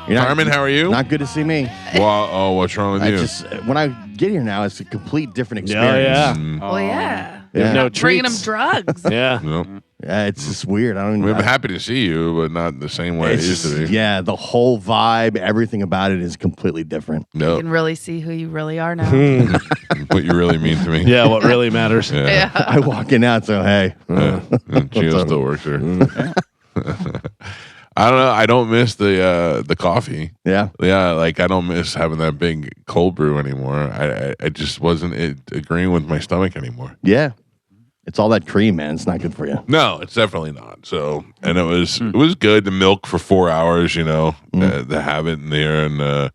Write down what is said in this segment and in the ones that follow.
Carmen, how are you? Not good to see me. Well, what's wrong with you? When I get here now, it's a complete different experience. Well, yeah. Yeah. No Bringing them treats. drugs. Yeah. Nope. Yeah, it's just weird. I don't even. I'm happy to see you, but not the same way it It's used to just, be. yeah, the whole vibe, everything about it is completely different. You No, can really see who you really are now. what you really mean to me. Yeah, what really matters. Yeah. Yeah. I walk in out, so hey, Gio still works there. I don't know. I don't miss the coffee. yeah, Yeah, like I don't miss having that big cold brew anymore. I just wasn't agreeing with my stomach anymore. yeah. It's all that cream, man. It's not good for you. No, it's definitely not. So, and it was good to milk for 4 hours, to have it in there, and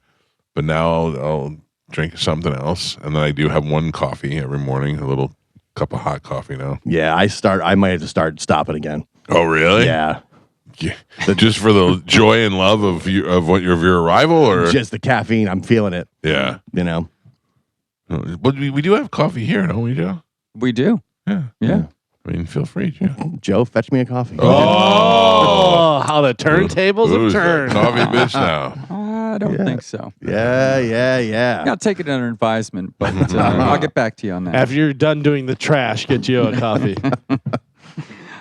but now I'll drink something else, and then I do have one coffee every morning, a little cup of hot coffee now. Yeah, I might have to stop it again. Oh, really? Yeah, Yeah. Just for the joy and love of your arrival, or just the caffeine. I'm feeling it. yeah. But we do have coffee here, don't we, Joe? We do. Yeah. I mean, feel free, Joe. Joe, fetch me a coffee. Oh, how the turntables Who's have that turned. coffee bitch now. I don't think so. Yeah. I'll take it under advisement, but I'll get back to you on that. After you're done doing the trash, get you a coffee.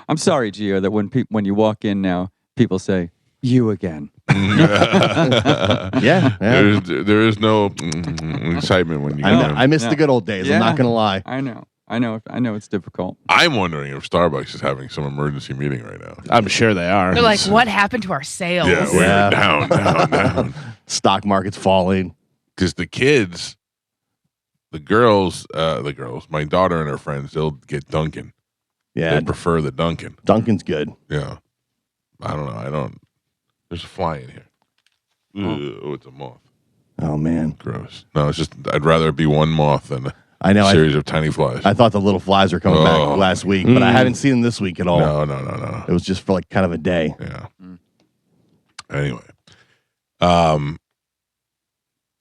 I'm sorry, Gio, that when you walk in now, people say, you again. Yeah. There is no excitement when you go in. I miss the good old days. I'm not gonna lie. I know it's difficult. I'm wondering if Starbucks is having some emergency meeting right now. I'm sure they are. They're like, what happened to our sales? Yeah, we're down. Stock market's falling. Because the girls, my daughter and her friends, they'll get Dunkin'. Yeah, They prefer the Dunkin'. Dunkin's good. Yeah. I don't know. There's a fly in here. Oh, it's a moth. Oh man, Gross. No, it's just, I'd rather it be one moth than I know. a series of tiny flies. I thought the little flies were coming back last week, but I haven't seen them this week at all. No. It was just for like kind of a day. Yeah. Anyway,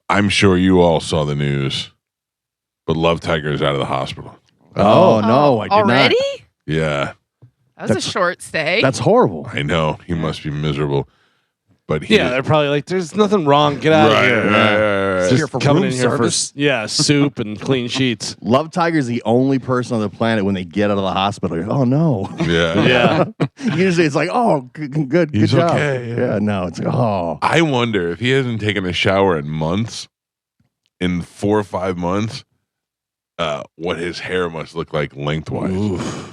I'm sure you all saw the news, but Love Tiger is out of the hospital. Oh no, I did already? not. Yeah, That was a short stay. That's horrible. I know. He must be miserable. But they're probably like, there's nothing wrong. Get out of here. Right. Here for coming room in here service. for soup and clean sheets. Love Tiger's the only person on the planet when they get out of the hospital. Oh no. Yeah. Yeah. Usually it's like, oh, good He's job. okay, yeah. No, it's like, oh. I wonder if he hasn't taken a shower in months, in 4 or 5 months, what his hair must look like lengthwise. Oof.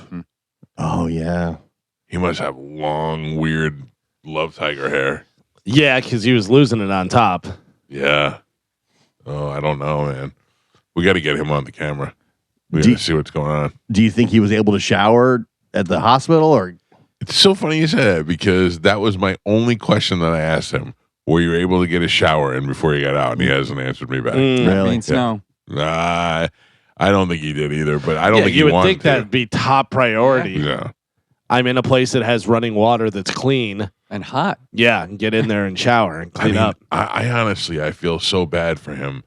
Oh yeah. He must have long, weird Love Tiger hair. Yeah, because he was losing it on top. Yeah. Oh, I don't know, man. We got to get him on the camera. We got Do- to see what's going on. Do you think he was able to shower at the hospital or? It's so funny you say that because that was my only question that I asked him. Were you able to get a shower in before you got out? And he hasn't answered me back. Mm. That Really? means Yeah. no. I don't think he did either, but I don't think you he would wanted think that'd be top priority. Yeah. I'm in a place that has running water that's clean. And hot. Yeah, and get in there and shower and clean up. I honestly, I feel so bad for him.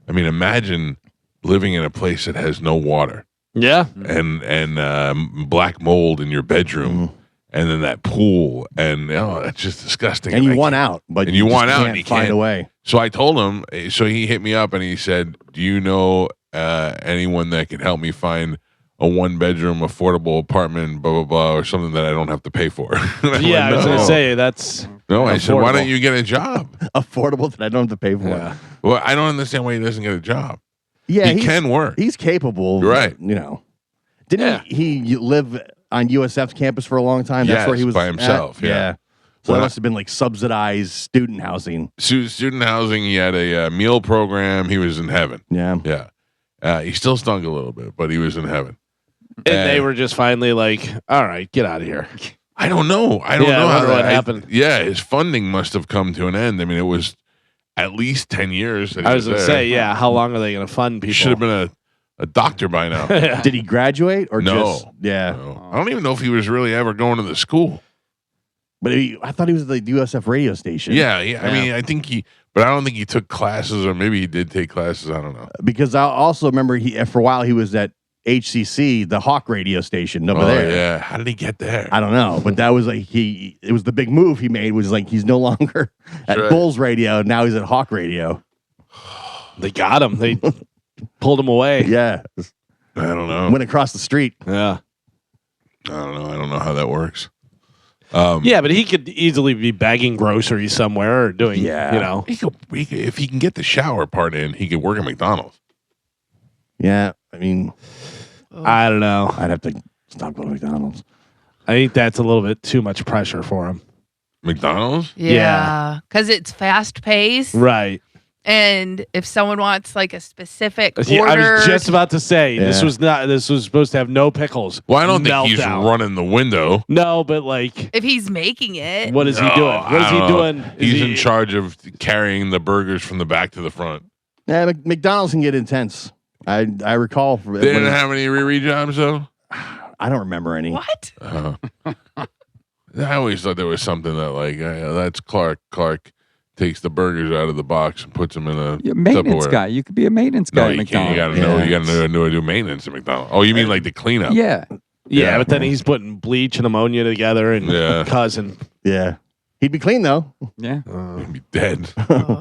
I mean, imagine living in a place that has no water Yeah. and black mold in your bedroom, and then that pool, and it's just disgusting. And you I want can't- out, but and you want out, can't and you find can't. a way. So I told him. So he hit me up and he said, "Do you know anyone that can help me find a 1-bedroom affordable apartment, blah blah blah, or something that I don't have to pay for?" Yeah, I was going to say that's No, I said, "Why affordable. don't you get a job?" Affordable that I don't have to pay for. Yeah. Well, I don't understand why he doesn't get a job. Yeah, he can work. He's capable. You're right. You know, didn't he live on USF's campus for a long time? That's Yes, where he was by himself, at? yeah. So Well, that must have been like subsidized student housing. Student housing. He had a meal program. He was in heaven. Yeah. Yeah. He still stunk a little bit, but he was in heaven. And they were just finally like, all right, get out of here. I don't know. I don't Yeah, know I wonder what that- happened. Yeah, his funding must have come to an end. I mean, it was at least 10 years. That he I was going to there. say, yeah, how long are they going to fund people? He should have been a doctor by now. Did he graduate or No. just yeah? No. I don't even know if he was really ever going to the school. But I thought he was at the USF radio station. Yeah. I mean, I think but I don't think he took classes, or maybe he did take classes. I don't know. Because I also remember for a while he was at HCC, the Hawk radio station over Oh there. yeah, how did he get there? I don't know, but that was like it was the big move he made. Was like he's no longer at right. Bulls radio. Now he's at Hawk radio. They got him. They pulled him away. Yeah, I don't know. went across the street. Yeah. I don't know how that works. Yeah, but he could easily be bagging groceries somewhere or doing, Yeah. you know. He could, if he can get the shower part in, he could work at McDonald's. Yeah, I mean, I don't know. I'd have to stop going to McDonald's. I think that's a little bit too much pressure for him. McDonald's? Yeah. Because it's fast paced. Right. And if someone wants like a specific Yeah, I order. was just about to say this Yeah. was supposed to have no pickles. Well, I don't think he's Meltdown. running the window. No, but like, if he's making it. what is he No, doing? What is I he don't doing? know. Is He's he- in charge of carrying the burgers from the back to the front. Yeah, McDonald's can get intense. I recall. They didn't have any Riri jobs though. I don't remember any. What? I always thought there was something that like that's Clark. Clark takes the burgers out of the box and puts them in a You're a maintenance Tupperware. guy. You could be a maintenance guy No, at you can't. McDonald's. You gotta know. Yeah. You gotta know how to do maintenance at McDonald's. Oh, you mean like the cleanup? Yeah. Yeah, but then he's putting bleach and ammonia together and Yeah. cousin. Yeah, he'd be clean though. Yeah. He'd be dead.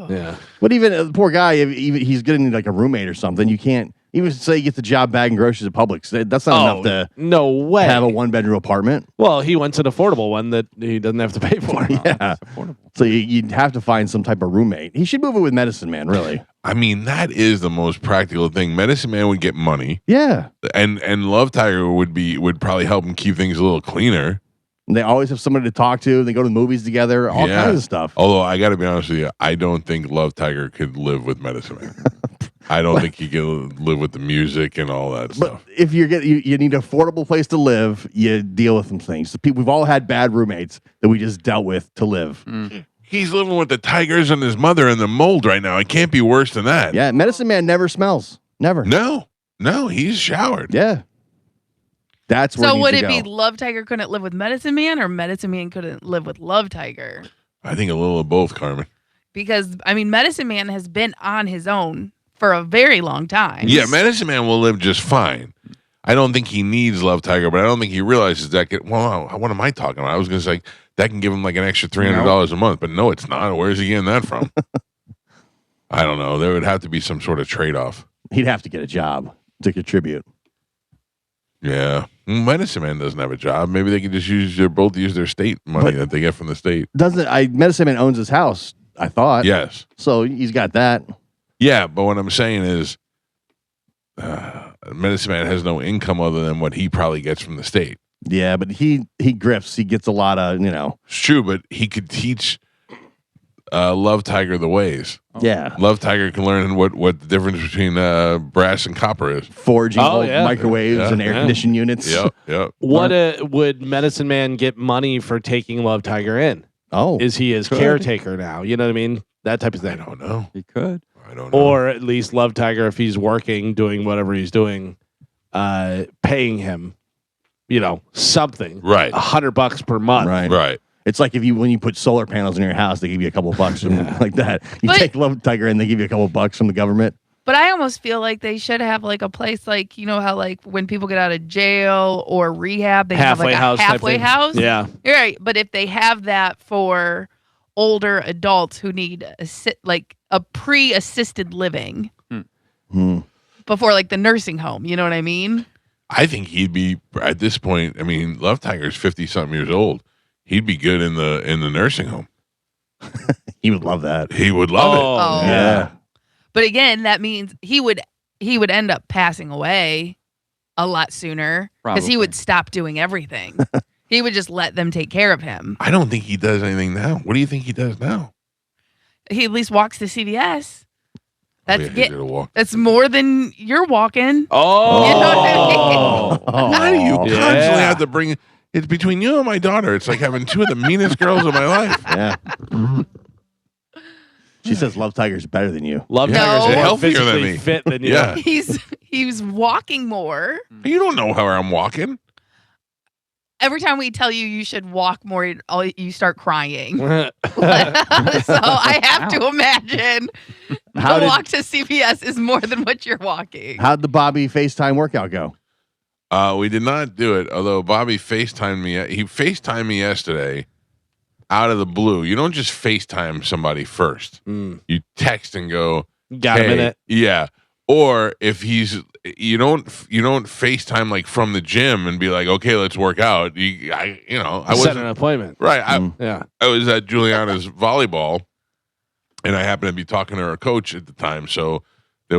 Yeah. But even the poor guy, if even he's getting like a roommate or something, you can't even say he gets a job bagging groceries at Publix. That's not enough to no way. have a 1-bedroom apartment. Well, he wants an affordable one that he doesn't have to pay for. Yeah, so you'd have to find some type of roommate. He should move it with Medicine Man, really. I mean, that is the most practical thing. Medicine Man would get money, Yeah, and Love Tiger would probably help him keep things a little cleaner. and they always have somebody to talk to. They go to the movies together, all Yeah. kinds of stuff. Although I got to be honest with you, I don't think Love Tiger could live with Medicine Man. I don't think he could live with the music and all that But stuff. if you need an affordable place to live, you deal with some things. The people, we've all had bad roommates that we just dealt with to live. He's living with the tigers and his mother in the mold right now. It can't be worse than that. Yeah, Medicine Man never smells. Never. No, he's showered. Yeah. That's where So it would needs it to be go. Love Tiger couldn't live with Medicine Man, or Medicine Man couldn't live with Love Tiger? I think a little of both, Carmen. Because I mean, Medicine Man has been on his own for a very long time. Yeah, Medicine Man will live just fine. I don't think he needs Love Tiger, but I don't think he realizes that. What am I talking about? I was going to say that can give him like an extra $300 a month, but no, it's not. Where's he getting that from? I don't know. There would have to be some sort of trade-off. He'd have to get a job to contribute. Yeah, Medicine Man doesn't have a job. Maybe they could just both use their state money that they get from the state. Medicine Man owns his house, I thought. Yes. So he's got that. Yeah, but what I'm saying is, Medicine Man has no income other than what he probably gets from the state. Yeah, but he grifts. He gets a lot of, It's true, but he could teach Love Tiger the ways. yeah. Love Tiger can learn what the difference between brass and copper is. 4G volt yeah. microwaves Yeah, and air yeah. conditioned units. Yep. What would Medicine Man get money for taking Love Tiger in? Oh. Is he his caretaker now? You know what I mean? That type of I thing. don't know. He could. I don't know. Or at least Love Tiger, if he's working, doing whatever he's doing, paying him, something. Right. $100 per month. Right. Right. It's like when you put solar panels in your house, they give you a couple bucks from like that. You But- take Love Tiger and they give you a couple bucks from the government. But I almost feel like they should have like a place like, how like when people get out of jail or rehab, they Halfway have house like a type halfway thing. house. Yeah. You're right. But if they have that for older adults who need like a pre-assisted living Hmm. before like the nursing home, you know what I mean? I think he'd be at this point. I mean, Love Tiger's 50-something years old. He'd be good in the nursing home. He would love that. He would love it. Oh. Yeah. But again, that means he would end up passing away a lot sooner because he Probably. would stop doing everything. He would just let them take care of him. I don't think he does anything now. What do you think he does now? He at least walks to CVS. That's Oh, yeah, he's gonna walk. that's more than you're walking. Oh. You know what I mean? Why do you Yeah. constantly have to bring? It's between you and my daughter. It's like having two of the meanest girls of my life. Yeah. She says Love Tiger's better than you. Love No. Tiger's more Healthier than physically me. fit than you. Yeah. He's walking more. You don't know how I'm walking. Every time we tell you should walk more, you start crying. Yeah. So I have to imagine How the did- walk to CVS is more than what you're walking. How'd the Bobby FaceTime workout go? We did not do it, although Bobby FaceTimed me. He FaceTimed me yesterday out of the blue. You don't just FaceTime somebody first. You text and go, Got a hey, minute. Yeah. Or if you don't FaceTime like from the gym and be like, okay, let's work out. I Set wasn't an appointment. right. Yeah. I was at Juliana's volleyball, and I happened to be talking to her coach at the time, so I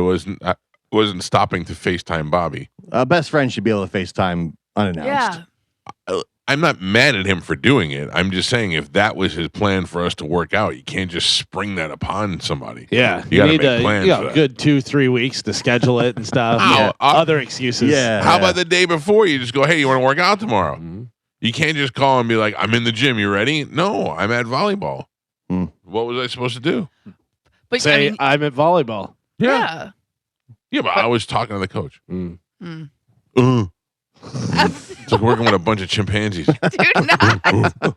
wasn't stopping to FaceTime Bobby. A best friend should be able to FaceTime unannounced. Yeah. I'm not mad at him for doing it. I'm just saying if that was his plan for us to work out, you can't just spring that upon somebody. Yeah. You gotta need make plans for a that. good 2-3 weeks to schedule it and stuff. Ow, Other excuses. Yeah. How about the day before? You just go, hey, you want to work out tomorrow? You can't just call and be like, I'm in the gym. You ready? No, I'm at volleyball. What was I supposed to do? But Say, I mean, I'm at volleyball. yeah. Yeah, but I was talking to the coach. Mm. It's like working with a bunch of chimpanzees. Do not.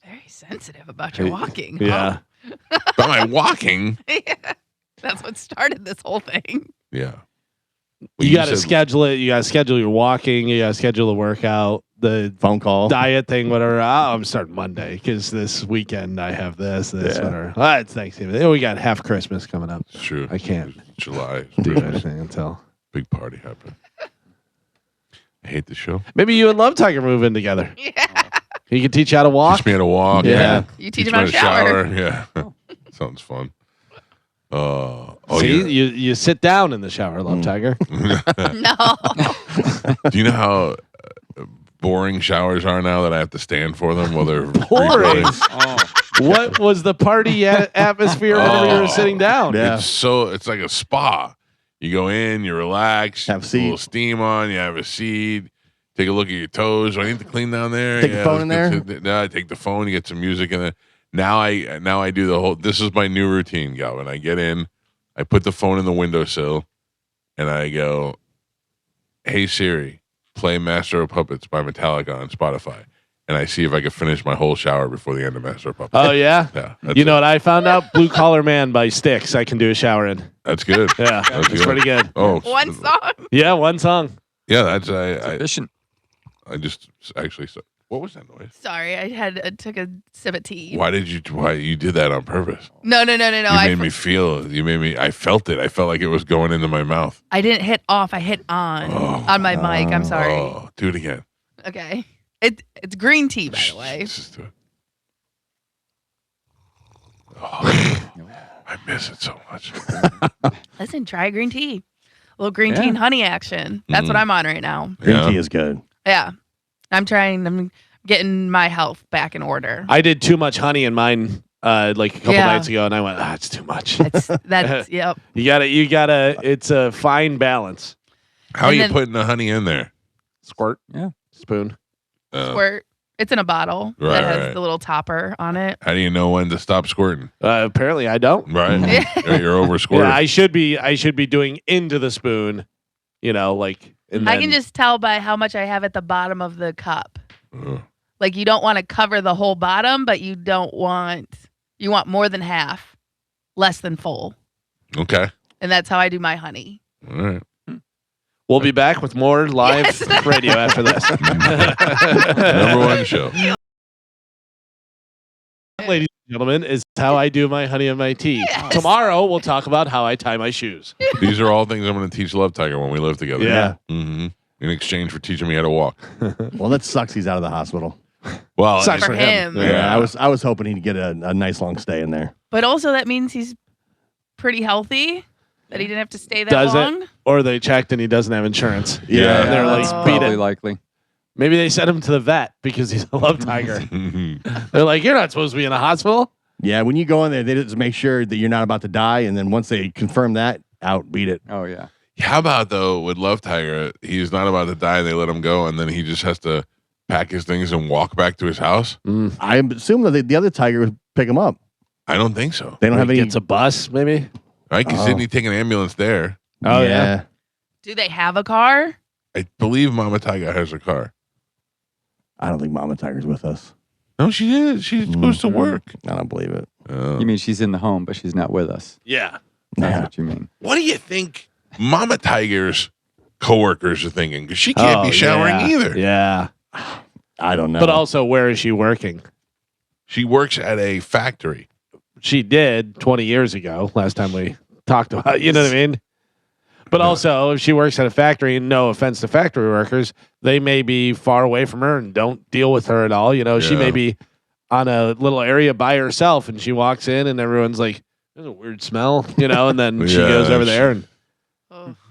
Very sensitive about your walking. Yeah. Am I walking? Yeah. That's what started this whole thing. Yeah. You got to said- schedule it. You got to schedule your walking. You got to schedule the workout, the Phone call. diet thing, whatever. I'm starting Monday because this weekend I have this, whatever. It's Thanksgiving. We got half Christmas coming up. It's true. I can't July. do Christmas. anything until. Big party happening. I hate the show. Maybe you and Love Tiger move in together. Yeah. He can teach you how to walk. Teach me how to walk. Yeah. You teach me him how to shower. Yeah. Sounds fun. See, you sit down in the shower, Love Tiger. No. Do you know how boring showers are now that I have to stand for them while they're Boring. refilling? What was the party atmosphere whenever you were sitting down? Yeah. It's like a spa. You go in, you relax, Have a a seat. little steam on, you have a seat, take a look at your toes. Do I need to clean down there? Take the phone in there? No, I take the phone, you get some music in there. Now I do the whole. This is my new routine, Galvin. I get in, I put the phone in the windowsill, and I go, "Hey Siri, play Master of Puppets by Metallica on Spotify," and I see if I can finish my whole shower before the end of Master of Puppets. Oh, yeah? Yeah, that's You know it. what I found out? Blue Collar Man by Styx. I can do a shower in. That's good. Yeah, That's it's good. pretty good. Oh, One song. Yeah, one song. yeah. That's Efficient. I just actually. What was that noise? Sorry, I took a sip of tea. Why you did that on purpose? No. You made me feel. I felt it. I felt like it was going into my mouth. I didn't hit off. I hit on my mic. I'm sorry. Oh, do it again. Okay. It's green tea, by the way. Let's just do it. Oh, I miss it so much. Listen, try green tea. A little green tea and honey action. That's what I'm on right now. Green Yeah. tea is good. Yeah. I'm getting my health back in order. I did too much honey in mine like a couple Yeah. nights ago, and I went, it's too much. That's yep. You gotta. It's a fine balance. How are And you then- putting the honey in there? Squirt. Yeah. Spoon. Squirt. It's in a bottle Right, that has right. the little topper on it. How do you know when to stop squirting? Apparently, I don't. Right, Yeah. you're over squirting. Yeah, I should be doing into the spoon. Like. And I then- can just tell by how much I have at the bottom of the cup. Uh, Like you don't want to cover the whole bottom, but you want more than half, less than full. okay. And that's how I do my honey. All right. We'll be back with more live Yes. radio after this. Number one show. Ladies and gentlemen, is how I do my honey and my tea. Yes. Tomorrow we'll talk about how I tie my shoes. These are all things I'm going to teach Love Tiger when we live together. Yeah. hmm In exchange for teaching me how to walk. Well, that sucks. He's out of the hospital. Well, Sucks For for him. Yeah. I was hoping he'd get a nice long stay in there. But also that means he's pretty healthy, that he didn't have to stay that Does long. it? Or they checked and he doesn't have insurance. Yeah. And they're like, Oh. beat Probably it. likely. Maybe they sent him to the vet because he's a love tiger. They're like, you're not supposed to be in a hospital. Yeah, when you go in there, they just make sure that you're not about to die, and then once they confirm that, out, beat it. Oh yeah. How about though with Love Tiger, he's not about to die. They let him go, and then he just has to pack his things and walk back to his house. I assume that the other tiger would pick him up. I don't think so. They don't have He any. gets a bus, maybe. Right? Because didn't he take an ambulance there? Oh, yeah. Do they have a car? I believe Mama Tiger has a car. I don't think Mama Tiger's with us. No, she is. She goes to work. I don't believe it. You mean she's in the home, but she's not with us? Yeah. That's Yeah. what you mean. What do you think Mama Tiger's coworkers are thinking because she can't be showering either. Yeah. I don't know. But also, where is she working? She works at a factory. She did 20 years ago, last time we talked about it, you know what I mean? But also, if she works at a factory, and no offense to factory workers, they may be far away from her and don't deal with her at all. You know, she may be on a little area by herself and she walks in and everyone's like, there's a weird smell, you know, and then she goes over there and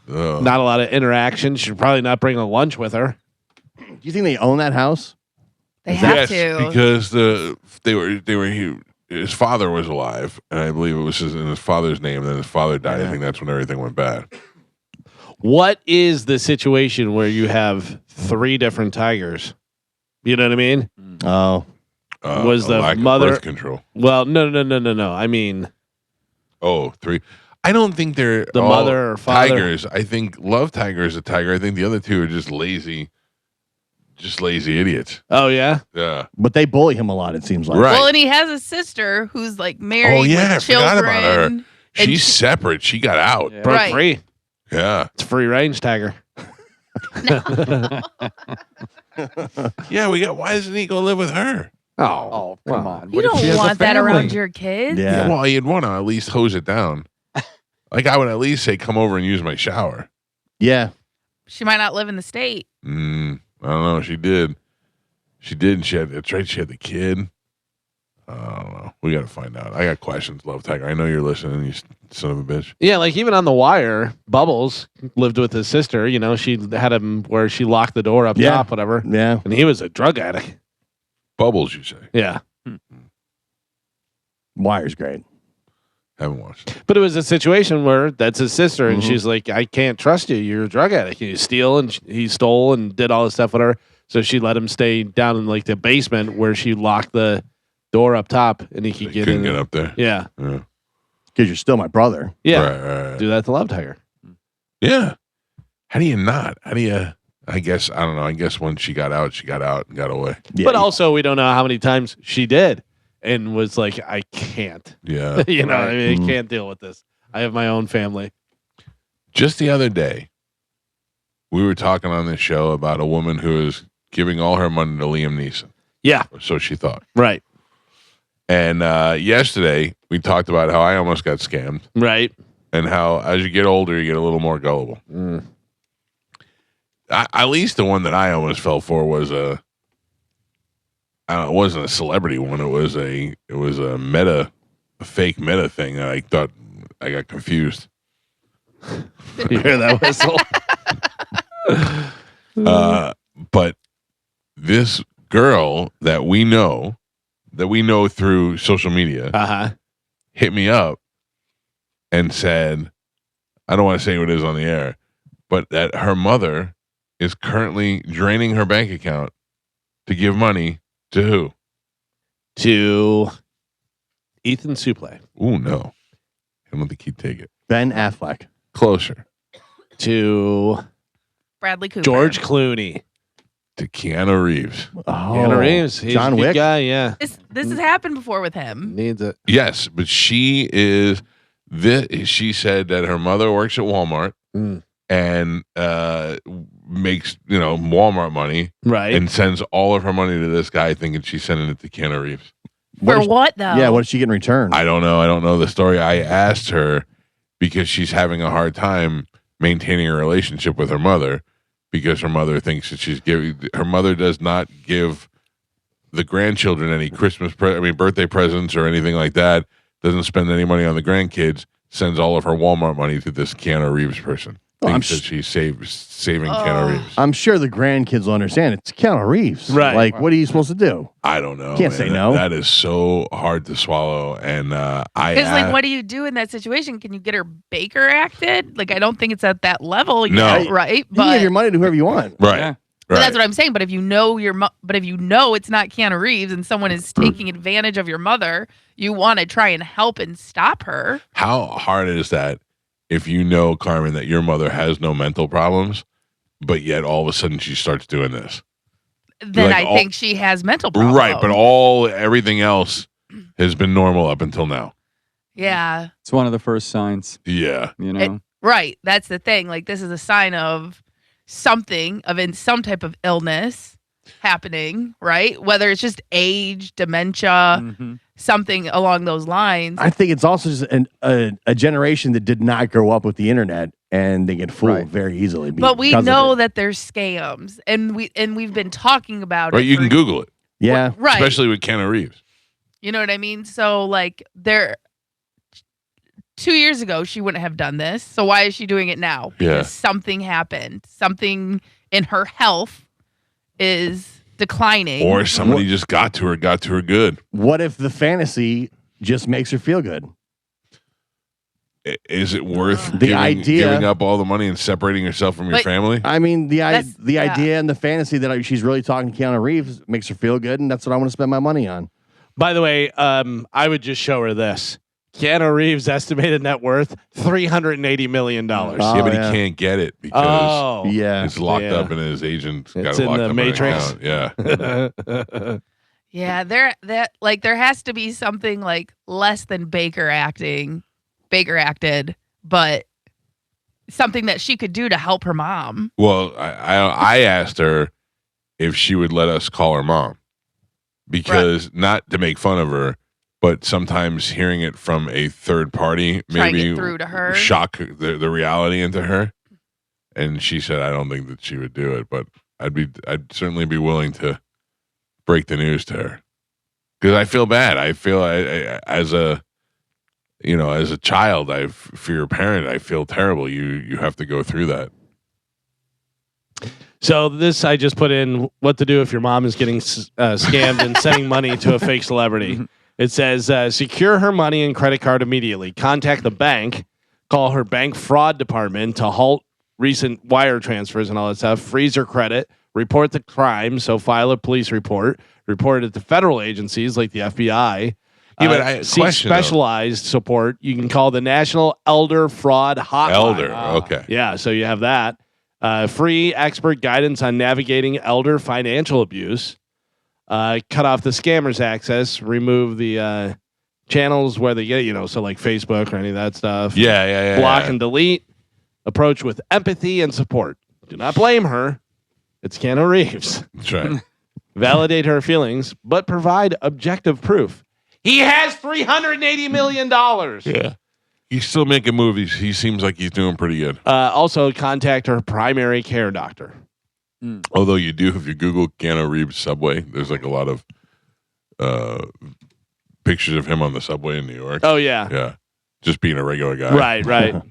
not a lot of interaction. She'll probably not bring a lunch with her. Do you think they own that house? They have to. Because they were his father was alive, and I believe it was in his father's name. And then his father died. I think that's when everything went bad. What is the situation where you have 3 different tigers? You know what I mean? Oh. Was the lack mother of birth control? Well, no. I mean, 3. I don't think they're the all mother or father. tigers. I think Love Tiger is a tiger. I think the other 2 are just lazy idiots. Oh yeah. Yeah. But they bully him a lot, it seems like. Right. Well, and he has a sister who's like married Oh yeah, I with forgot children. about her. and She's separate. She got out. Yeah. Broke Right. free. Yeah. It's free range tiger. Yeah. Why doesn't he go live with her? Oh, come on. You What if she don't has a want that family? around your kids. Yeah. Well, you'd want to at least hose it down. Like I would at least say, come over and use my shower. Yeah. She might not live in the state. I don't know. She did. And that's right. She had the kid. I don't know. We got to find out. I got questions, Love Tiger. I know you're listening, you son of a bitch. Yeah, like even on The Wire, Bubbles lived with his sister. You know, she had him where she locked the door up top, whatever. Yeah. And he was a drug addict. Bubbles, you say? Yeah. Wire's great. Haven't watched. But it was a situation where that's his sister, and she's like, I can't trust you. You're a drug addict. You steal, and he stole and did all this stuff with her. So she let him stay down in like the basement where she locked the door up top, and he could get Couldn't in. get up there. Yeah. Yeah. Because you're still my brother. Yeah. Right. Do that to Love Tiger. Yeah. How do you not? How do you? I guess I don't know. I guess when she got out and got away. Yeah. But also, we don't know how many times she did and was like, I can't. Yeah. You know, what I mean, Mhm. I can't deal with this. I have my own family. Just the other day, we were talking on this show about a woman who is giving all her money to Liam Neeson. Yeah. Or so she thought. Right. And yesterday, we talked about how I almost got scammed Right. and how as you get older, you get a little more gullible. Mm. At least the one that I almost fell for was it wasn't a celebrity one. It was a fake meta thing. And I thought I got confused. You hear that whistle? But this girl that we know through social media Uh-huh. hit me up and said, I don't want to say what it is on the air, but that her mother is currently draining her bank account to give money to who? To Ethan Suplee. Ooh, no. I don't think he'd take it. Ben Affleck. Closer. To Bradley Cooper. George Clooney. To Keanu Reeves. Oh, Keanu Reeves. He's John a good Wick. guy, yeah. This has happened before with him. Needs it. Yes, but she said that her mother works at Walmart Mm. and makes, Walmart money Right. and sends all of her money to this guy thinking she's sending it to Keanu Reeves. For is- what though? Yeah, what did she get in return? I don't know. I don't know the story. I asked her because she's having a hard time maintaining a relationship with her mother because her mother thinks that her mother does not give the grandchildren any birthday presents or anything like that. Doesn't spend any money on the grandkids. Sends all of her Walmart money to this Keanu Reeves person. Oh, Thinks that she's saving Keanu Reeves. I'm sure the grandkids will understand. It's Keanu Reeves. Right. Like, what are you supposed to do? I don't know. Can't say no. That is so hard to swallow. And Because like, what do you do in that situation? Can you get her Baker acted? Like, I don't think it's at that level No. yet, right? You can give your money to whoever you want. right. Yeah. But Right. that's what I'm saying. But if you know it's not Keanu Reeves and someone is taking advantage of your mother, you want to try and help and stop her. How hard is that if you know, Carmen, that your mother has no mental problems, but yet all of a sudden she starts doing this? Then Like I think she has mental problems. Right, but everything else has been normal up until now. yeah, It's one of the first signs, Yeah. you know. right. That's the thing. Like, this is a sign of something of in some type of illness happening, right? Whether it's just age, dementia, something along those lines. I think it's also just a generation that did not grow up with the internet, and they get fooled very easily. But we know that there's scams, and we've been talking about it. Right, you can Google it. Yeah, right. Especially with Keanu Reeves. You know what I mean? So like 2 years ago, she wouldn't have done this. So why is she doing it now? Because something happened. Something in her health is declining. Or somebody just got to her good. What if the fantasy just makes her feel good? Is it worth idea giving up all the money and separating yourself from your family? I mean, the idea and the fantasy that she's really talking to Keanu Reeves makes her feel good, and that's what I want to spend my money on. By the way, I would just show her this. Keanu Reeves' estimated net worth $380 million. Oh, yeah, but he can't get it because it's locked up in his agent. It's in the Matrix. Yeah. Yeah, there has to be something like less than Baker acted, but something that she could do to help her mom. Well, I asked her if she would let us call her mom because not to make fun of her, but sometimes hearing it from a third party maybe through to her, shock the reality into her. And she said, I don't think that she would do it, but I'd certainly be willing to break the news to her because I feel bad. I feel as a child, for your parent, I feel terrible. You have to go through that. So this, I just put in what to do if your mom is getting scammed and sending money to a fake celebrity. It says, secure her money and credit card immediately. Contact the bank. Call her bank fraud department to halt recent wire transfers and all that stuff. Freeze her credit. Report the crime. So file a police report. Report it to federal agencies like the FBI. Yeah, but seek specialized support. You can call the National Elder Fraud Hotline. Elder, okay. Yeah, so you have that. Free expert guidance on navigating elder financial abuse. Cut off the scammers' access. Remove the channels where they get, so like Facebook or any of that stuff. Yeah. Block and delete. Approach with empathy and support. Do not blame her. It's Keanu Reeves. That's right. Validate her feelings, but provide objective proof. He has $380 million. Yeah. He's still making movies. He seems like he's doing pretty good. Also, contact her primary care doctor. Although you do, if you Google Keanu Reeves subway, there's like a lot of pictures of him on the subway in New York. Oh, yeah. Yeah. Just being a regular guy. Right.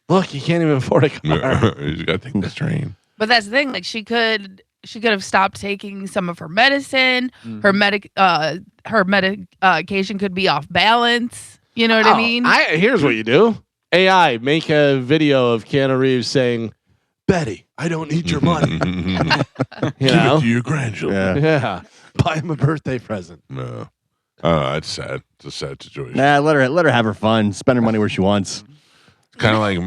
Look, you can't even afford a car. He's got to take this train. But that's the thing. Like she could have stopped taking some of her medicine. Her medication could be off balance. You know what I mean? Here's what you do. AI, make a video of Keanu Reeves saying, Betty, I don't need your money. Give it to your grandchildren. Yeah. Buy him a birthday present. No. That's sad. It's a sad situation. Nah, let her have her fun. Spend her money where she wants. It's kind of like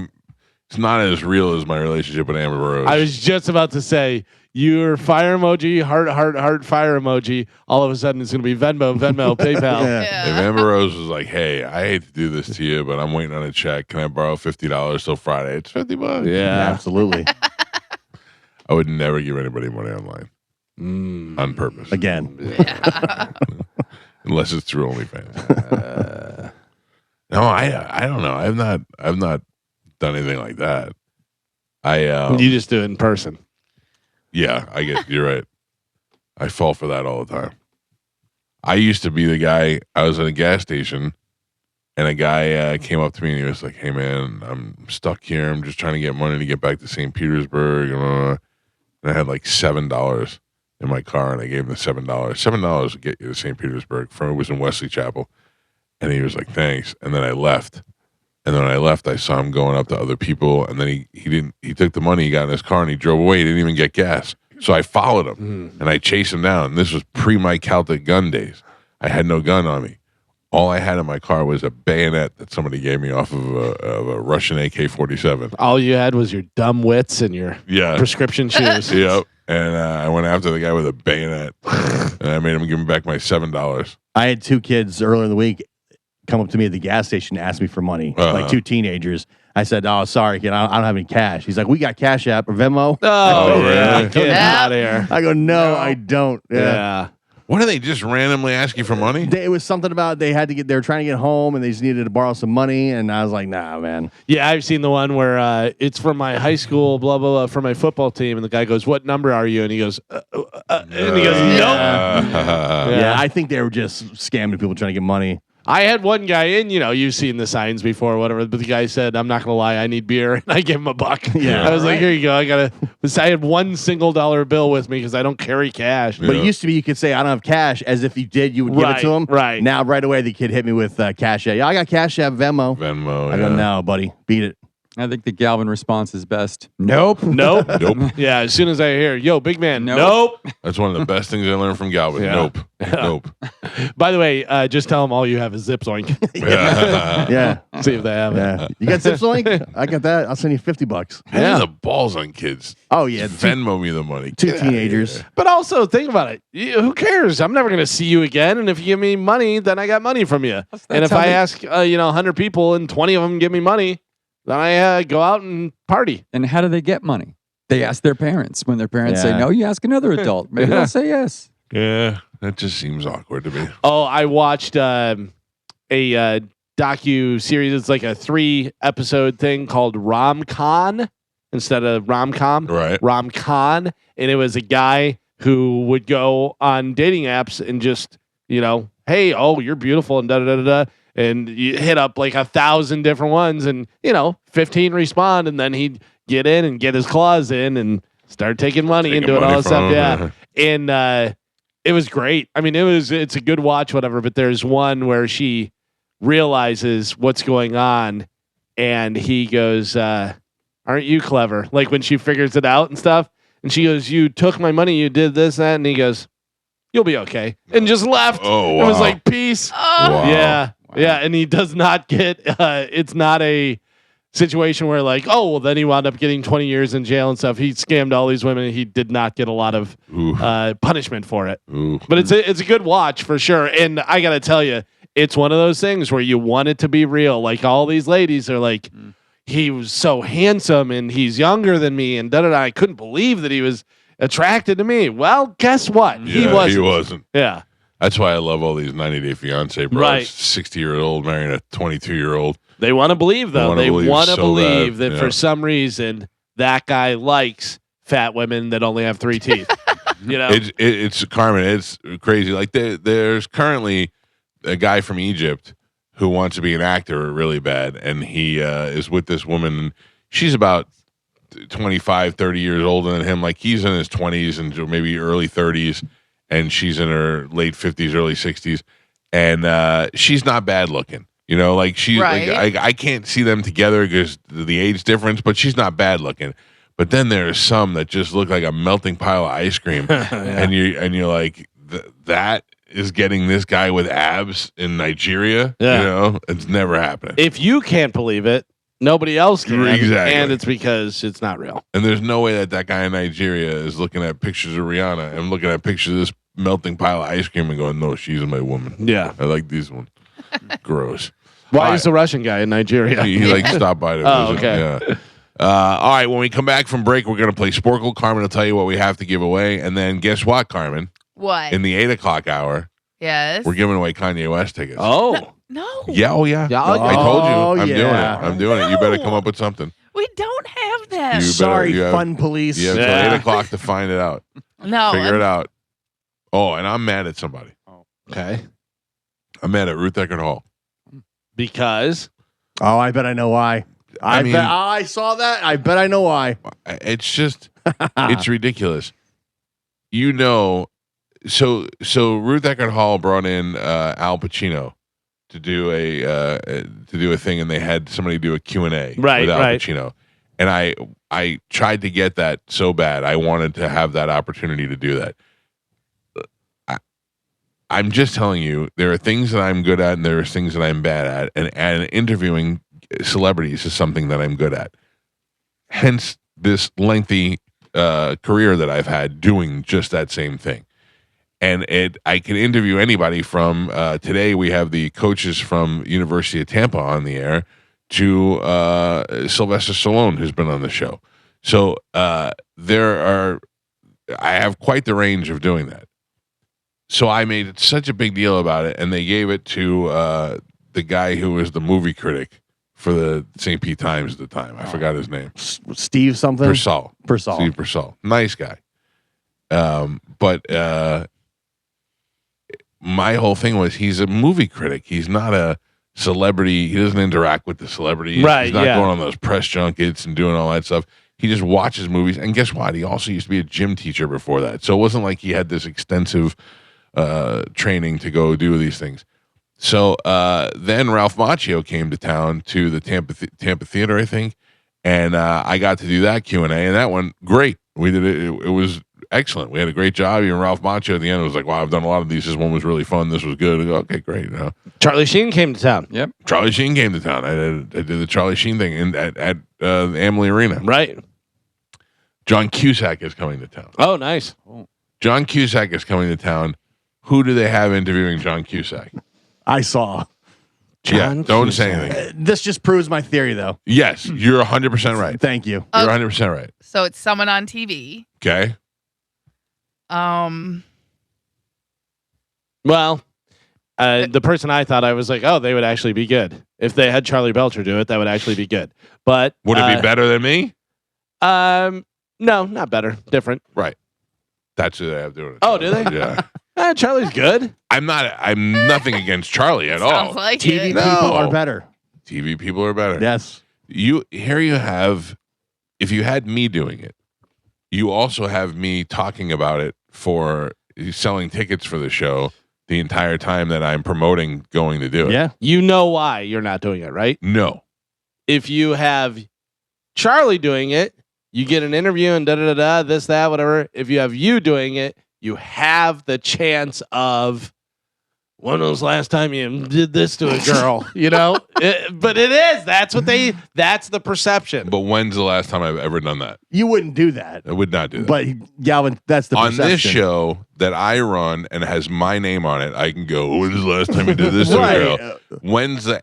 it's not as real as my relationship with Amber Rose. I was just about to say your fire emoji, heart, fire emoji. All of a sudden, it's going to be Venmo, PayPal. If Amber Rose was like, "Hey, I hate to do this to you, but I'm waiting on a check. Can I borrow $50 till Friday?" It's $50. Yeah, absolutely. I would never give anybody money online on purpose. Again, unless it's through OnlyFans. No, I don't know. I've not done anything like that. You just do it in person. Yeah, you're right. I fall for that all the time. I used to be the guy. I was at a gas station, and a guy came up to me and he was like, "Hey man, I'm stuck here. I'm just trying to get money to get back to St. Petersburg." And I had like $7 in my car, and I gave him the $7. $7 to get you to St. Petersburg. It was in Wesley Chapel, and he was like, "Thanks." And then I left. And then when I left, I saw him going up to other people, and then he took the money, he got in his car, and he drove away. He didn't even get gas. So I followed him, and I chased him down. This was pre my Calta gun days. I had no gun on me. All I had in my car was a bayonet that somebody gave me off of a Russian AK-47. All you had was your dumb wits and your prescription shoes. Yep. And I went after the guy with a bayonet, and I made him give me back my $7. I had two kids earlier in the week come up to me at the gas station and ask me for money, like two teenagers. I said, "Oh, sorry, kid, I don't have any cash." He's like, "We got Cash App or Venmo." Oh, really? yeah. Get Yeah. out of here. I go, "No, I don't." Yeah. What do they just randomly ask you for money? It was something about they were trying to get home and they just needed to borrow some money, and I was like, "Nah, man." Yeah, I've seen the one where it's from my high school, blah, blah, blah, for my football team. And the guy goes, "What number are you?" And he goes, and he goes, "Nope." Yeah, I think they were just scamming people trying to get money. I had one guy in, you've seen the signs before or whatever, but the guy said, "I'm not going to lie, I need beer." And I gave him $1. Yeah, I was like, right. "Here you go. I had $1 single bill with me because I don't carry cash." But it used to be you could say, "I don't have cash," as if you did, you would give it to him. Right. Now, right away, the kid hit me with Cash App. Yeah, I got Cash App, Venmo. Venmo. I go, "No, buddy, beat it." I think the Galvin response is best. Nope. Nope. Nope. Yeah, as soon as I hear, "Yo, big man, Nope. nope." That's one of the best things I learned from Galvin. Yeah. Nope. Nope. By the way, just tell them all you have is Zip Zoink. Yeah. Yeah, See if they have it. yeah. You got Zip Link? I got that. I'll send you $50. How do the balls on kids? Oh yeah, Venmo me the money. two Get outta teenagers. here. But also, think about it. Who cares? I'm never going to see you again. And if you give me money, then I got money from you. And if how I they- ask, 100 people and 20 of them give me money, then I go out and party. And how do they get money? They ask their parents. When their parents say Yeah. no, you ask another adult. Maybe they'll say yes. Yeah. That just seems awkward to me. Oh, I watched a docu series. It's like a 3-episode thing called Rom-Con instead of rom-com. Right. Rom-Con. And it was a guy who would go on dating apps and just, hey, oh, you're beautiful and da-da-da-da-da. And you hit up like 1,000 different ones and, 15 respond. And then he'd get in and get his claws in and start taking money and Taking doing money all this from stuff. him, Yeah. And it was great. I mean, it's a good watch, whatever, but there's one where she realizes what's going on and he goes, aren't you clever? Like when she figures it out and stuff. And she goes, "You took my money, you did this, that," and he goes, "You'll be okay." And just left. Oh, It was wow. like, peace. Oh, Wow. Yeah. Yeah. And he does not get, it's not a situation where like, oh, well, then he wound up getting 20 years in jail and stuff. He scammed all these women. And he did not get a lot of Ooh. punishment for it. Ooh. But it's a good watch for sure. And I got to tell you, it's one of those things where you want it to be real. Like all these ladies are like, he was so handsome and he's younger than me and da-da-da. I couldn't believe that he was attracted to me. Well, guess what? He Yeah, wasn't. He wasn't. Yeah. That's why I love all these 90 Day Fiance bros. Right. 60-year-old marrying a 22-year-old. They want to believe, though. wanna They believe want to so believe bad, that yeah. for some reason that guy likes fat women that only have 3 teeth. It's Carmen. It's crazy. Like there's currently a guy from Egypt who wants to be an actor really bad, and he is with this woman. She's about 25, 30 years older than him. Like he's in his 20s and maybe early 30s, and she's in her late 50s, early 60s, and she's not bad looking. Like she's Right. like I can't see them together because the age difference, but she's not bad looking. But then there's some that just look like a melting pile of ice cream, and you're like, that is getting this guy with abs in Nigeria. Yeah. It's never happening. If you can't believe it, nobody else can. Exactly. And it's because it's not real. And there's no way that guy in Nigeria is looking at pictures of Rihanna and looking at pictures of this melting pile of ice cream and going, "No, she's my woman. Yeah. I like these ones." Gross. Why All is the Russian guy in Nigeria? He like stopped by to Oh, visit. okay. Yeah. All right. When we come back from break, we're going to play Sporkle. Carmen will tell you what we have to give away. And then guess what, Carmen? What? In the 8 o'clock hour, Yes. we're giving away Kanye West tickets. Oh. No. Yeah. Oh, yeah. Yeah, I told you. Oh, I'm doing it. yeah. I'm doing it. You better No. come up with something. We don't have them. You Sorry, you have- fun police. You have till Yeah. 8 o'clock to find it out. No. Figure it out. Oh, and I'm mad at somebody. Okay. I'm mad at Ruth Eckerd Hall. Because Oh, I bet I know why. I mean- bet I saw that. I bet I know why. It's just, it's ridiculous. So Ruth Eckerd Hall brought in Al Pacino to do a thing, and they had somebody do a Q&A Right, with Al right. Pacino. And I tried to get that so bad. I wanted to have that opportunity to do that. I'm just telling you, there are things that I'm good at, and there are things that I'm bad at, and interviewing celebrities is something that I'm good at. Hence, this lengthy career that I've had doing just that same thing. And I can interview anybody from today. We have the coaches from University of Tampa on the air to Sylvester Stallone, who's been on the show. So I have quite the range of doing that. So I made such a big deal about it, and they gave it to the guy who was the movie critic for the St. Pete Times at the time. I forgot his name. Steve something. Persall. Persall. Steve Persall. Nice guy. But my whole thing was he's a movie critic. He's not a celebrity. He doesn't interact with the celebrities. Right, He's not yeah. going on those press junkets and doing all that stuff. He just watches movies. And guess what? He also used to be a gym teacher before that. So it wasn't like he had this extensive training to go do these things. So then Ralph Macchio came to town to the Tampa Theater, I think, and I got to do that Q&A, and that went great. We did it. It was excellent. We had a great job. Even Ralph Macchio at the end was like, wow, I've done a lot of these. This one was really fun. This was good. I go, okay, great. You know. Charlie Sheen came to town. Yep. Charlie Sheen came to town. I did the Charlie Sheen thing at the Amalie Arena. Right. John Cusack is coming to town. Oh, nice. John Cusack is coming to town. Who do they have interviewing John Cusack? I saw. John Don't say Cusack. anything. This just proves my theory, though. Yes, you're 100% right. Thank you. You're 100% right. So it's someone on TV. Okay. Well, the person I thought I was like, oh, they would actually be good. If they had Charlie Belcher do it, that would actually be good. But Would it be better than me? No, not better. Different. Right. That's who they have doing it. Oh, do they? Yeah. Charlie's good. I'm nothing against Charlie at all. Sounds like TV it. No. people are better. TV people are better. Yes. You have, if you had me doing it, you also have me talking about it for selling tickets for the show the entire time that I'm promoting going to do it. Yeah. You know why you're not doing it, right? No. If you have Charlie doing it, you get an interview and da-da-da-da, this, that, whatever. If you have you doing it, you have the chance of, when was the last time you did this to a girl? You know? But it is. That's the perception. But when's the last time I've ever done that? You wouldn't do that. I would not do that. But Galvin, that's the On perception. this show that I run and has my name on it, I can go, when was the last time you did this to a Right. girl? When's the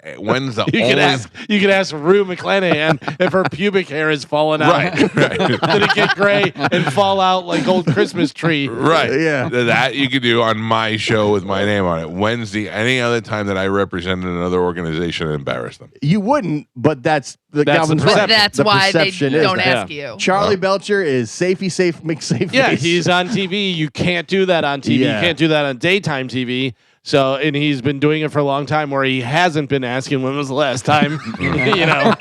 You could ask Rue McClanahan if her pubic hair is falling out. Right. Did it get gray and fall out like old Christmas tree? Right. Yeah. That you could do on my show with my name on it. When's any other time that I represented another organization and embarrassed them? You wouldn't, but that's the Galvin's perception. right. That's The why they perception is don't that. ask you. Charlie Belcher is safety safe, McSafe. Yeah, he's on TV. You can't do that on TV. Yeah. You can't do that on daytime TV. So, and he's been doing it for a long time where he hasn't been asking when was the last time, you know.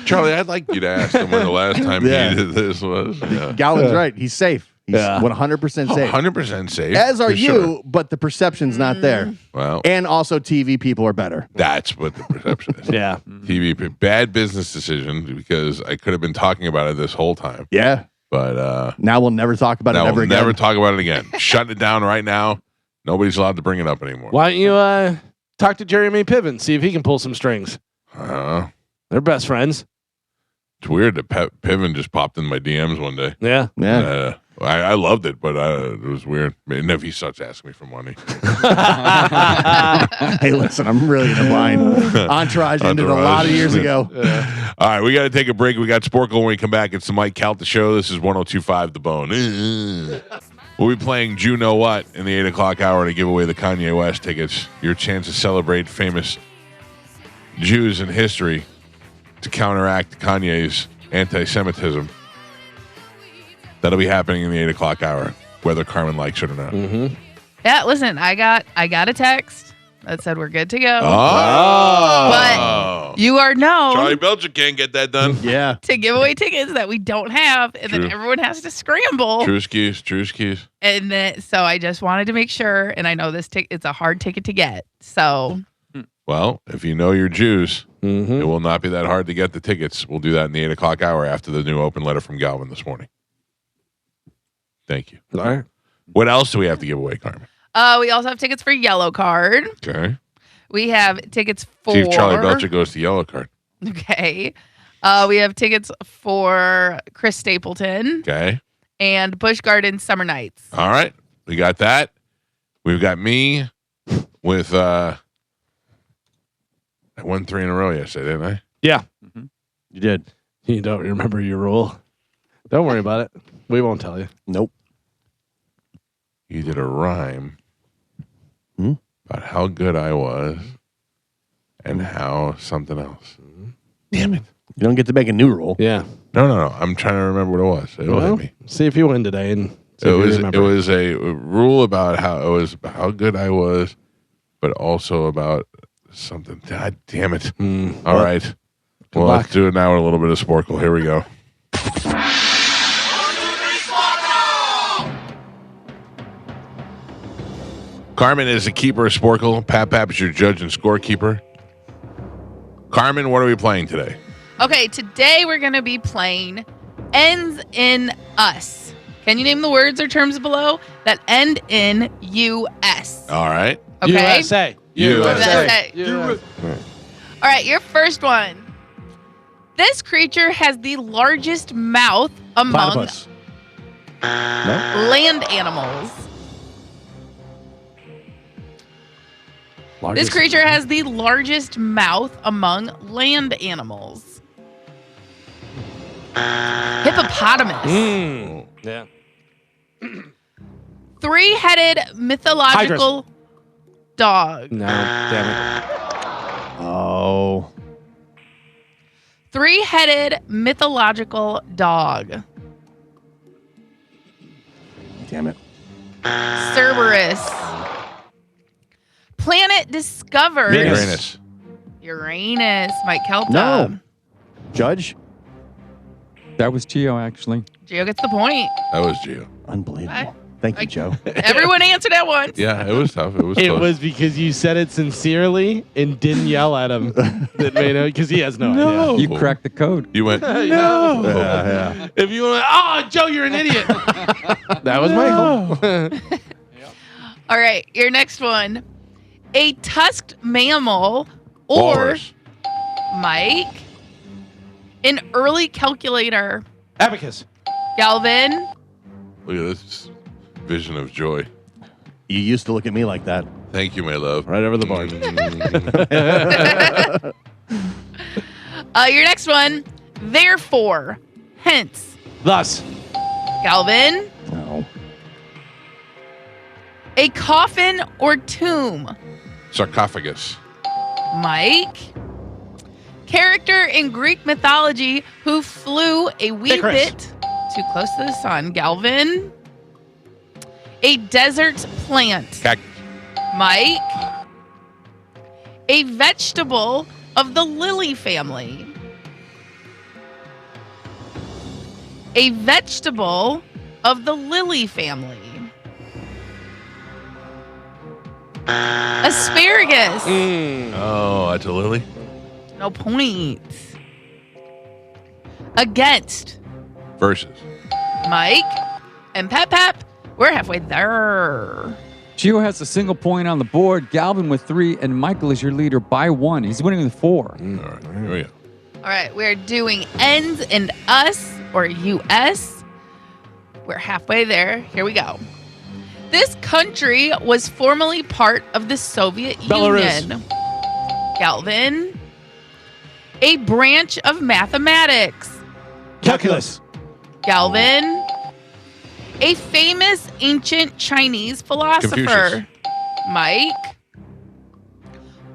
Charlie, I'd like you to ask him when the last time Yeah. he did this was. Yeah. Galvin's right. He's safe. He's Yeah. 100% safe. 100% safe. As are for you, sure. but the perception's not there. Well, And also, TV people are better. that's what the perception is. Yeah. TV, bad business decision because I could have been talking about it this whole time. Yeah. But Now we'll never talk about it now ever we'll again. never talk about it again. Shutting it down right now. Nobody's allowed to bring it up anymore. Why don't you talk to Jeremy Piven, see if he can pull some strings? They're best friends. It's weird that Piven just popped in my DMs one day. Yeah. Yeah. I loved it, but it was weird. And if he starts asking me for money, Hey, listen, I'm really in a bind. Entourage ended a lot of years ago. All right, we got to take a break. We got Sporkle when we come back. It's the Mike Calta Show. This is 102.5 The Bone. We'll be playing Jew Know What in the 8 o'clock hour to give away the Kanye West tickets. Your chance to celebrate famous Jews in history to counteract Kanye's anti-Semitism. That'll be happening in the 8 o'clock hour, whether Carmen likes it or not. Mm-hmm. Yeah, listen, I got a text that said we're good to go. Oh. But you are known Charlie Belcher can't get that done. Yeah. to give away tickets that we don't have, and True. then everyone has to scramble. True excuse. And then, so I just wanted to make sure, and I know this it's a hard ticket to get. So Well, if you know your Jews, Mm-hmm. it will not be that hard to get the tickets. We'll do that in the 8 o'clock hour after the new open letter from Galvin this morning. Thank you. All right. What else do we have to give away, Carmen? we also have tickets for Yellow Card. Okay. We have tickets for See if Charlie Belcher goes to yellow card. Okay. We have tickets for Chris Stapleton Okay. and Busch Gardens Summer Nights. All right. We got that. We've got me with I won 3 in a row yesterday, didn't I? Yeah. You did. You don't remember your rule. Don't worry about it. We won't tell you. Nope. You did a rhyme Hmm? about how good I was and how something else. Damn it. You don't get to make a new rule. Yeah. No. I'm trying to remember what it was. It Well, wasn't me. see if you win today and see It if you was remember. a rule about how good I was, but also about something. God damn it. All right. Well, luck. let's do it now with a little bit of Sporkle. Here we go. Carmen is the keeper of Sporkle. Pap is your judge and scorekeeper. Carmen, what are we playing today? Okay, today we're going to be playing Ends in Us. Can you name the words or terms below that end in US? All right. Okay. USA. USA. USA. All right, your first one. This creature has the largest mouth among Platypus. land animals. This creature has the largest mouth among land animals. Hippopotamus. Yeah. Three-headed mythological dog. No, damn it. Oh. Three-headed mythological dog. Damn it. Cerberus. Planet discovered. Uranus. Uranus. Mike Calta. No. Judge? That was Gio, actually. Gio gets the point. That was Gio. Unbelievable. Thank you, Joe. Everyone answered at once. Yeah, it was tough. It was It close. was because you said it sincerely and didn't yell at him. That made it because he has no idea. You cracked the code. You went, No. Yeah. If you went, oh, Joe, you're an idiot. That was Michael. All right, your next one. A tusked mammal or, Walrus. Mike, an early calculator. Abacus. Galvin, Look at this vision of joy. You used to look at me like that. Thank you, my love. Right over the board. your next one. Therefore, hence. Thus. Galvin, No. a coffin or tomb. Sarcophagus. Mike, character in Greek mythology who flew a wee Icarus. bit too close to the sun. Galvin, a desert plant. Cactus. Mike, a vegetable of the lily family. A vegetable of the lily family. Asparagus. Oh, that's a lily? No points. Against. Versus. Mike and Pep. We're halfway there. Gio has a single point on the board. Galvin with 3, and Michael is your leader by 1. He's winning with 4. All right, here we go. All right, we're doing ends and us or US. We're halfway there. Here we go. This country was formerly part of the Soviet Belarus. Union. Galvin, a branch of mathematics. Calculus. Galvin, a famous ancient Chinese philosopher. Confucius. Mike,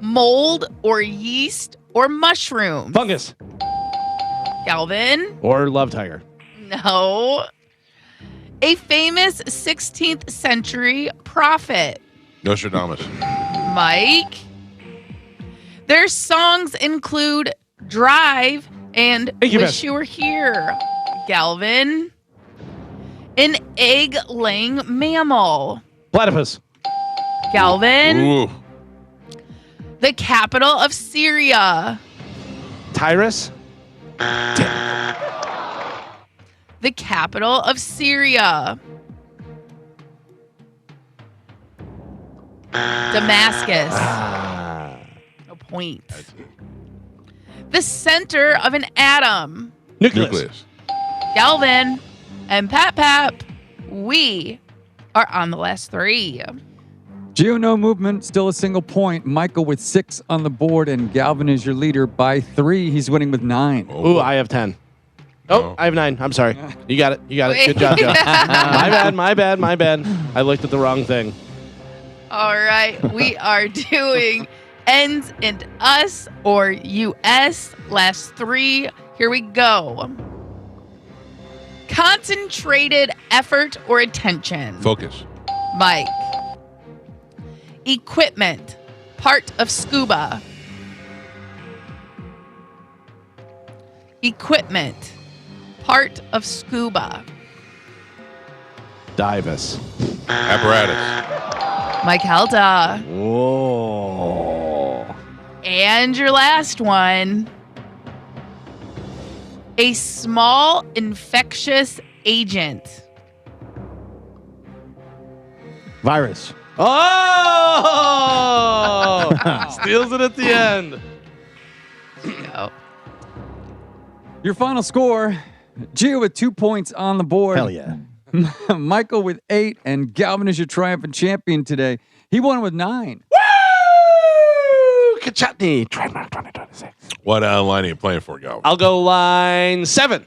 mold or yeast or mushroom. Fungus. Galvin, Or Love Tiger. no. A famous 16th century prophet. Nostradamus. Mike, their songs include Drive and Incubus. Wish You Were Here. Galvin, an egg-laying mammal. Platypus. Galvin, Ooh. the capital of Syria. Tyrus. The capital of Syria. Damascus. No points. The center of an atom. Nucleus. Nucleus. Galvin and Pap, we are on the last 3. Gio, no movement, still a single point. Michael with 6 on the board, and Galvin is your leader by 3. He's winning with 9. Ooh, I have 10. Oh, I have 9. I'm sorry. You got it. You got it. Good job, Joe. My bad. I looked at the wrong thing. All right. We are doing ends and us or US. Last 3. Here we go. Concentrated effort or attention. Focus. Mike. Equipment. Part of scuba. Equipment. Part of scuba. Divus. Apparatus. Mike Calta. Whoa. And your last one. A small infectious agent. Virus. Oh! Steals it at the end. Go. Your final score, Gio with 2 points on the board. Hell yeah. Michael with 8, and Galvin is your triumphant champion today. He won with 9. Woo! Kachutney. Trademark 2026. What line are you playing for, Galvin? I'll go line 7.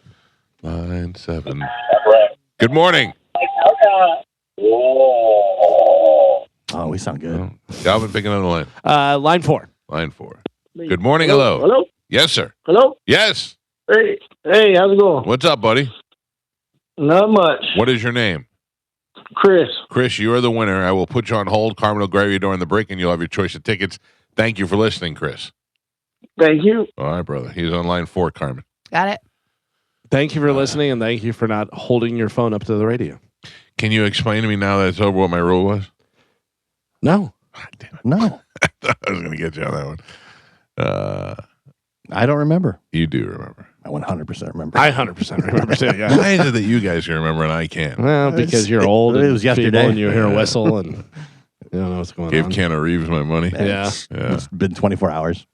Line 7. Good morning. Oh, we sound good. Galvin, pick another line. Line 4. Line 4. Good morning. Hello. Hello? Yes, sir. Hello? Yes. Hey, how's it going? What's up, buddy? Not much. What is your name? Chris. Chris, you are the winner. I will put you on hold. Carmen will grab you during the break, and you'll have your choice of tickets. Thank you for listening, Chris. Thank you. All right, brother. He's on line 4, Carmen. Got it. Thank you for listening, and thank you for not holding your phone up to the radio. Can you explain to me now that it's over what my rule was? No. Damn it. No, I thought I was going to get you on that one. I don't remember. You do remember. I 100% remember. I 100% remember too, yeah. Why is it that you guys can remember and I can't? Well, because you're old. It and was feeble yesterday. and you hear a whistle and you don't know what's going Gave on. Keanu Reeves my money. Yeah. It's been 24 hours.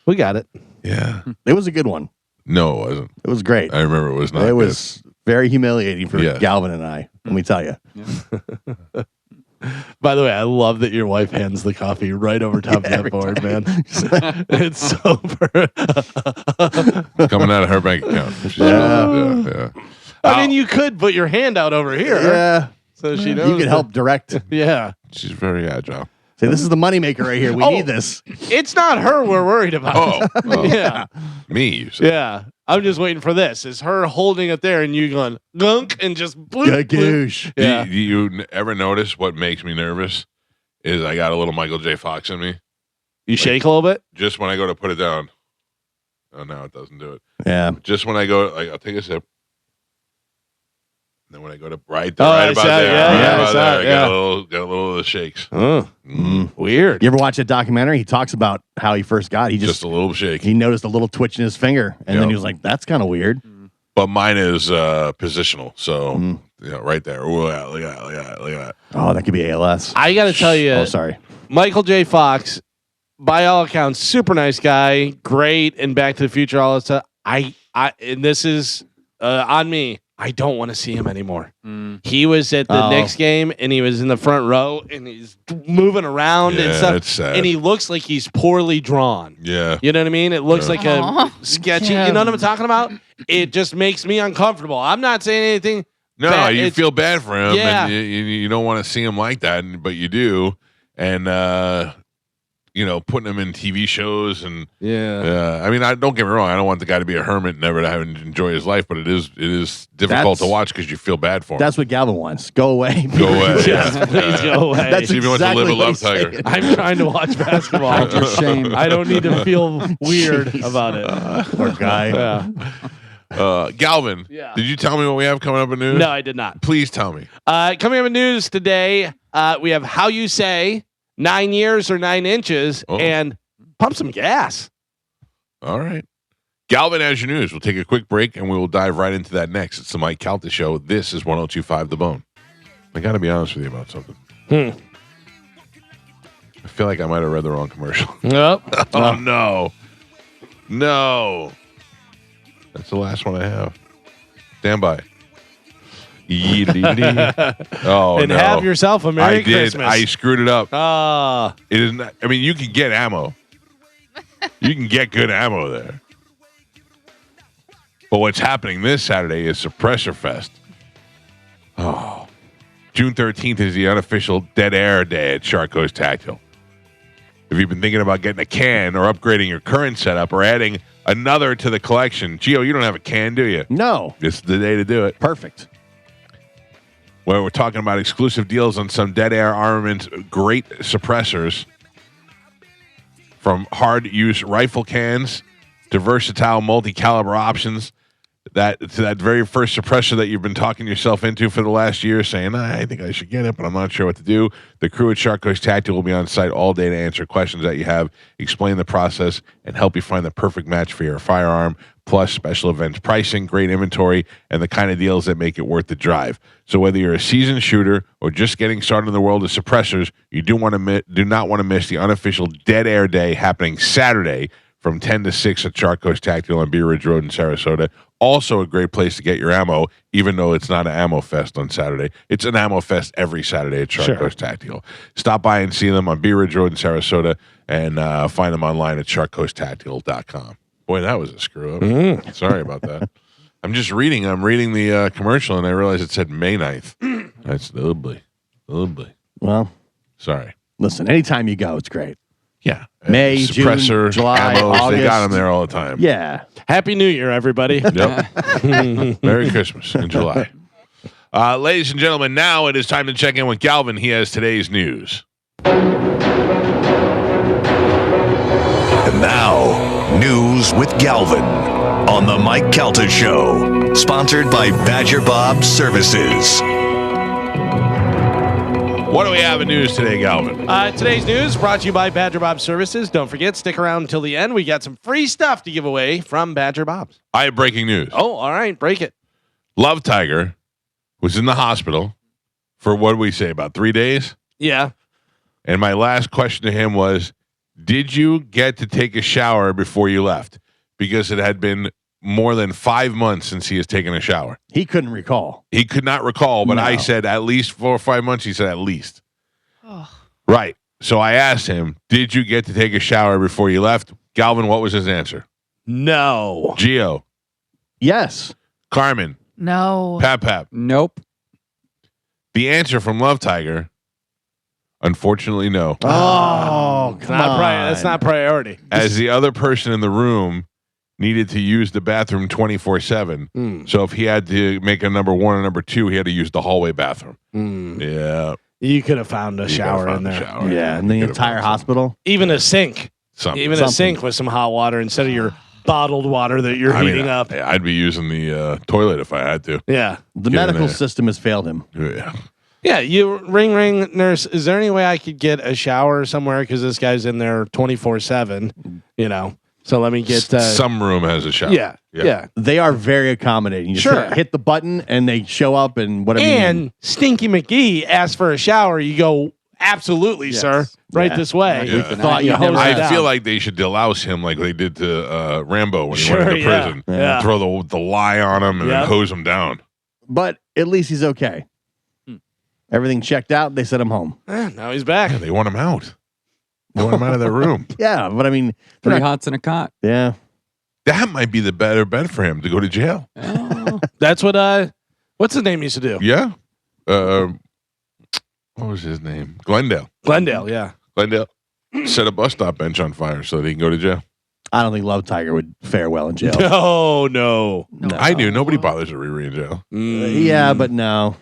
We got it. Yeah. It was a good one. No, it wasn't. It was great. I remember it was not It good. was very humiliating for Yeah. Galvin and I, let me tell you. By the way, I love that your wife hands the coffee right over top of that every board, man. It's so Coming out of her bank account. She's Yeah. I mean, you could put your hand out over here. Yeah. So she knows. You can help direct. Yeah. She's very agile. Say, this is the moneymaker right here. We Oh. need this. It's not her we're worried about. Oh, Yeah. me, you said. Yeah. I'm just waiting for this. Is her holding it there and you going gunk and just bloop, bloop. Gagoosh. Yeah. Do you ever notice what makes me nervous is I got a little Michael J. Fox in me. You shake a little bit? Just when I go to put it down. Oh, no, it doesn't do it. Yeah. Just when I go, like, I'll take a sip. And then when I go to right Oh, I about saw it. there, Yeah, right yeah, I about saw there, it, I yeah. got a little of the shakes. Oh, weird. You ever watch that documentary? He talks about how he first got. He Just just a little shake. he noticed a little twitch in his finger, and then Yeah. he was like, "That's kind of weird." But mine is positional. So, Mhm. right there. Ooh, yeah, look at that. Look at that. Look at that. Oh, that could be ALS. I got to tell you, Oh, sorry. Michael J. Fox, by all accounts, super nice guy, great, and Back to the Future, all that stuff. And this is on me. I don't want to see him anymore. He was at the Oh. Knicks game, and he was in the front row, and he's moving around and Yeah, stuff. it's sad. And he looks like he's poorly drawn. Yeah. You know what I mean? It looks Yeah. like Aw. a sketchy. You know what I'm talking about? It just makes me uncomfortable. I'm not saying anything. No, bad. you It's- feel bad for him. Yeah. And you don't want to see him like that, but you do. And, putting him in TV shows and Yeah. I mean, don't get me wrong. I don't want the guy to be a hermit and never to have enjoy his life, but it is difficult to That's- watch because you feel bad for him. That's what Galvin wants. Go away. Go away. Yes, Yeah. please go away. That's See if he wants to exactly live a what love he's tiger. saying. I'm trying to watch basketball. Hide your shame. I don't need to feel weird Jeez. about it. Poor guy. Yeah. Galvin, Yeah. did you tell me what we have coming up in news? No, I did not. Please tell me. Coming up in news today, we have How You Say, 9 years or 9 inches, Oh. and Pump Some Gas. All right. Galvin has your news. We'll take a quick break and we will dive right into that next. It's the Mike Calta Show. This is 1025 The Bone. I got to be honest with you about something. I feel like I might have read the wrong commercial. Yep. Oh, no. No. That's the last one I have. Stand by. Oh, and no. have yourself a Merry I did. Christmas. I screwed it up. Ah, It is not, I mean, you can get ammo. You can get good ammo there. But what's happening this Saturday is Suppressor Fest. Oh. June 13th is the unofficial dead air day at Shark Coast Tactile. If you've been thinking about getting a can or upgrading your current setup or adding another to the collection, Gio, you don't have a can, do you? No. This is the day to do it. Perfect. Where we're talking about exclusive deals on some dead air armaments, great suppressors, from hard use rifle cans to versatile multi-caliber options. That to that very first suppressor that you've been talking yourself into for the last year, saying, I think I should get it, but I'm not sure what to do. The crew at Shark Coast Tactile will be on site all day to answer questions that you have, explain the process, and help you find the perfect match for your firearm, plus special events pricing, great inventory, and the kind of deals that make it worth the drive. So whether you're a seasoned shooter or just getting started in the world of suppressors, you do not want to miss the unofficial Dead Air Day happening Saturday from 10 to 6 at Shark Coast Tactile on Bee Ridge Road in Sarasota. Also a great place to get your ammo, even though it's not an ammo fest on Saturday. It's an ammo fest every Saturday at Shark Coast Tactile. Stop by and see them on Bee Ridge Road in Sarasota and find them online at sharkcoasttactile.com. Boy, that was a screw up. Sorry about that. I'm reading the commercial and I realized it said May 9th. That's lovely. Well, Sorry. listen, anytime you go, it's great. Yeah. May, suppressor, June, July, ammos, August. they got them there all the time. Yeah. Happy New Year, everybody. Yep. Merry Christmas in July. Ladies and gentlemen, now it is time to check in with Galvin. He has today's news. And now, news with Galvin on the Mike Calta Show, sponsored by Badger Bob Services. What do we have in news today, Galvin? Today's news brought to you by Badger Bob Services. Don't forget, stick around until the end. We got some free stuff to give away from Badger Bob's. I have breaking news. Oh, all right. Break it. Love Tiger was in the hospital for, what did we say, about 3 days? Yeah. And my last question to him was, did you get to take a shower before you left? Because it had been more than 5 months since he has taken a shower. He couldn't recall. He could not recall, but No. I said at least 4 or 5 months. He said at least. Oh. Right. So I asked him, did you get to take a shower before you left? Galvin, what was his answer? No. Gio, Yes. Carmen, No. Pap. Nope. The answer from Love Tiger, unfortunately, no. Oh, come on. That's not priority. As the other person in the room needed to use the bathroom 24/7. So if he had to make a number 1 or number 2, he had to use the hallway bathroom. Yeah. You could have found a You shower could've in found a there. shower. Yeah, in the You could've entire found hospital. Even a sink. something. Even a Something. sink with some hot water instead of your bottled water that you're heating up. I'd be using the toilet if I had to. Yeah. The Get in medical there. system has failed him. Yeah. Yeah, you ring, nurse. Is there any way I could get a shower somewhere? Because this guy's in there 24/7, So let me get Some room has a shower. Yeah. They are very accommodating. You just Sure. hit the button and they show up and whatever. And Stinky McGee asked for a shower. You go, absolutely, Yes. sir. Right Yeah. this way. Yeah. Thought you hose never- it I down. feel like they should delouse him like they did to Rambo when he Sure, went into yeah. prison. Yeah. Throw the lye on him and Yeah. then hose him down. But at least he's okay. Everything checked out. They sent him home. Now he's back. They want him out. They want him out of their room. Yeah, but I mean, they're 3 not- hots and a cot. yeah. That might be the better bet for him to go to jail. Oh. That's what what's his name used to do? Yeah. What was his name? Glendale. Glendale, yeah. Glendale set a bus stop bench on fire so that he can go to jail. I don't think Love Tiger would fare well in jail. No. No. I do. Nobody bothers with Riri in jail. Yeah, but no.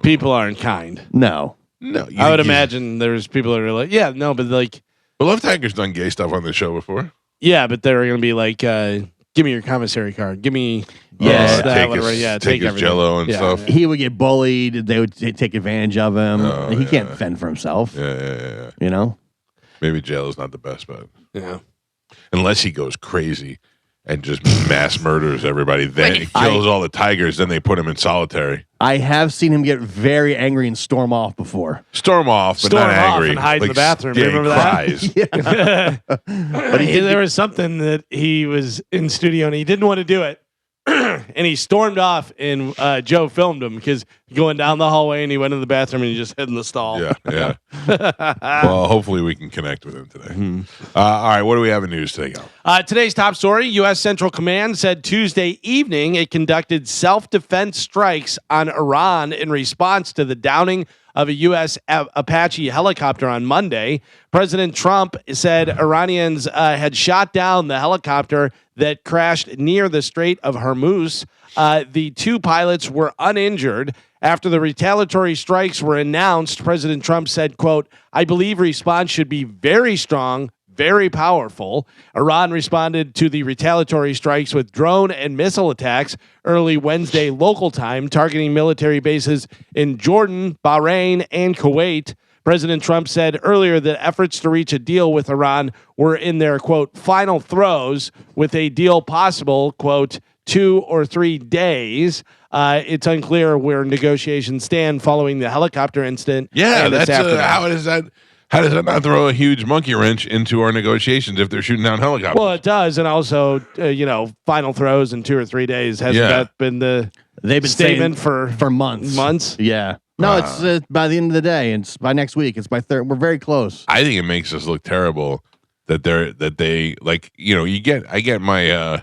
People aren't kind. No. No. I would imagine there's people that are like, yeah, no, but like, But Love Tiger's done gay stuff on the show before. yeah, but they're going to be like, give me your commissary card. Give me Yeah, this, that, take whatever. his, Yeah, take his everything. Jello and Yeah, stuff. yeah. He would get bullied. They would take advantage of him. Oh, He can't yeah. fend for himself. Yeah. You know? Maybe jail is not the best bet. Yeah. Unless he goes crazy and just mass murders everybody. Then he kills all the tigers. Then they put him in solitary. I have seen him get very angry and storm off before. Storm off, but Storm not off angry. and hide in the bathroom. Yeah, Remember he that? cries. But there was something that he was in studio and he didn't want to do it. and he stormed off, and Joe filmed him because going down the hallway, and he went in the bathroom, and he just hid in the stall. Yeah. Well, hopefully we can connect with him today. All right, what do we have in news today, Gal? Today's top story, U.S. Central Command said Tuesday evening it conducted self-defense strikes on Iran in response to the downing of a U.S. Apache helicopter on Monday. President Trump said Iranians had shot down the helicopter that crashed near the Strait of Hormuz. The two pilots were uninjured. After the retaliatory strikes were announced, President Trump said, quote, "I believe response should be very strong, very powerful." Iran responded to the retaliatory strikes with drone and missile attacks early Wednesday local time, targeting military bases in Jordan, Bahrain, and Kuwait. President Trump said earlier that efforts to reach a deal with Iran were in their, quote, final throes, with a deal possible, quote, 2 or 3 days. It's unclear where negotiations stand following the helicopter incident. Yeah, and that's aftermath. how does that not throw a huge monkey wrench into our negotiations if they're shooting down helicopters? Well, it does, and also, final throws in 2 or 3 days hasn't that been the They've been statement saying for months. Months? Yeah. No, it's by the end of the day. It's by next week. It's by third. We're very close. I think it makes us look terrible that they I get my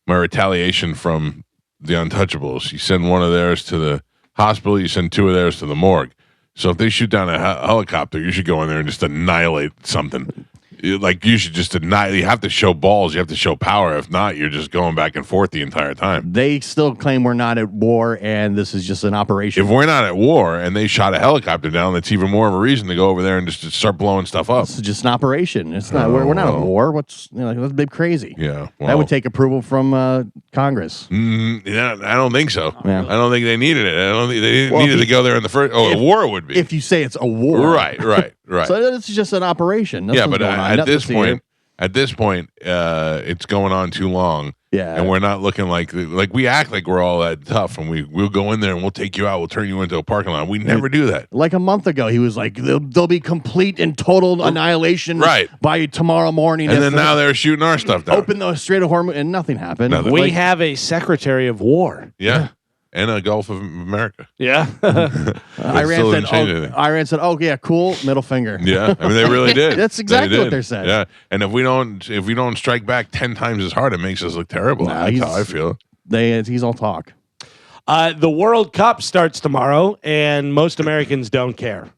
my retaliation from the Untouchables. You send one of theirs to the hospital, you send 2 of theirs to the morgue. So if they shoot down a helicopter, you should go in there and just annihilate something. You should just annihilate. You have to show balls. You have to show power. If not, you're just going back and forth the entire time. They still claim we're not at war, and this is just an operation. If we're not at war and they shot a helicopter down, that's even more of a reason to go over there and just start blowing stuff up. This is just an operation. It's not. We're not at war. That's a bit crazy. Yeah, that would take approval from Congress. Yeah, I don't think so. Yeah. I don't think they needed it. I don't think they needed to go there in the first. A war would be. If you say it's a war, right. So this is just an operation. Yeah, but at this point, it's going on too long. Yeah, and we're not looking like we act like we're all that tough, and we'll go in there and we'll take you out. We'll turn you into a parking lot. We never do that. Like a month ago, he was like, "There'll be complete and total annihilation by tomorrow morning." And then now they're shooting our stuff down. Open the Strait of Hormuz, and nothing happened. We have a Secretary of War. Yeah. And a Gulf of America. Yeah. Iran said, "Oh yeah, cool." Middle finger. Yeah, I mean they really did. That's exactly what they're saying. Yeah, and if we don't strike back 10 times as hard, it makes us look terrible. That's how I feel. He's all talk. The World Cup starts tomorrow, and most Americans don't care.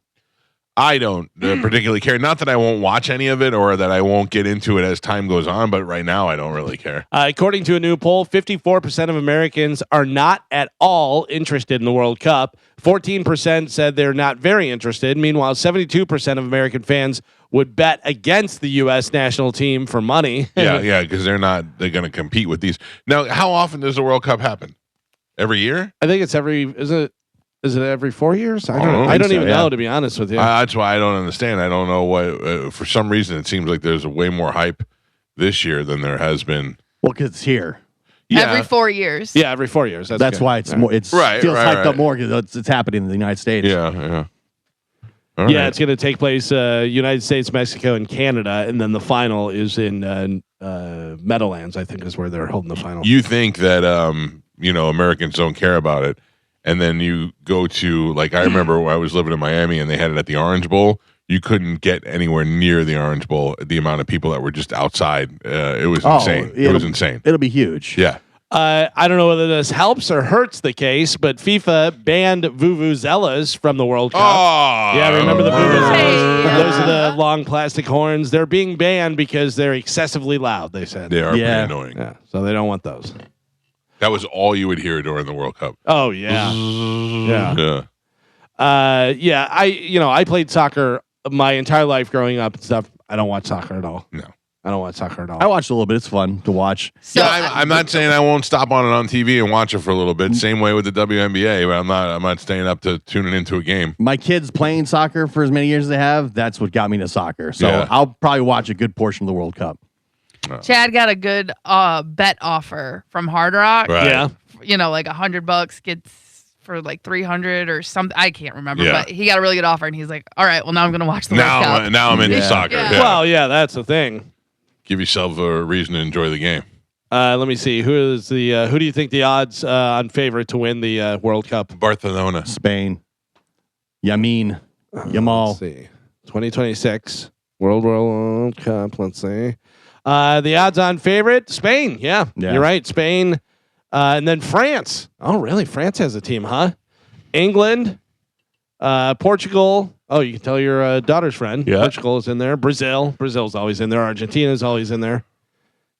I don't particularly care. Not that I won't watch any of it or that I won't get into it as time goes on, but right now I don't really care. According to a new poll, 54% of Americans are not at all interested in the World Cup. 14% said they're not very interested. Meanwhile, 72% of American fans would bet against the U.S. national team for money. yeah, because they're going to compete with these. Now, how often does the World Cup happen? Every year? I think it's Is it every 4 years? I don't even know, to be honest with you. That's why I don't understand. I don't know why. For some reason, it seems like there's way more hype this year than there has been. Well, because it's here. Yeah. Every 4 years. Yeah, every 4 years. That's why it's more. It's feels hyped up more because it's happening in the United States. Yeah. It's going to take place United States, Mexico, and Canada, and then the final is in Meadowlands. I think is where they're holding the final. You think that Americans don't care about it? And then you go to, I remember when I was living in Miami and they had it at the Orange Bowl. You couldn't get anywhere near the Orange Bowl, the amount of people that were just outside. It was insane. It was insane. It'll be huge. Yeah. I don't know whether this helps or hurts the case, but FIFA banned vuvuzelas from the World Cup. Oh, yeah, remember the vuvuzelas? Yeah. Those are the long plastic horns. They're being banned because they're excessively loud, they said. They are pretty annoying. Yeah, so they don't want those. That was all you would hear during the World Cup. Oh yeah, yeah. I played soccer my entire life growing up and stuff. I don't watch soccer at all. No, I don't watch soccer at all. I watched a little bit. It's fun to watch. So I'm not saying I won't stop on it on TV and watch it for a little bit. Same way with the WNBA, but I'm not staying up to tuning into a game. My kids playing soccer for as many years as they have. That's what got me to soccer. So I'll probably watch a good portion of the World Cup. Chad got a good bet offer from Hard Rock. Right. Yeah. Like $100 gets for like 300 or something. I can't remember, Yeah. but he got a really good offer, and he's like, "All right, well now I'm going to watch the World Cup." Now I'm into soccer. Yeah. Yeah. Well, yeah, that's the thing. Give yourself a reason to enjoy the game. Let me see. Who do you think the odds on favorite to win the World Cup? Barcelona. Spain. Yamin. Yamal. Let's see. 2026 World Cup. Let's see. The odds on favorite, Spain. Yeah, you're right. Spain. And then France. Oh, really? France has a team, huh? England. Portugal. Oh, you can tell your daughter's friend. Yeah. Portugal is in there. Brazil's always in there. Argentina's always in there.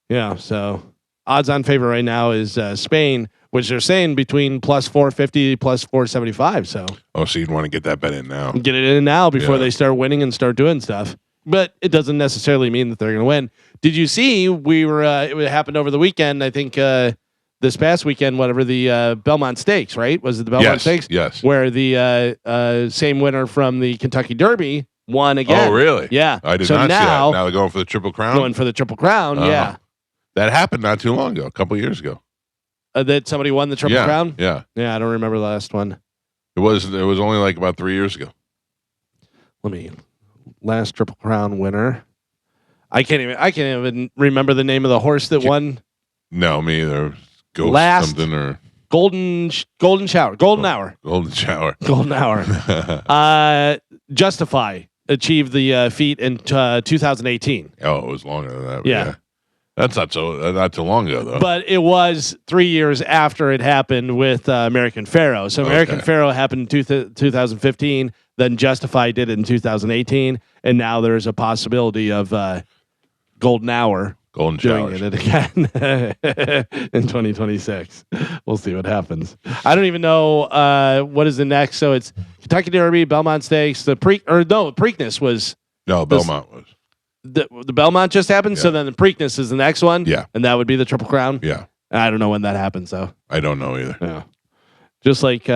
Yeah, so odds on favorite right now is Spain, which they're saying between plus 450, plus 475. So so you'd want to get that bet in now. get it in now before they start winning and start doing stuff. But it doesn't necessarily mean that they're going to win. Did you see it happened over the weekend, I think this past weekend, whatever, the Belmont Stakes, right? Was it the Belmont Stakes? Yes. Where the same winner from the Kentucky Derby won again. Oh, really? Yeah. I did not see that. Now they're going for the Triple Crown? Going for the Triple Crown, yeah. That happened not too long ago, a couple of years ago. That somebody won the Triple Crown? Yeah. Yeah, I don't remember the last one. It was only like about 3 years ago. Last Triple Crown winner. I can't even remember the name of the horse that won. No, me either. Ghost Last something or Golden Shower. Golden Hour. Golden Shower. Golden Hour. Justify achieved the feat in 2018. Oh, it was longer than that. Yeah. That's not too long ago though. But it was 3 years after it happened with American Pharaoh. So American Pharaoh happened in 2015. Then Justify did it in 2018, and now there's a possibility of Golden Hour Golden doing Showers. it again in 2026. We'll see what happens. I don't even know what is the next. So it's Kentucky Derby, Belmont Stakes, Preakness was. No, Belmont was. The Belmont just happened, so then the Preakness is the next one. Yeah. And that would be the Triple Crown. Yeah. I don't know when that happens, though. I don't know either. Yeah. Just like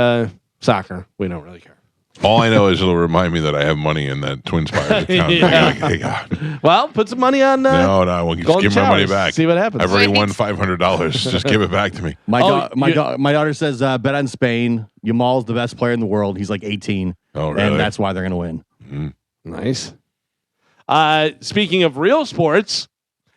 soccer, we don't really care. All I know is it'll remind me that I have money in that Twin Spires account. Yeah. Hey, God. Well, put some money on. No, well, just Golden give my money Showers. back. See what happens. I've already won $500. Just give it back to me. My daughter says bet on Spain. Yamal's the best player in the world. He's like 18. Oh, really? And that's why they're going to win. Nice. Speaking of real sports,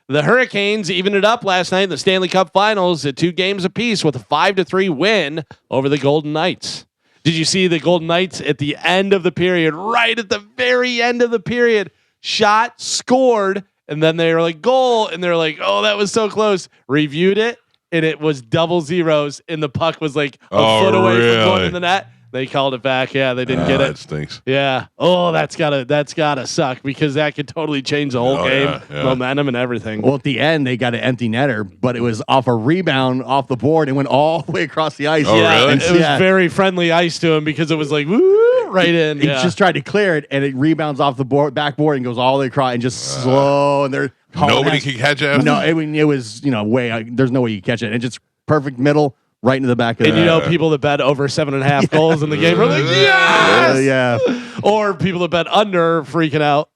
the Hurricanes evened it up last night in the Stanley Cup Finals at 2 games apiece with a 5-3 win over the Golden Knights. Did you see the Golden Knights at the end of the period, right at the very end of the period, shot, scored, and then they were like, goal, and they're like, oh, that was so close. Reviewed it, and it was double zeros, and the puck was like a foot away from going in the net. They called it back. Yeah, they didn't get it. That stinks. Yeah. Oh, that's gotta suck because that could totally change the whole game, yeah. momentum, and everything. Well, at the end, they got an empty netter, but it was off a rebound off the board and went all the way across the ice. Oh, really? It was very friendly ice to him because it was like woo right in. He just tried to clear it, and it rebounds off the backboard and goes all the way across and just slow. And they're nobody can catch it. No, it was way. There's no way you catch it. And just perfect middle. Right into the back of and people that bet over 7.5 goals in the game are like, yes! Yeah. Or people that bet under freaking out.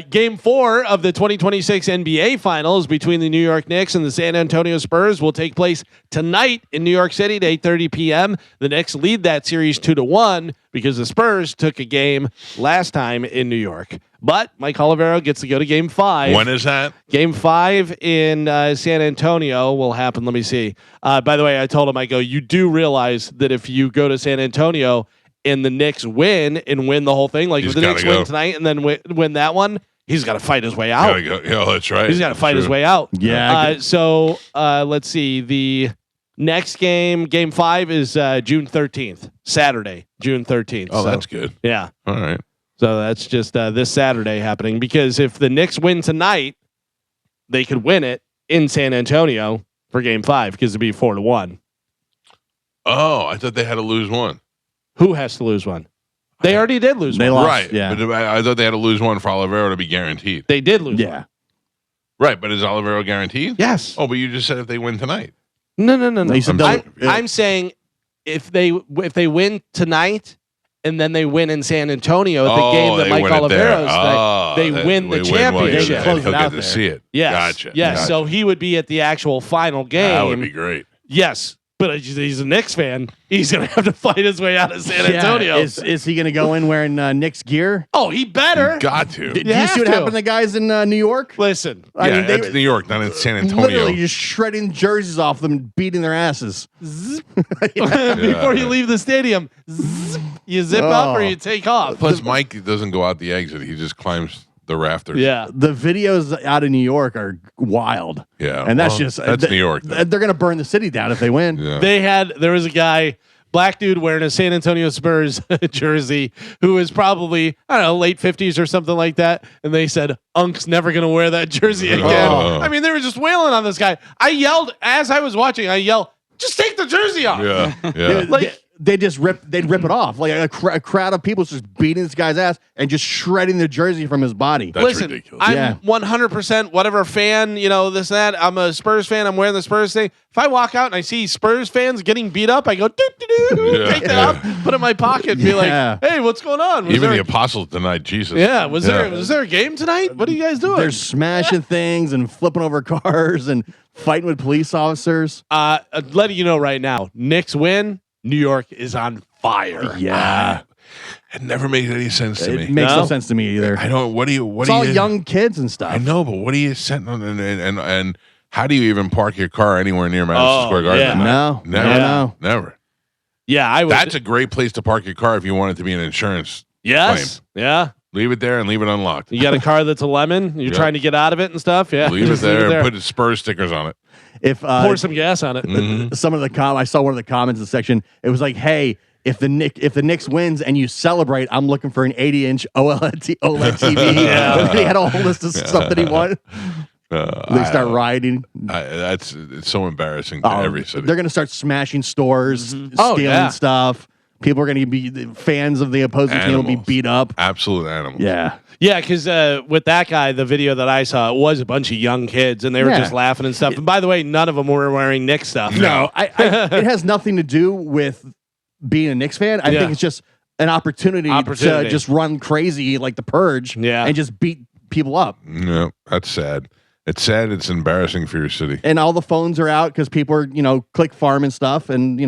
Game 4 of the 2026 NBA Finals between the New York Knicks and the San Antonio Spurs will take place tonight in New York City at 8:30 p.m. The Knicks lead that series 2-1 because the Spurs took a game last time in New York. But Mike Olivero gets to go to Game 5. When is that? Game 5 in San Antonio will happen. Let me see. By the way, I told him, I go, you do realize that if you go to San Antonio and the Knicks win and win the whole thing, like if the Knicks win tonight and then win that one, he's got to fight his way out. Go. Yeah, that's right. He's got to fight his way out. Yeah. So let's see. The next game, Game 5, is June 13th, Saturday, June 13th. Oh, so, that's good. Yeah. All right. So that's just this Saturday happening because if the Knicks win tonight, they could win it in San Antonio for Game 5 because it'd be 4-1. Oh, I thought they had to lose one. Who has to lose one? They already did lose They one. lost. Right. Yeah. But I thought they had to lose one for Olivero to be guaranteed. They did lose Yeah. one. Right. But is Olivero guaranteed? Yes. Oh, but you just said if they win tonight. No. He said I'm saying if they win tonight and then they win in San Antonio at the game that they Mike win it there. Olivero's they win the championship. Close He'll it get out to there. see it. Yes. Gotcha. Yes. Gotcha. So he would be at the actual final game. That would be great. Yes. but he's a Knicks fan. He's gonna have to fight his way out of San Antonio. Is he going to go in wearing Knicks gear? Oh, he better. You got to. Did you see what happened to the guys in New York? Listen, Yeah, mean, that's New York, not in San Antonio. Literally just shredding jerseys off them and beating their asses. before you leave the stadium, you zip up or you take off. Plus, Mike doesn't go out the exit. He just climbs the rafters. Yeah. The videos out of New York are wild. Yeah. And that's just that's New York. They're going to burn the city down if they win. Yeah. There was a guy, black dude wearing a San Antonio Spurs jersey who was probably, I don't know, late 50s or something like that. And they said, Unk's never going to wear that jersey again. Oh. I mean, they were just wailing on this guy. I yelled, as I was watching, just take the jersey off. Yeah. Yeah. They'd rip it off. Like a crowd of people just beating this guy's ass and just shredding the jersey from his body. That's Listen, ridiculous. I'm 100% whatever fan, this, that. I'm a Spurs fan. I'm wearing the Spurs thing. If I walk out and I see Spurs fans getting beat up, I go, take that off, put it in my pocket, and be like, hey, what's going on? Even the apostles denied Jesus. Yeah, was there a game tonight? What are you guys doing? They're smashing things and flipping over cars and fighting with police officers. Letting you know right now, Knicks win. New York is on fire. Yeah. It never made any sense to me. It makes no sense to me either. I don't. It's all young kids and stuff. I know, but what are you sitting on and how do you even park your car anywhere near Madison Square Garden? Yeah. Never. Yeah, I would. That's a great place to park your car if you want it to be an insurance Yes. claim. Yeah. Leave it there and leave it unlocked. You got a car that's a lemon. You're trying to get out of it and stuff. Yeah. Leave it there and put Spurs stickers on it. If pour some gas on it. Some of the I saw one of the comments in the section. It was like, "Hey, if the Knicks wins and you celebrate, I'm looking for an 80-inch OLED TV." Yeah. He had a whole list of stuff that he wanted. They start rioting. It's so embarrassing to every city. They're going to start smashing stores, Oh, stealing yeah. stuff. People are going to be fans of the opposing team will be beat up. Absolute animals. Yeah. Yeah, because with that guy, the video that I saw, it was a bunch of young kids, and they were just laughing and stuff. And by the way, none of them were wearing Knicks stuff. No, it has nothing to do with being a Knicks fan. I think it's just an opportunity to just run crazy like the Purge and just beat people up. No, that's sad. It's sad. It's embarrassing for your city. And all the phones are out because people are, click farm and stuff. And,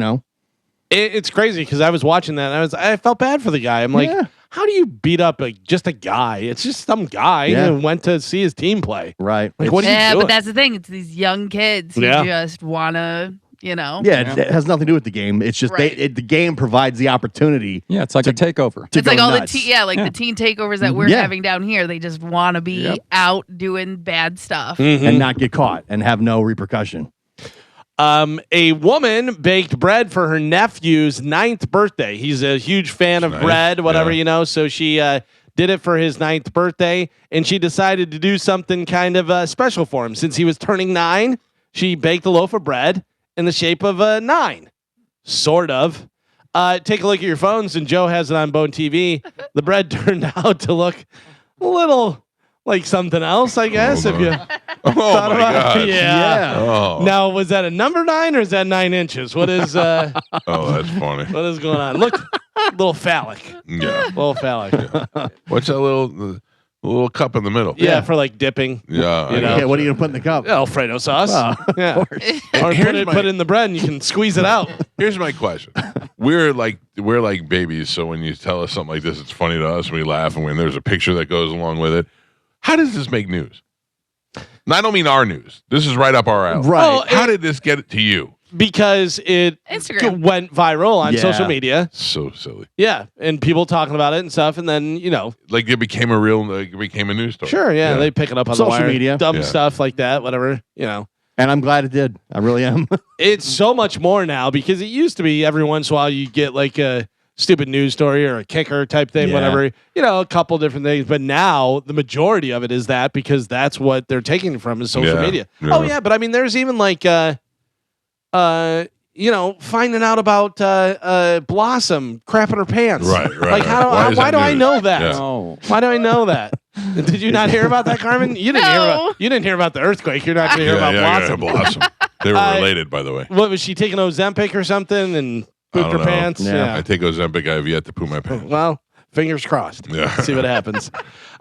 It's crazy because I was watching that, and I felt bad for the guy. I'm like, how do you beat up just a guy? It's just some guy who went to see his team play. Right. Like, what are you doing? But that's the thing. It's these young kids who just want to, Yeah, it has nothing to do with the game. It's just the game provides the opportunity. Yeah, it's like a takeover. It's like all nuts. the teen takeovers that we're having down here. They just want to be out doing bad stuff and not get caught and have no repercussion. A woman baked bread for her nephew's 9th birthday. He's a huge fan of bread, whatever, so she did it for his 9th birthday, and she decided to do something kind of special for him. Since he was turning 9, she baked a loaf of bread in the shape of a 9. Sort of. Take a look at your phones, and Joe has it on Bone TV. The bread turned out to look a little like something else, I guess, if you... Oh my God! Yeah. Oh. Now, was that a number 9 or is that 9 inches? What is? Oh, that's funny. What is going on? Look, little phallic. Yeah. Little phallic. What's that little cup in the middle? Yeah, for like dipping. Yeah. Yeah, what are you gonna put in the cup? Alfredo sauce. Yeah. Or Here's put it in the bread and you can squeeze it out. Here's my question: We're like babies, so when you tell us something like this, it's funny to us. We laugh, and when there's a picture that goes along with it, how does this make news? And I don't mean our news. This is right up our alley. Right. Well, How did this get to you? Because it Instagram went viral on social media. So silly. Yeah, and people talking about it and stuff, and then Like it became a news story. sure, yeah, they pick it up on Social the wire, media. dumb stuff like that, whatever, And I'm glad it did. I really am. It's so much more now because it used to be every once in a while you get like a stupid news story or a kicker type thing, whatever, a couple different things. But now the majority of it is that because that's what they're taking from is social media. Yeah. Oh yeah, but I mean, there's even like, finding out about Blossom crapping her pants. Right. Like why do I know that? Why do I know that? Did you not hear about that, Carmen? You didn't hear about the earthquake. You're not going to hear about Blossom. They were related, by the way. What was she taking Ozempic or something and pooped her pants? Yeah. I take Ozempic. I have yet to poop my pants. Well, fingers crossed. Yeah. See what happens.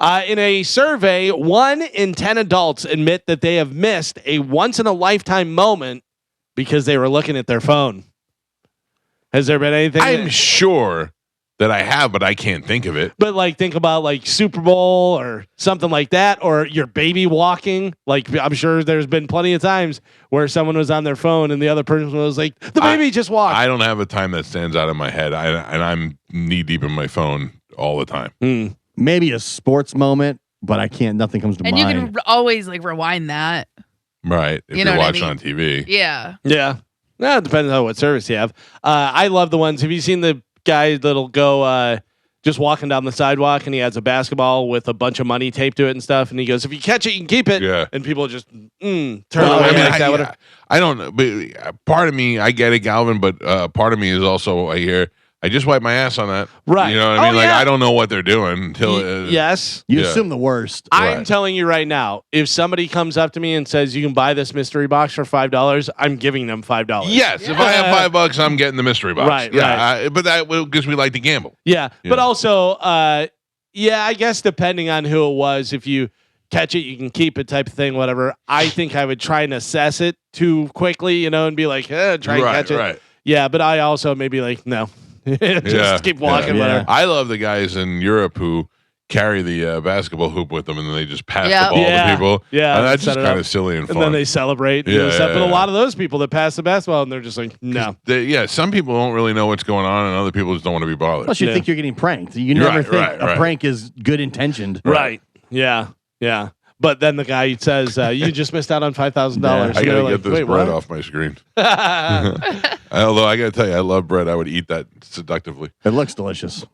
In a survey, 1 in 10 adults admit that they have missed a once-in-a-lifetime moment because they were looking at their phone. Has there been anything? I'm sure that I have, but I can't think of it. But like, think about like Super Bowl or something like that, or your baby walking. Like, I'm sure there's been plenty of times where someone was on their phone and the other person was like, "The baby just walked." I don't have a time that stands out in my head. And I'm knee deep in my phone all the time. Maybe a sports moment, but I can't. Nothing comes to mind. And you can always like rewind that. Right. If You know you're what I watching mean? on TV. Yeah. Yeah. Well, it depends on what service you have. I love the ones. Have you seen the guy that'll go just walking down the sidewalk and he has a basketball with a bunch of money taped to it and stuff, and he goes, "If you catch it, you can keep it." Yeah. And people just turn Well, away I mean, like that. Whatever. I don't know. But part of me, I get it, Galvin, but part of me is also, I hear, I just wipe my ass on that. Right. You know what I mean? Oh, Like, yeah. I don't know what they're doing until. Yes. You Yeah. assume the worst. I'm Right. telling you right now, if somebody comes up to me and says you can buy this mystery box for $5, I'm giving them $5. Yes. If I have $5, I'm getting the mystery box. Right, Yeah. right. But that because we like to gamble. Yeah. Yeah. But also, yeah, I guess depending on who it was, if you catch it, you can keep it type of thing, whatever. I think I would try and assess it too quickly, you know, and be like, try and catch it. Right. Yeah, but I also maybe like, no. Just Yeah. keep walking, Yeah. whatever. I love the guys in Europe who carry the basketball hoop with them and then they just pass Yeah. the ball Yeah. to people. Yeah, And that's set just it kind up. of silly and fun. And then they celebrate. And Yeah, do stuff. yeah, But a yeah. lot of those people that pass the basketball and they're just like, no. Some people don't really know what's going on and other people just don't want to be bothered. Plus, you Yeah. think you're getting pranked. You never Right, think right, a right. prank is good intentioned. Right. Yeah. Yeah. But then the guy says, you just missed out on $5,000. I And gotta they're get like, this "Wait, bread what?" off my screen. Although I gotta tell you, I love bread. I would eat that seductively. It looks delicious.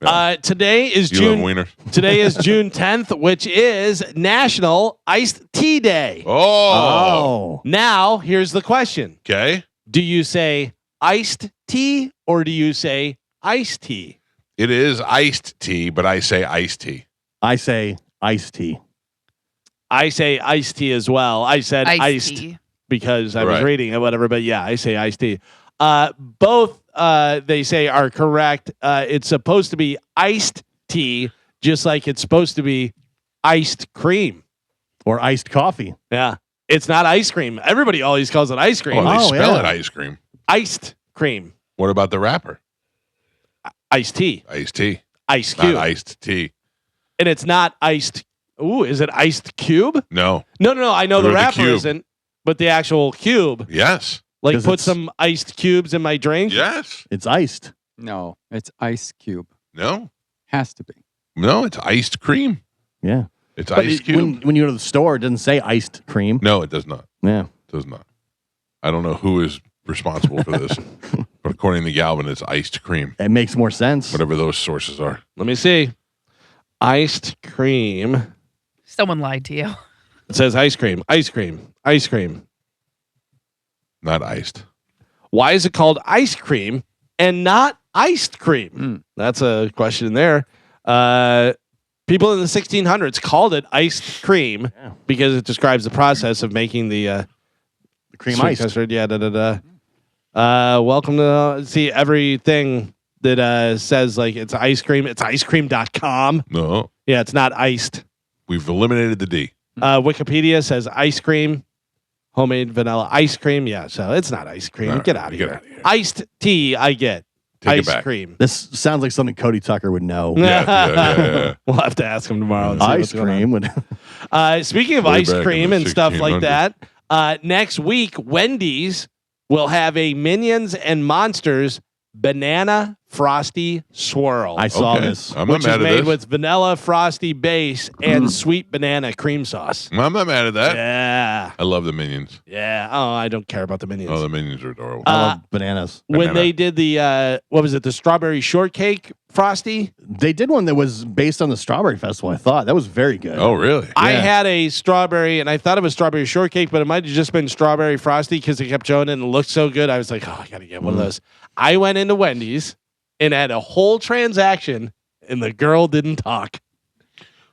Today is You June. love wiener? Today is June 10th, which is National Iced Tea Day. Oh, Now, here's the question. okay. Do you say iced tea or do you say iced tea? It is iced tea, but I say iced tea. I say iced tea. I say iced tea as well. I said iced tea. because I was Right. reading it, whatever. But yeah, I say iced tea. Both they say are correct. It's supposed to be iced tea, just like it's supposed to be iced cream. Or iced coffee. Yeah, it's not ice cream. Everybody always calls it ice cream. Well, they Oh, spell yeah. it ice cream. Iced cream, What about the wrapper? iced tea, Iced tea, ice not cube, iced tea. and it's not iced. Ooh, is it iced cube? No. No. I know the Or the wrapper cube. isn't, but the actual cube. Yes. Like, 'Cause put it's- some iced cubes in my drink. Yes. It's iced. No, it's ice cube. No. Has to be. No. It's iced cream. Yeah. It's But ice cube. when you go to the store, it doesn't say iced cream. No, it does not. Yeah. It does not. I don't know who is responsible for this, but according to Galvin, it's iced cream. It makes more sense. Whatever those sources are. Let me see. Iced cream. Someone lied to you. It says ice cream, ice cream, ice cream. Not iced. Why is it called ice cream and not iced cream? That's a question there. People in the 1600s called it iced cream because it describes the process of making the cream sweet iced. custard. Yeah, welcome to see everything that says like it's ice cream. It's icecream.com. No. Yeah, it's not iced. We've eliminated the D. Wikipedia says ice cream, homemade vanilla ice cream. Yeah, so it's not ice cream. All right, Get out of get here. outta here. Iced tea, I get. Take it ice back. cream. This sounds like something Cody Tucker would know. Yeah. We'll have to ask him tomorrow. And see Ice what's going on. cream would. Speaking of Way ice back in cream the and stuff like 1600s. that, next week Wendy's will have a Minions and Monsters banana frosty swirl. I saw Okay. this. I'm not which is mad at made this. with vanilla frosty base and sweet banana cream sauce. I'm not mad at that. Yeah. I love the Minions. Yeah. Oh, I don't care about the Minions. Oh, the Minions are adorable. I love bananas. When banana. they did the what was it, the strawberry shortcake frosty? They did one that was based on the Strawberry Festival. I thought that was very good. Oh, really? I Yeah. had a strawberry, and I thought it was strawberry shortcake, but it might have just been strawberry frosty because they kept showing it and it looked so good. I was like, oh, I got to get one of those. I went into Wendy's and had a whole transaction, and the girl didn't talk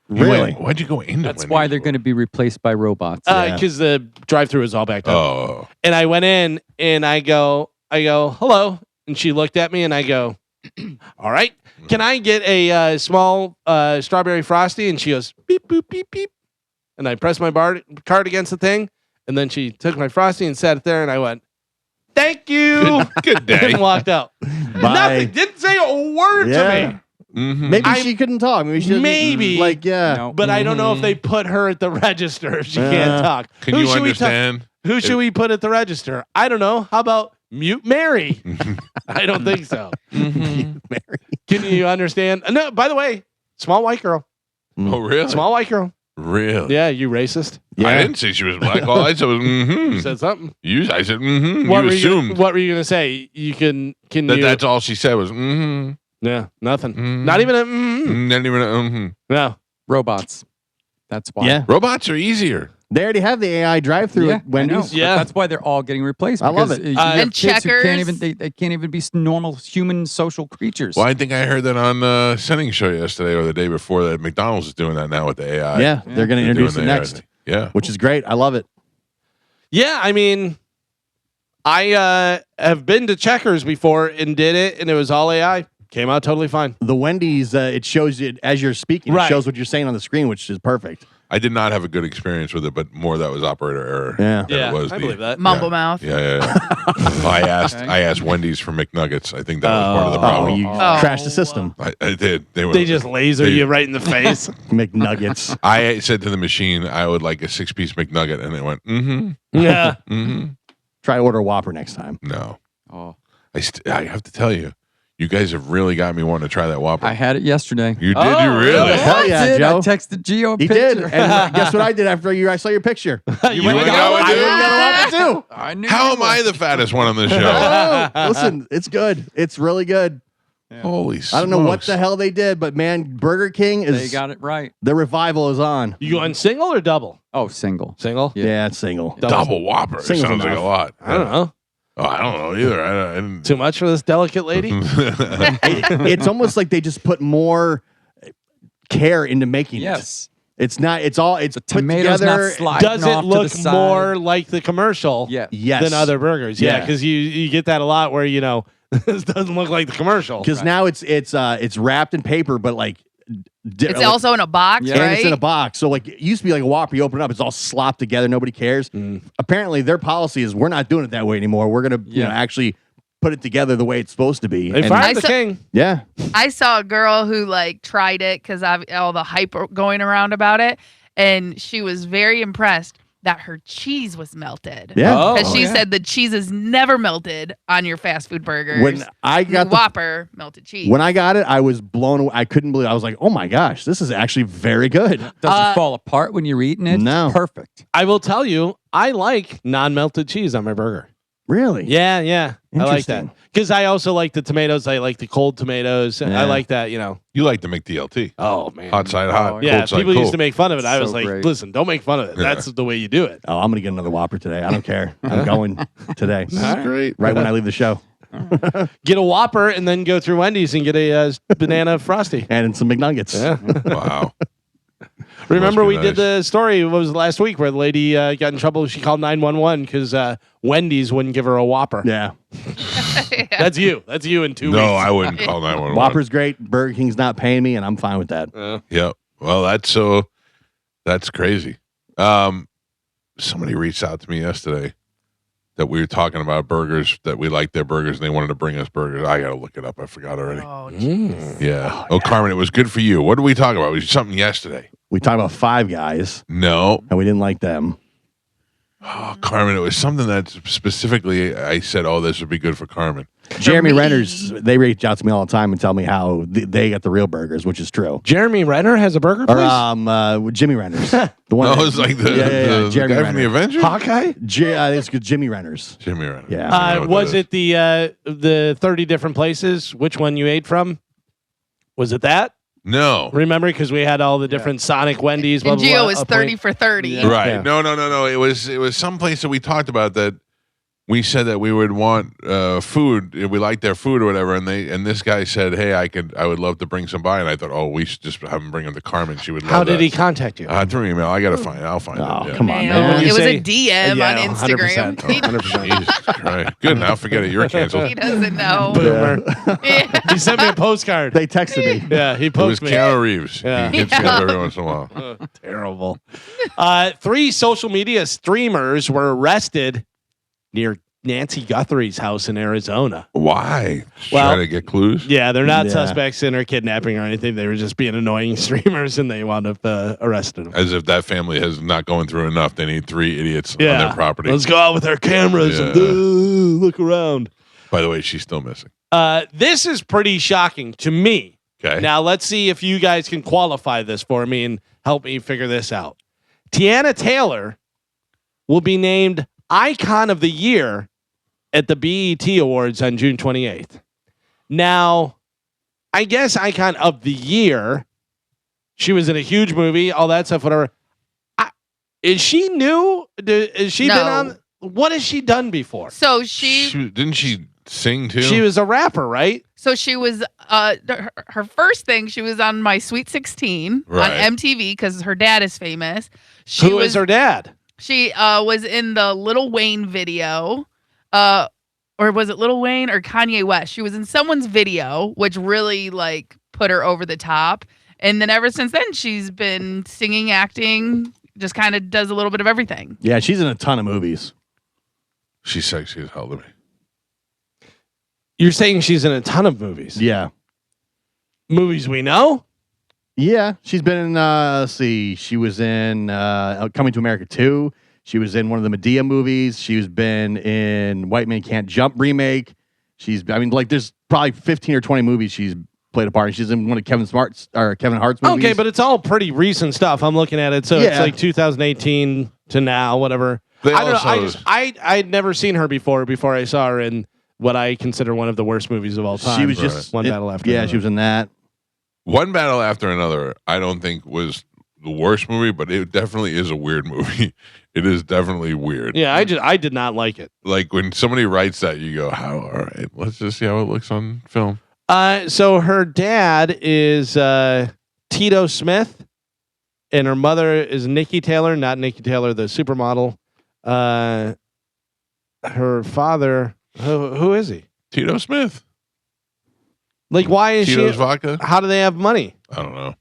You Really? went- why'd you go into That's Wendy's why they're for? going to be replaced by robots. because the drive-through was all backed up. Oh. And I went in and I go, hello. And she looked at me and I go, all right, can I get a small strawberry frosty? And she goes, beep, boop, beep, beep. And I pressed my card against the thing. And then she took my frosty and sat it there. And I went, Thank you. Good day. And walked out. Nothing. Didn't say a word to me. Mm-hmm. Maybe she couldn't talk. Maybe. But I don't know if they put her at the register if she can't talk. Can you understand? Who should we put at the register? I don't know. How about Mute Mary? I don't think so. Mary. Can you understand? No, by the way, small white girl. Oh, really? Small white girl. Really? Yeah, you racist. Yeah. I didn't say she was black. All I said was, You said something. I said, You What assumed. What were you going to say? You can you? That's all she said was, Yeah, nothing. Mhm. Not even a Not even a, No. Robots. That's why. Yeah. Robots are easier. They already have the AI drive-through at Wendy's. Yeah. That's why they're all getting replaced. I love because it. you have And kids who checkers. can't even they can't even be normal human social creatures. Well, I think I heard that on Sending Show yesterday or the day before that McDonald's is doing that now with the AI. Yeah, they're going to They're introduce doing it the AI next, thing. Yeah. which is great. I love it. Yeah, I mean, I have been to Checkers before and did it, and it was all AI. Came out totally fine. The Wendy's, it shows you as you're speaking. Right. It shows what you're saying on the screen, which is perfect. I did not have a good experience with it, but more that was operator error. Yeah. than it was I the- believe that. Mumble mouth. Yeah. I asked Wendy's for McNuggets. I think that was part of the Oh, problem. you crashed the system. I did. They just laser you right in the face. McNuggets. I said to the machine, I would like a 6-piece McNugget, and it went, Yeah. Try to order a Whopper next time. No. Oh, I have to tell you, you guys have really got me wanting to try that Whopper. I had it yesterday. You did, Oh, you really? really? Hell yeah, I did. Joe. I texted Gio a He picture. did. And guess what I did after I saw your picture? You went and got one, I too? went and got a Whopper too. I knew How you am would. I the fattest one on this show? Oh, listen, it's good. It's really good. Holy smokes. I don't know what the hell they did, but man, Burger King They is got it right. the revival is on. You going single or double? Oh, single. Single? Yeah, it's single. Double Whopper. Singles Sounds like a enough. lot. I don't know. Oh, I don't know either. I didn't. Too much for this delicate lady? It's almost like they just put more care into making it. Yes. It's not. It's all. It's put Tomatoes together. not sliding Does off it to look the side. more like the commercial Yeah. Yes. than other burgers? Yeah, Yeah. because you get that a lot where, this doesn't look like the commercial. Because now it's wrapped in paper, but like It's also in a box, Yeah. and right? it's in a box. So like it used to be like a Whopper. You open it up, it's all slopped together. Nobody cares. Apparently, their policy is we're not doing it that way anymore. We're gonna actually put it together the way it's supposed to be. They And- fired I the saw- king. yeah. I saw a girl who tried it because all the hype going around about it, and she was very impressed that her cheese was melted. Yeah. Oh. Because she said the cheese is never melted on your fast food burgers. When I got the Whopper melted cheese. When I got it, I was blown away. I couldn't believe it. I was like, oh my gosh, this is actually very good. Doesn't fall apart when you're eating it. No. It's perfect. I will tell you, I like non-melted cheese on my burger. Really? Yeah. I like that. Interesting. Because I also like the tomatoes. I like the cold tomatoes. Yeah. I like that, You like the McDLT. Oh, man. Hot side hot. Oh, Yeah, cold side people cold. used to make fun of it. I So was like, great. listen, don't make fun of it. Yeah. That's the way you do it. Oh, I'm gonna get another Whopper today. I don't care. I'm going today. This is great. Right when I leave the show. Get a Whopper and then go through Wendy's and get a banana Frosty. And some McNuggets. Yeah. Wow. Remember Must be we did nice. the story, what was it, last week, where the lady got in trouble. She called 911 because Wendy's wouldn't give her a Whopper. Yeah. That's you. That's you in 2 weeks. No, I wouldn't call 911. Whopper's great. Burger King's not paying me, and I'm fine with that. Yep. Well, that's crazy. Somebody reached out to me yesterday that we were talking about burgers, that we liked their burgers, and they wanted to bring us burgers. I got to look it up. I forgot already. Oh, Yeah. Oh, Carmen, it was good for you. What did we talk about? It was something yesterday. We talked about Five Guys, No. and we didn't like them. Oh, Carmen, it was something that specifically I said, oh, this would be good for Carmen. Jeremy me. Renner's, they reach out to me all the time and tell me how they got the real burgers, which is true. Jeremy Renner has a burger Or place? Jimmy Renner's. The one No, that- it was like the Jeremy guy from the Renner. Avengers? Hawkeye? It's Jimmy Renner's. Jimmy Renner. Yeah. I don't know what Was that it the 30 different places? Which one you ate from? Was it that? is. No. Remember? Because we had all the different Sonic Wendy's. Blah, and blah, Gio blah, was up 30 for 30. Yeah. Right. Yeah. No. It was some place that we talked about that we said that we would want food. We liked their food or whatever, and this guy said, "Hey, I would love to bring some by." And I thought, "Oh, we should just have him bring them to Carmen. She would love How did that." he contact you? Through email. I gotta find it. I'll find Oh, it. Yeah. come on, Man, man. you it was say- a DM Yeah, on Instagram. 100%. Jesus Christ. Good. Now forget it. You're canceled. He doesn't know. Boomer. Yeah. He sent me a postcard. They texted me. Yeah, he It was poked me. Keanu Reeves. Yeah. He hits me up every once in a while. Terrible. 3 social media streamers were arrested near Nancy Guthrie's house in Arizona. Why? Well, trying to get clues? Yeah, they're not suspects in her kidnapping or anything. They were just being annoying streamers, and they wound up arresting them. As if that family has not going through enough. They need 3 idiots on their property. Let's go out with our cameras and look around. By the way, she's still missing. This is pretty shocking to me. Okay. Now, let's see if you guys can qualify this for me and help me figure this out. Tiana Taylor will be named Icon of the Year at the BET Awards on June 28th. Now, I guess Icon of the Year, she was in a huge movie, all that stuff, whatever. Is she new? Has she been on? What has she done before? So didn't she sing too? She was a rapper, right? So she was her first thing. She was on My Sweet 16 on MTV because her dad is famous. Who is her dad? She was in the Lil Wayne video, or was it Lil Wayne or Kanye West? She was in someone's video, which really like put her over the top. And then ever since then, she's been singing, acting, just kind of does a little bit of everything. Yeah, she's in a ton of movies. She's sexy as hell to me. You're saying she's in a ton of movies? Yeah. Movies we know? Yeah, she's been in, let's see, she was in Coming to America 2. She was in one of the Medea movies. She's been in White Man Can't Jump remake. There's probably 15 or 20 movies she's played a part. She's in one of Kevin Hart's movies. Okay, but it's all pretty recent stuff. I'm looking at it. So it's like 2018 to now, whatever. I don't know. I'd never seen her before I saw her in what I consider one of the worst movies of all time. She was just One Battle After Another. Yeah, she was in that. One Battle After Another, I don't think was the worst movie, but it definitely is a weird movie. It is definitely weird. Yeah, I did not like it. Like when somebody writes that, you go, "How? All right, let's just see how it looks on film." So her dad is Tito Smith, and her mother is Nikki Taylor, not Nikki Taylor, the supermodel. Her father, who is he? Tito Smith. Like, why is Tito's Vodka? How do they have money? I don't know.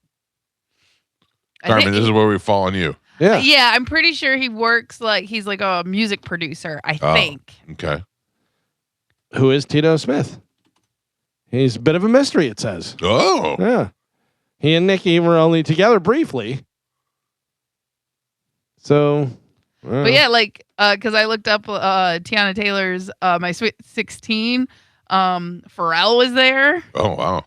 Carmen, this is where we fall on you. Yeah. Yeah, I'm pretty sure he works he's like a music producer, I think. Okay. Who is Tito Smith? He's a bit of a mystery, it says. Oh. Yeah. He and Nikki were only together briefly. So. But yeah, because I looked up Tiana Taylor's My Sweet 16. Pharrell was there. Oh, wow.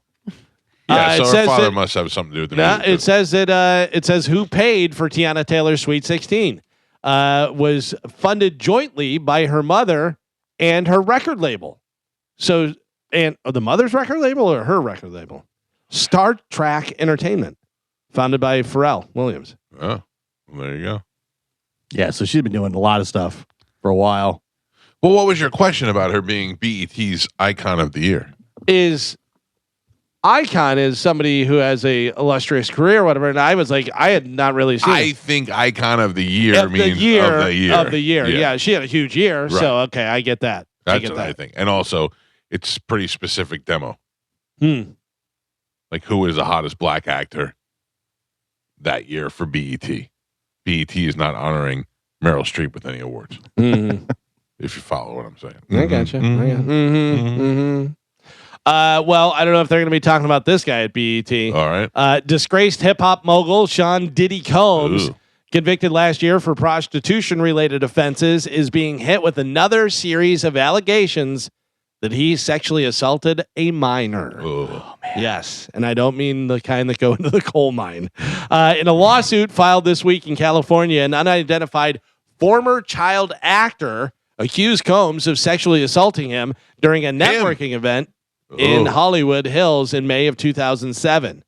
Yeah, so her father must have something to do with the music. It says that it says who paid for Tiana Taylor's Sweet 16 was funded jointly by her mother and her record label. So, and the mother's record label or her record label? Star Trek Entertainment, founded by Pharrell Williams. Oh, well, there you go. Yeah, so she's been doing a lot of stuff for a while. Well, what was your question about her being BET's Icon of the Year? Icon is somebody who has a illustrious career or whatever, and I was like, I had not really seen I think Icon of the Year means of the year. Yeah, she had a huge year, right. So okay, I get that. That's what I think. And also, it's pretty specific demo. Like, who is the hottest black actor that year for BET? BET is not honoring Meryl Streep with any awards. If you follow what I'm saying. I gotcha. Well, I don't know if they're going to be talking about this guy at BET. All right. Disgraced hip-hop mogul Sean Diddy Combs, convicted last year for prostitution-related offenses, is being hit with another series of allegations that he sexually assaulted a minor. Oh, man. Yes, and I don't mean the kind that go into the coal mine. In a lawsuit filed this week in California, an unidentified former child actor accused Combs of sexually assaulting him during a networking event in Hollywood Hills in May of 2007.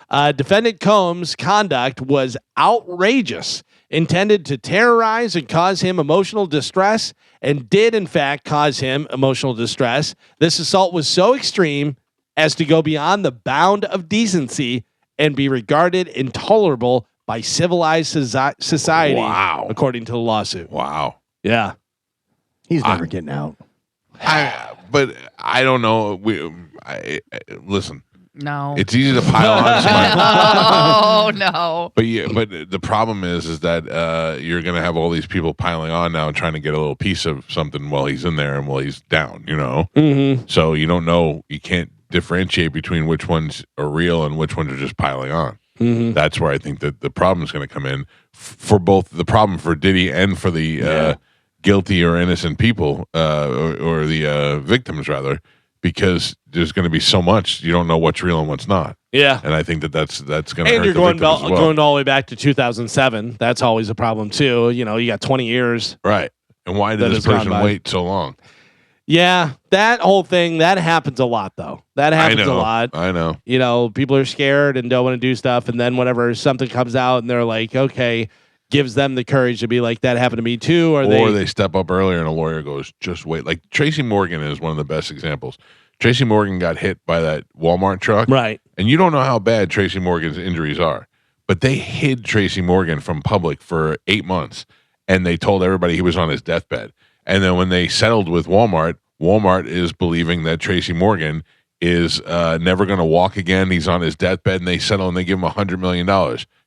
Defendant Combs' conduct was outrageous, intended to terrorize and cause him emotional distress, and did in fact cause him emotional distress. This assault was so extreme as to go beyond the bound of decency and be regarded intolerable by civilized society, according to the lawsuit. Wow. Yeah. He's never getting out. But I don't know. Listen, No. It's easy to pile on somebody. Oh no. But the problem is that you're going to have all these people piling on now, trying to get a little piece of something while he's in there and while he's down. Mm-hmm. So you don't know. You can't differentiate between which ones are real and which ones are just piling on. Mm-hmm. That's where I think that the problem is going to come in for both the problem for Diddy and for the guilty or innocent people or the victims rather, because there's going to be so much you don't know what's real and what's not. Yeah. And I think that's going to hurt And you're the going victims as well. going all the way back to 2007. That's always a problem too. You got 20 years. Right. And why did That this has gone person by. wait so long? Yeah, that whole thing, that happens a lot though. That happens a lot. I know. People are scared and don't want to do stuff, and then whenever something comes out and they're like, okay, gives them the courage to be like, that happened to me too, or they step up earlier and a lawyer goes, just wait. Like Tracy Morgan is one of the best examples. Tracy Morgan got hit by that Walmart truck. Right. And you don't know how bad Tracy Morgan's injuries are, but they hid Tracy Morgan from public for 8 months, and they told everybody he was on his deathbed. And then when they settled with Walmart, Walmart is believing that Tracy Morgan is never going to walk again. He's on his deathbed, and they settle and they give him $100 million.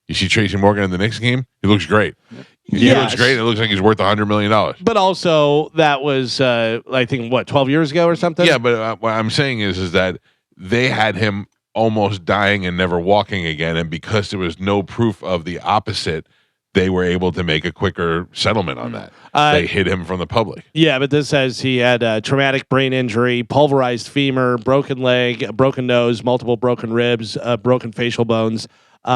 You see Tracy Morgan in the Next game? He looks great. He looks great. It looks like he's worth $100 million. But also, that was, I think, 12 years ago or something? Yeah, but what I'm saying is that they had him almost dying and never walking again, and because there was no proof of the opposite, they were able to make a quicker settlement on that. They hid him from the public. Yeah, but this says he had a traumatic brain injury, pulverized femur, broken leg, broken nose, multiple broken ribs, broken facial bones. He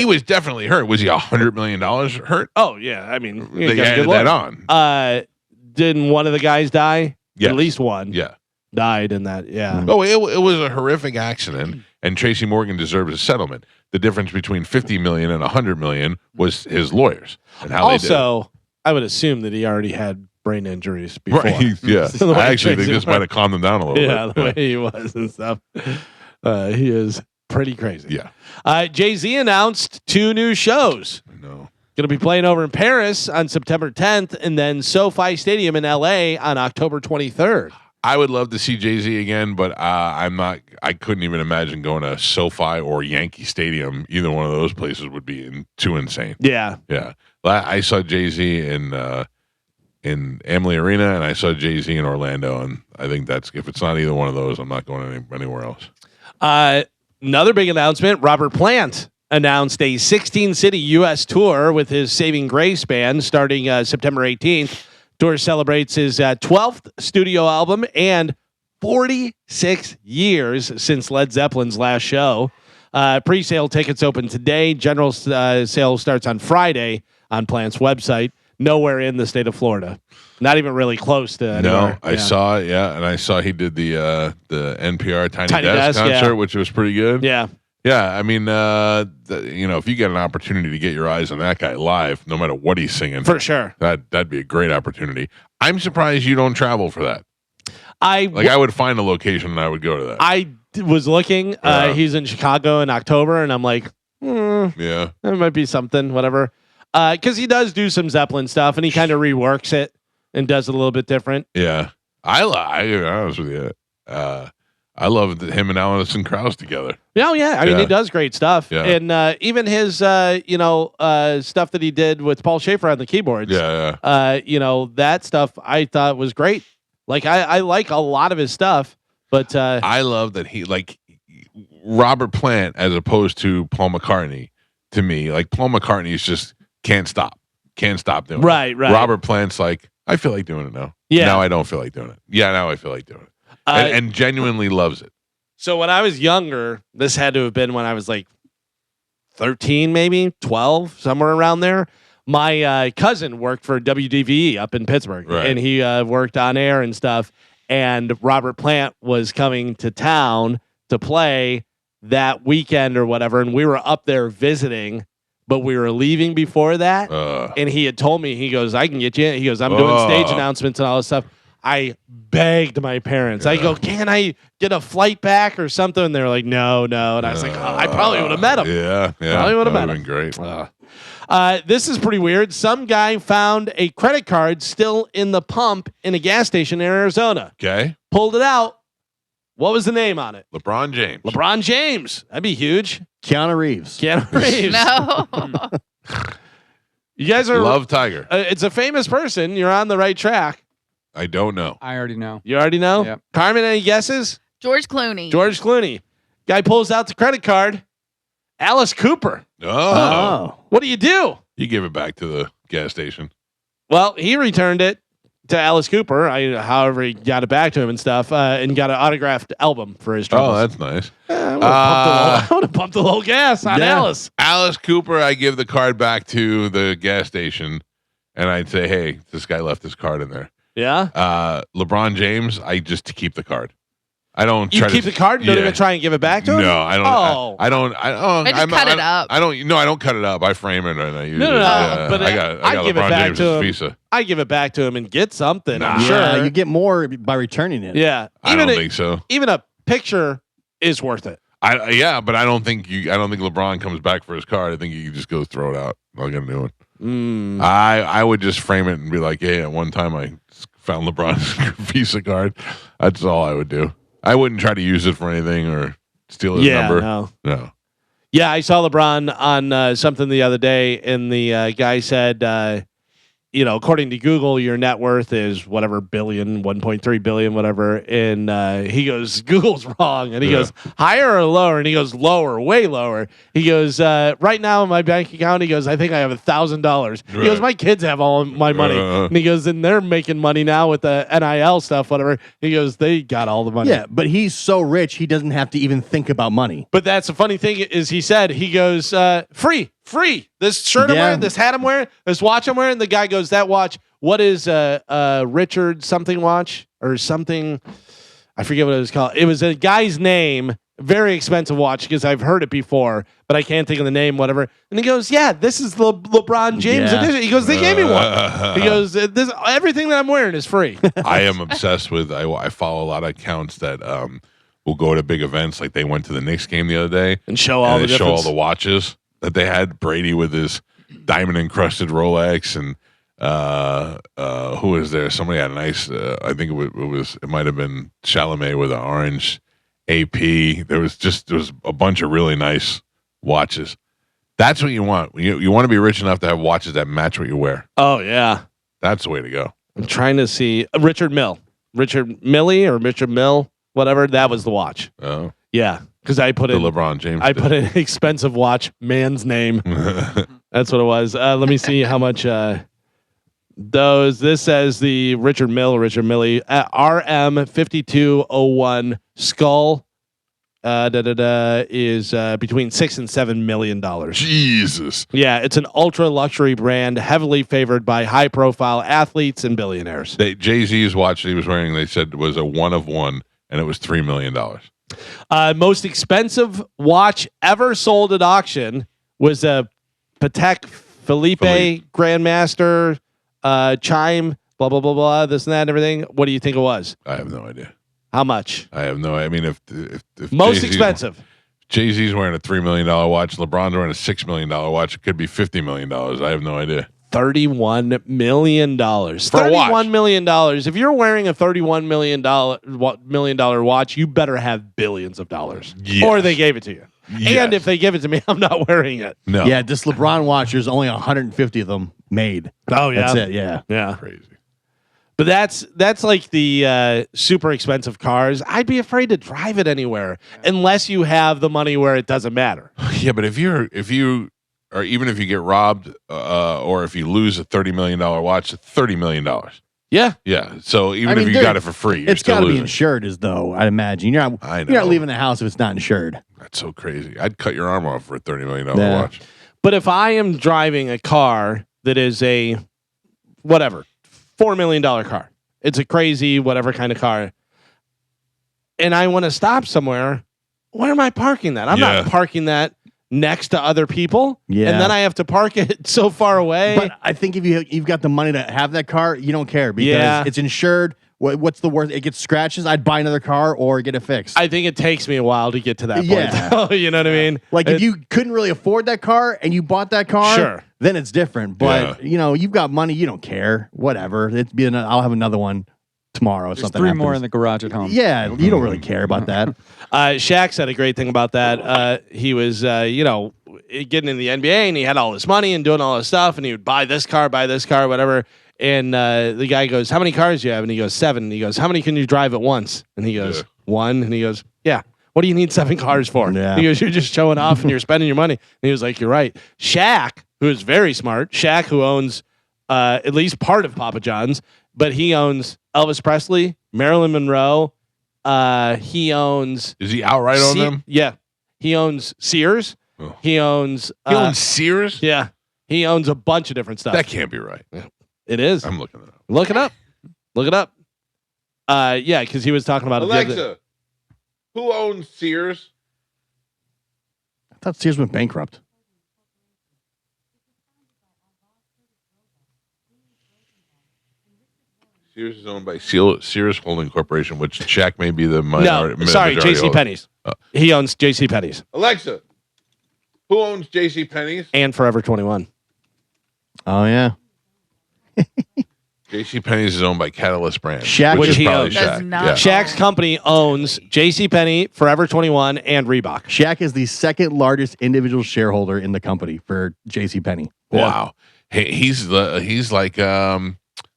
was definitely hurt. Was he $100 million hurt? Oh, yeah. I mean, they added that on. Didn't one of the guys die? Yes. At least one. Yeah. Died in that, yeah. Oh, it was a horrific accident, and Tracy Morgan deserves a settlement. The difference between $50 million and $100 million was his lawyers and how they did it. I would assume that he already had brain injuries before. Right, yeah. I actually think this might have calmed him down a little bit. Yeah, the way he was and stuff. He is pretty crazy. Yeah. Jay-Z announced 2 new shows. I know. Going to be playing over in Paris on September 10th and then SoFi Stadium in LA on October 23rd. I would love to see Jay-Z again, but I couldn't even imagine going to SoFi or Yankee Stadium. Either one of those places would be too insane. Yeah. Yeah. I saw Jay-Z in Amalie Arena, and I saw Jay-Z in Orlando, and I think if it's not either one of those, I'm not going anywhere else. Another big announcement, Robert Plant announced a 16-city U.S. tour with his Saving Grace band starting September 18th. Tour celebrates his 12th studio album and 46 years since Led Zeppelin's last show. Pre-sale tickets open today. General sale starts on Friday on Plant's website. Nowhere in the state of Florida. Not even really close to anywhere. No, I saw it, and I saw he did the NPR Tiny Desk concert, which was pretty good. Yeah. Yeah, I mean, if you get an opportunity to get your eyes on that guy live, no matter what he's singing, for sure, that'd be a great opportunity. I'm surprised you don't travel for that. I would find a location and I would go to that. I was looking. He's in Chicago in October, and I'm like, yeah, there might be something, whatever. Because he does do some Zeppelin stuff, and he kind of reworks it and does it a little bit different. Yeah, I be honest with you. I love him and Alison Krauss together. Oh, yeah. I mean, he does great stuff. Yeah. And even his, stuff that he did with Paul Schaefer on the keyboards. Yeah. That stuff I thought was great. Like, I like a lot of his stuff, but I love that he, like, Robert Plant as opposed to Paul McCartney, to me. Like, Paul McCartney is just can't stop doing it. Right. Robert Plant's like, I feel like doing it now. Yeah. Now I don't feel like doing it. Yeah, now I feel like doing it. And genuinely loves it. So when I was younger, this had to have been when I was like 13, maybe 12, somewhere around there. My cousin worked for WDVE up in Pittsburgh, right. And he worked on air and stuff. And Robert Plant was coming to town to play that weekend or whatever, and we were up there visiting, but we were leaving before that. And he had told me, he goes, I can get you. He goes, I'm doing stage announcements and all this stuff. I begged my parents. I go, can I get a flight back or something? And they're like, no. And I was like, I probably would have met him. Yeah. Probably would have met him. Great. This is pretty weird. Some guy found a credit card still in the pump in a gas station in Arizona. Okay. Pulled it out. What was the name on it? LeBron James. LeBron James. That'd be huge. Keanu Reeves. Keanu Reeves. No. You guys are Love Tiger. it's a famous person. You're on the right track. I don't know. I already know. You already know? Yep. Carmen, any guesses? George Clooney. George Clooney. Guy pulls out the credit card. Alice Cooper. Oh. What do you do? You give it back to the gas station. Well, he returned it to Alice Cooper. However, he got it back to him and stuff, and got an autographed album for his troubles. Oh, that's nice. I would have pumped a little gas on Yeah. Alice. Alice Cooper, I give the card back to the gas station, and I'd say, hey, this guy left his card in there. Yeah. LeBron James, I just keep the card. I don't You try keep to the card and don't yeah. even try and give it back to him? No, I don't. Oh. I don't. I just cut it up. I don't. No, I don't cut it up. I frame it and I use No, it. but I got I'd give it LeBron back James' to him. Visa. I give it back to him and get something. Nah. I'm Yeah, sure. you get more by returning it. Yeah. I don't think so. Even a picture is worth it. But I don't think LeBron comes back for his card. I think you just go throw it out. I'll get a new one. I would just frame it and be like, hey, at one time I found LeBron's Visa card. That's all I would do. I wouldn't try to use it for anything or steal his number. No. Yeah, I saw LeBron on something the other day, and the guy said, according to Google, your net worth is whatever billion, 1.3 billion, whatever. And he goes, Google's wrong. And he goes, higher or lower? And he goes, lower, way lower. He goes, right now in my bank account, he goes, I think I have $1,000. He goes, my kids have all my money. And he goes, and they're making money now with the NIL stuff, whatever. He goes, they got all the money. Yeah, but he's so rich he doesn't have to even think about money. But that's the funny thing is he said, he goes, free. This shirt I'm wearing, this hat I'm wearing, this watch I'm wearing. The guy goes, that watch, what is Richard something watch or something? I forget what it was called. It was a guy's name, very expensive watch because I've heard it before, but I can't think of the name, whatever. And he goes, yeah, this is the LeBron James edition. He goes, they gave me one. He goes, everything that I'm wearing is free. I am obsessed with, I follow a lot of accounts that will go to big events. Like they went to the Knicks game the other day And show all the they show all difference. the watches that they had. Brady with his diamond encrusted Rolex, and who was there? Somebody had a nice. I think it might have been Chalamet with an orange AP. There was a bunch of really nice watches. That's what you want. You want to be rich enough to have watches that match what you wear. Oh, yeah. That's the way to go. I'm trying to see. Richard Mill, whatever. That was the watch. Oh, Yeah. Because I put the in LeBron James. I put an expensive watch, man's name. That's what it was. Let me see how much those. This says the Richard Milley RM 5201 Skull is between $6 and $7 million. Jesus. Yeah, it's an ultra luxury brand, heavily favored by high profile athletes and billionaires. Jay-Z's watch that he was wearing, they said was a one of one, and it was $3 million. Most expensive watch ever sold at auction was a Patek Philippe Grandmaster Chime, blah, blah, blah, blah, this and that and everything. What do you think it was? I have no idea. How much? I have no. I mean, if Most Jay-Z's expensive. Jay-Z's wearing a $3 million watch. LeBron's wearing a $6 million watch. It could be $50 million. I have no idea. $31 million. For a watch. $31 million. If you're wearing a $31 million watch, you better have billions of dollars. Yes. Or they gave it to you. Yes. And if they give it to me, I'm not wearing it. No. Yeah, this LeBron watch, there's only 150 of them made. Oh, yeah. That's it, yeah. Yeah. Crazy. But that's like the super expensive cars. I'd be afraid to drive it anywhere unless you have the money where it doesn't matter. Yeah, but if you or even if you get robbed or if you lose a $30 million watch, it's $30 million. Yeah. Yeah. So even if you there- got it for free, you're it's still got to be losing. insured, as though I'd imagine. You're I not know. leaving the house if it's not insured. That's so crazy. I'd cut your arm off for a $30 million Yeah. watch. But if I am driving a car that is a whatever, $4 million car, it's a crazy whatever kind of car, and I want to stop somewhere, where am I parking that? I'm Yeah. not parking that next to other people. Yeah. And then I have to park it so far away. But I think if you've got the money to have that car, you don't care because Yeah. it's insured. What's the worst? It gets scratches. I'd buy another car or get it fixed. I think it takes me a while to get to that Yeah. point. You know what I mean? Like if you couldn't really afford that car and you bought that car, Sure. then it's different. But you've got money, you don't care. Whatever. I'll have another one. tomorrow. There's Something 3 more happens. in the garage at home. Yeah, you don't really care about that. Shaq said a great thing about that. He was, getting in the NBA, and he had all this money and doing all this stuff, and he would buy this car, whatever. And the guy goes, "How many cars do you have?" And he goes, 7. And he goes, "How many can you drive at once?" And he goes, 1. And he goes, "Yeah. What do you need 7 cars for?" Yeah. He goes, "You're just showing off and you're spending your money." And he was like, "You're right." Shaq, who is very smart, Shaq, who owns at least part of Papa John's, but he owns Elvis Presley, Marilyn Monroe. He owns. Is he outright on them? Yeah. He owns Sears. Oh. He owns. He owns Sears? Yeah. He owns a bunch of different stuff. That can't be right. It is. I'm looking it up. Look it up. Look it up. Yeah, because he was talking about Alexa, who owns Sears? I thought Sears went bankrupt. Sears is owned by Sears Holding Corporation, which Shaq may be the minority. No, sorry, majority J.C. owner. Penney's. He owns J.C. Penney's Alexa, who owns J.C. Penney's? and Forever 21. Oh yeah, J.C. Penney's is owned by Catalyst Brands, Shaq which Which is he probably owns. Shaq. Does not. Yeah. Shaq's company owns J.C. Penney, Forever 21, and Reebok. Shaq is the second largest individual shareholder in the company for J.C. Penney. Wow, he's like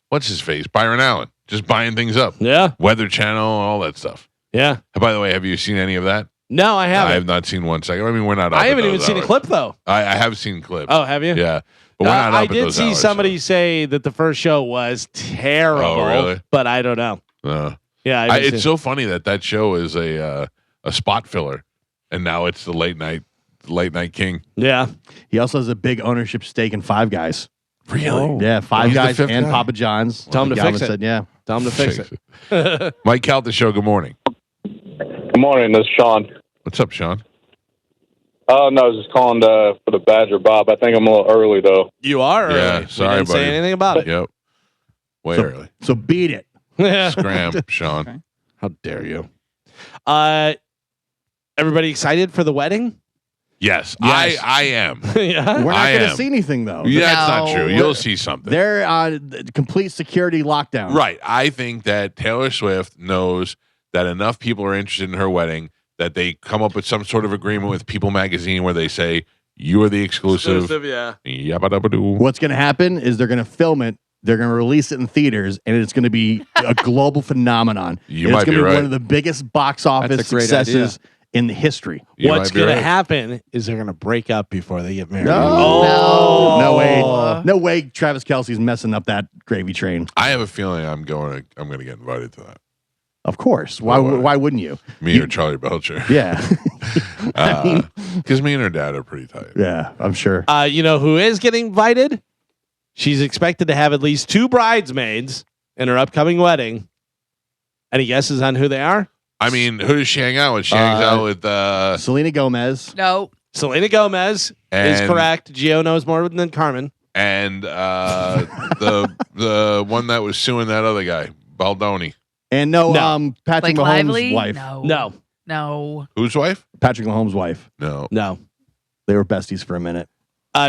what's his face? Byron Allen, just buying things up. Yeah, Weather Channel, all that stuff. yeah. By the way, have you seen any of that? No, I I haven't. have not seen one second. I mean, we're not. Up I at haven't even those seen a hours. clip though. I have seen clips. Oh, have you? Yeah, but we're not up I at did those see hours, somebody say that the first show was terrible. Oh, really? But I don't know. So. Yeah, I haven't It's seen- so funny that show is a spot filler, and now it's the late night king. yeah. He also has a big ownership stake in Five Guys. Really? Yeah, Five He's the Guys fifth and guy? Papa John's. Tell him to Galvin fix it. said, yeah. Tell him to fix it. Mike Calta show. Good morning. Good morning, this is Sean. What's up, Sean? Oh, no, I was just calling for the Badger Bob. I think I'm a little early, though. You are early. Yeah, We sorry, didn't say buddy. anything about it. Yep. Way So- early. So beat it. Scram, Sean. Okay. How dare you? Everybody excited for the wedding? Yes, Yes. I am. Yeah. We're not I going am. to see anything, though. Yeah, that's not No. true. You'll see something. They're on complete security lockdown. Right. I think that Taylor Swift knows that enough people are interested in her wedding that they come up with some sort of agreement with People Magazine where they say, you are the exclusive. yeah. Yabba-dabba-doo. What's going to happen is they're going to film it. They're going to release it in theaters, and it's going to be a global phenomenon. You And might it's going be to be right. one of the biggest box office That's a great successes in the history. You What's might be going to right. happen is they're going to break up before they get married. No. No way. Oh. No way Travis Kelce's messing up that gravy train. I have a feeling I'm going to get invited to that. Of course. Why No way. why wouldn't you? Me or Charlie Belcher. Yeah. Because me and her dad are pretty tight. Yeah, I'm sure. You know who is getting invited? She's expected to have at least 2 bridesmaids in her upcoming wedding. Any guesses on who they are? I mean, who does she hang out with? She hangs out with Selena Gomez. No. Selena Gomez is And- correct. Gio knows more than Carmen. and the one that was suing that other guy, Baldoni. And No. Patrick Like Mahomes' Lively? wife. No. No, No. Whose wife? Patrick Mahomes' wife. No. no. They were besties for a minute.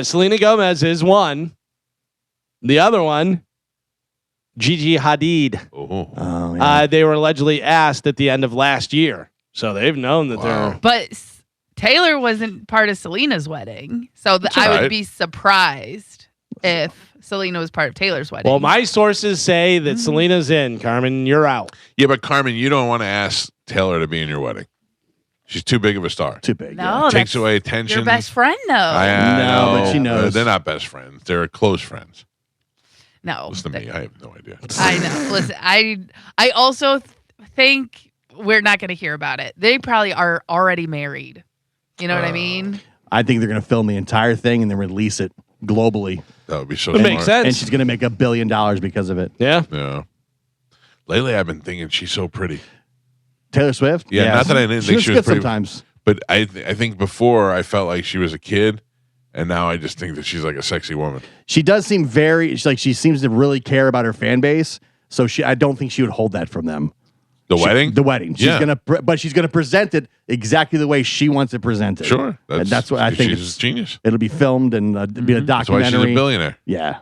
Selena Gomez is one. The other one, Gigi Hadid. Oh. Oh, yeah. They were allegedly asked at the end of last year. So they've known that Wow. they're. But Taylor wasn't part of Selena's wedding. So That's I all right. would be surprised if Selena was part of Taylor's wedding. Well, my sources say that Selena's in. Carmen, you're out. Yeah, but Carmen, you don't want to ask Taylor to be in your wedding. She's too big of a star. Too big. no, Takes that's away attention. your best friend, though. I No, know, but she knows. They're not best friends. They're close friends. no. Listen to me. I have no idea. I know. Listen, I also think we're not going to hear about it. They probably are already married. You know what I mean? I think they're going to film the entire thing and then release it globally. That would be so It smart. makes sense. And she's going to make $1 billion because of it. Yeah. Yeah. Lately, I've been thinking she's so pretty. Taylor Swift? Yeah, not that I didn't think looks she was good pretty. sometimes. But I think before I felt like she was a kid, and now I just think that she's like a sexy woman. She does seem she seems to really care about her fan base. So I don't think she would hold that from them. The wedding? The wedding. She's Yeah. but she's gonna present it exactly the way she wants it presented. Sure. And that's what I think. She's a genius. It'll be filmed and be a That's why she's a documentary. billionaire. Yeah.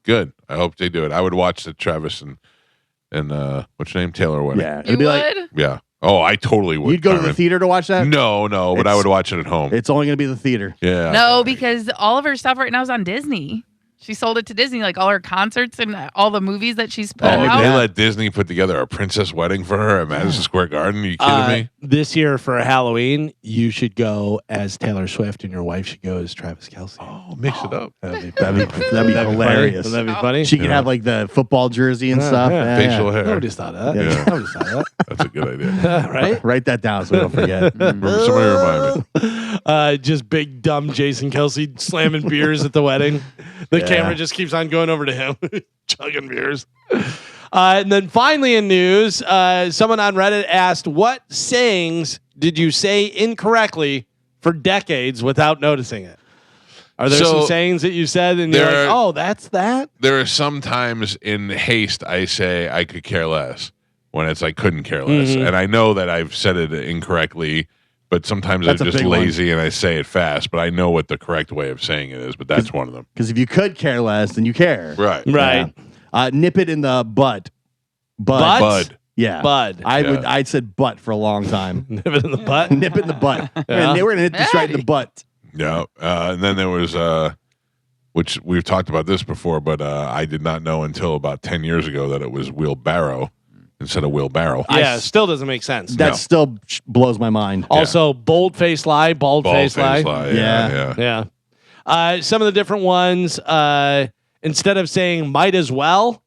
Good. I hope they do it. I would watch the Travis and and what's your name, Taylor wedding. Yeah, You it'd be like would? Yeah. Oh, I totally would. you'd go to the Carmen. theater to watch that. No, but I It's- would watch it at home. It's only gonna be the theater. Yeah. No, because all of her stuff right now is on Disney. She sold it to Disney, like all her concerts and all the movies that she's put Oh, out. they let Disney put together a princess wedding for her at Madison Square Garden. Are you kidding me? This year for Halloween, you should go as Taylor Swift, and your wife should go as Travis Kelce. Oh, mix it up. That'd be hilarious. That'd be funny. She could have like the football jersey and stuff. yeah. Facial hair. Nobody's thought of that. Yeah. Nobody's thought of That's a good idea. that. Right? Write that down so we don't forget. Somebody remind me. Just big dumb Jason Kelsey slamming beers at the wedding. The camera just keeps on going over to him, chugging beers. And then finally in news, someone on Reddit asked, what sayings did you say incorrectly for decades without noticing it? Are there So, some sayings that you said and you're like, there- oh, that's that? There are some times in haste I say I could care less when it's I couldn't care less. Mhm. And I know that I've said it incorrectly, but sometimes That's a I'm just big one. lazy and I say it fast, but I know what the correct way of saying it is, but that's one of them. Because if you could care less, then you care. Right. Right. Nip it in the butt. Butt? Bud. Yeah. Bud. I'd said butt for a long time. Nip it in the butt. Nip it in the butt. Yeah. We're gonna hit this right in the butt. Yeah. And then there was, which we've talked about this before, but I did not know until about 10 years ago that it was wheelbarrow instead of wheelbarrow. Yeah, still doesn't make sense. That No. still blows my mind. Also, bold-faced lie, bald-faced lie. Yeah. Yeah. Some of the different ones, instead of saying might as well,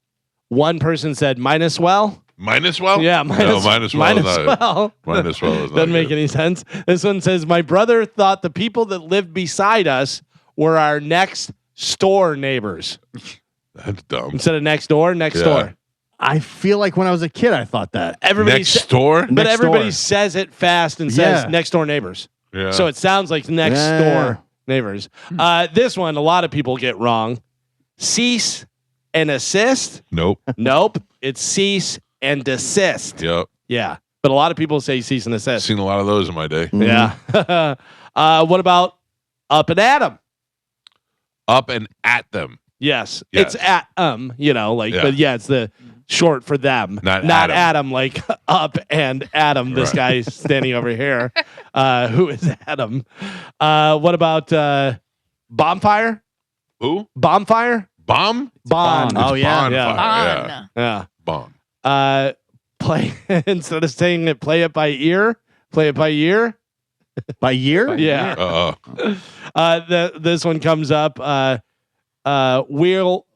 one person said minus well. Minus well? Yeah, No, minus, minus well. minus is not, well. minus well is not Doesn't make good. any sense. This one says, my brother thought the people that lived beside us were our next store neighbors. That's dumb. Instead of next door, next Yeah. door. I feel like when I was a kid, I thought that. Everybody Next door? but Next everybody door. says it fast and says Yeah. next door neighbors. Yeah. So it sounds like next Yeah. door neighbors. This one, a lot of people get wrong. Cease and assist. Nope. Nope. It's cease and desist. Yep. Yeah. But a lot of people say cease and I've assist. seen a lot of those in my day. Mm-hmm. Yeah. What about up and at 'em? Up and at them. Yes. Yes. It's at like, Yeah. but yeah, it's the short for them. Not Not Adam. Adam, like up and Adam. This Right. guy standing over here. Who is Adam? What about bonfire? Who? Bonfire? Bomb? Bond. Oh, yeah. Bonfire. Fun. Yeah. Bomb. Play instead of saying it, play it by ear. Play it by ear. By year? Yeah. This one comes up.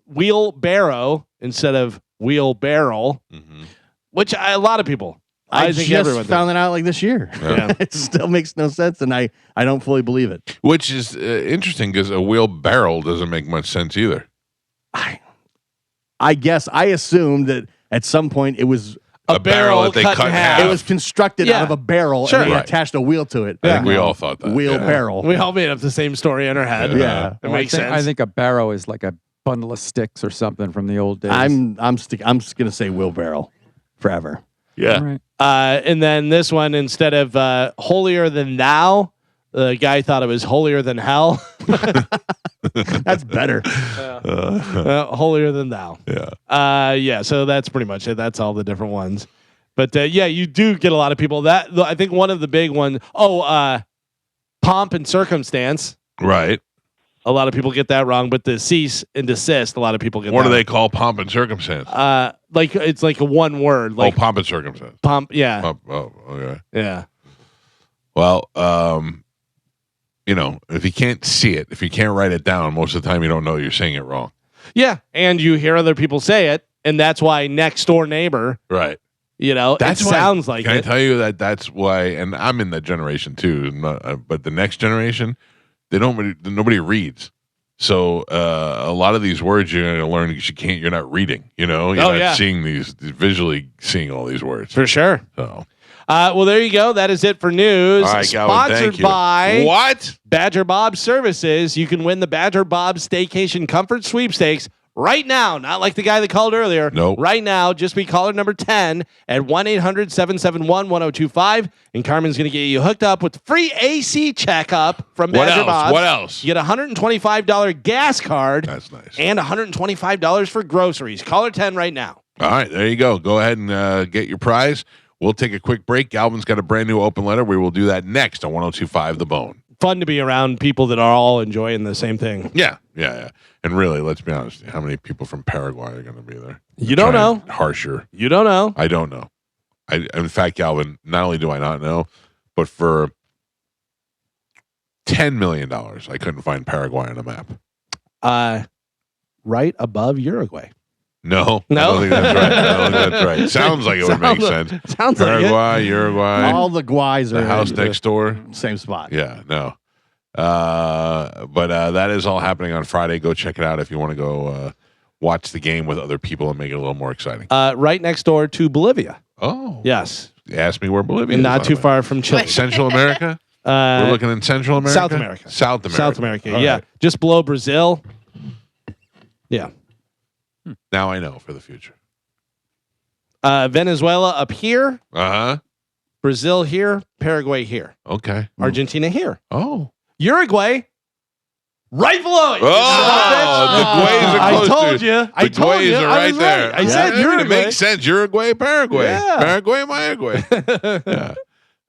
Wheelbarrow instead of wheelbarrow, Mhm. which a lot of people. I think just everyone found that out like this year. Yeah. It still makes no sense, and I don't fully believe it. Which is interesting because a wheelbarrow doesn't make much sense either. I guess I assumed that at some point it was A barrel that they cut cut in in half. half. it was constructed Yeah. out of a barrel Sure. and they Right. attached a wheel to it. I think we Now, all thought that. wheelbarrow. We all made up the same story in our head. Yeah. It Well, makes sense. I think a barrow is like a bundle of sticks or something from the old days. I'm just gonna say wheelbarrow forever. yeah. All right. And then this one, instead of holier than thou, the guy thought it was holier than hell. That's better. Holier than thou. Yeah. So that's pretty much it. That's all the different ones. But yeah, you do get a lot of people. That I think one of the big ones. Pomp and circumstance. Right. A lot of people get that wrong. But the cease and desist, a lot of people get. What that do they call pomp and circumstance? like it's like a one word. Like pomp and circumstance. pomp. Yeah. Pomp, okay. Yeah. Well, if you can't see it, if you can't write it down, most of the time you don't know you're saying it wrong. Yeah. And you hear other people say it, and that's why next door neighbor. Right. It sounds like Can I it. tell you that's why? And I'm in that generation too. But the next generation, nobody reads. So a lot of these words you're going to learn because you're not reading. You're not seeing visually seeing all these words. For sure. So Well, there you go. That is it for news. all right, Calvin, Sponsored thank you. by What? Badger Bob Services. You can win the Badger Bob Staycation Comfort Sweepstakes right now. Not like the guy that called earlier. Nope. Right now, just be caller number 10 at 1-800-771-1025. And Carmen's going to get you hooked up with free AC checkup from What Badger else? Bob. What else? You get a $125 gas card That's nice. and $125 for groceries. Caller 10 right now. All right, there you go. Go ahead and get your prize. We'll take a quick break. Galvin's got a brand new open letter. We will do that next on 102.5 The Bone. Fun to be around people that are all enjoying the same thing. Yeah. And really, let's be honest. How many people from Paraguay are going to be there? You don't know. Harsher. You don't know. I don't know. In fact, Galvin, not only do I not know, but for $10 million, I couldn't find Paraguay on a map. Right above Uruguay. No, I don't think that's right. Sounds like it would make sense. Sounds Paraguay, like it. Uruguay, All the guys are the house next door. same spot. Yeah, no. But that is all happening on Friday. Go check it out if you want to go watch the game with other people and make it a little more exciting. Right next door to Bolivia. Oh, Yes. ask me where Bolivia And is. not too far from Chile. Central America. We're looking in Central America, South America. South America. South America. All Yeah. right. Just below Brazil. Yeah. Now I know for the future. Venezuela up here. Uh huh. Brazil here. Paraguay here. Okay. Argentina here. Oh. Uruguay. Right below it. Oh, the Guays are I close told to you. I The told Guays you. are I right was there. right. I said Uruguay. It makes sense. Uruguay, Paraguay. Yeah. Paraguay, Uruguay. Yeah.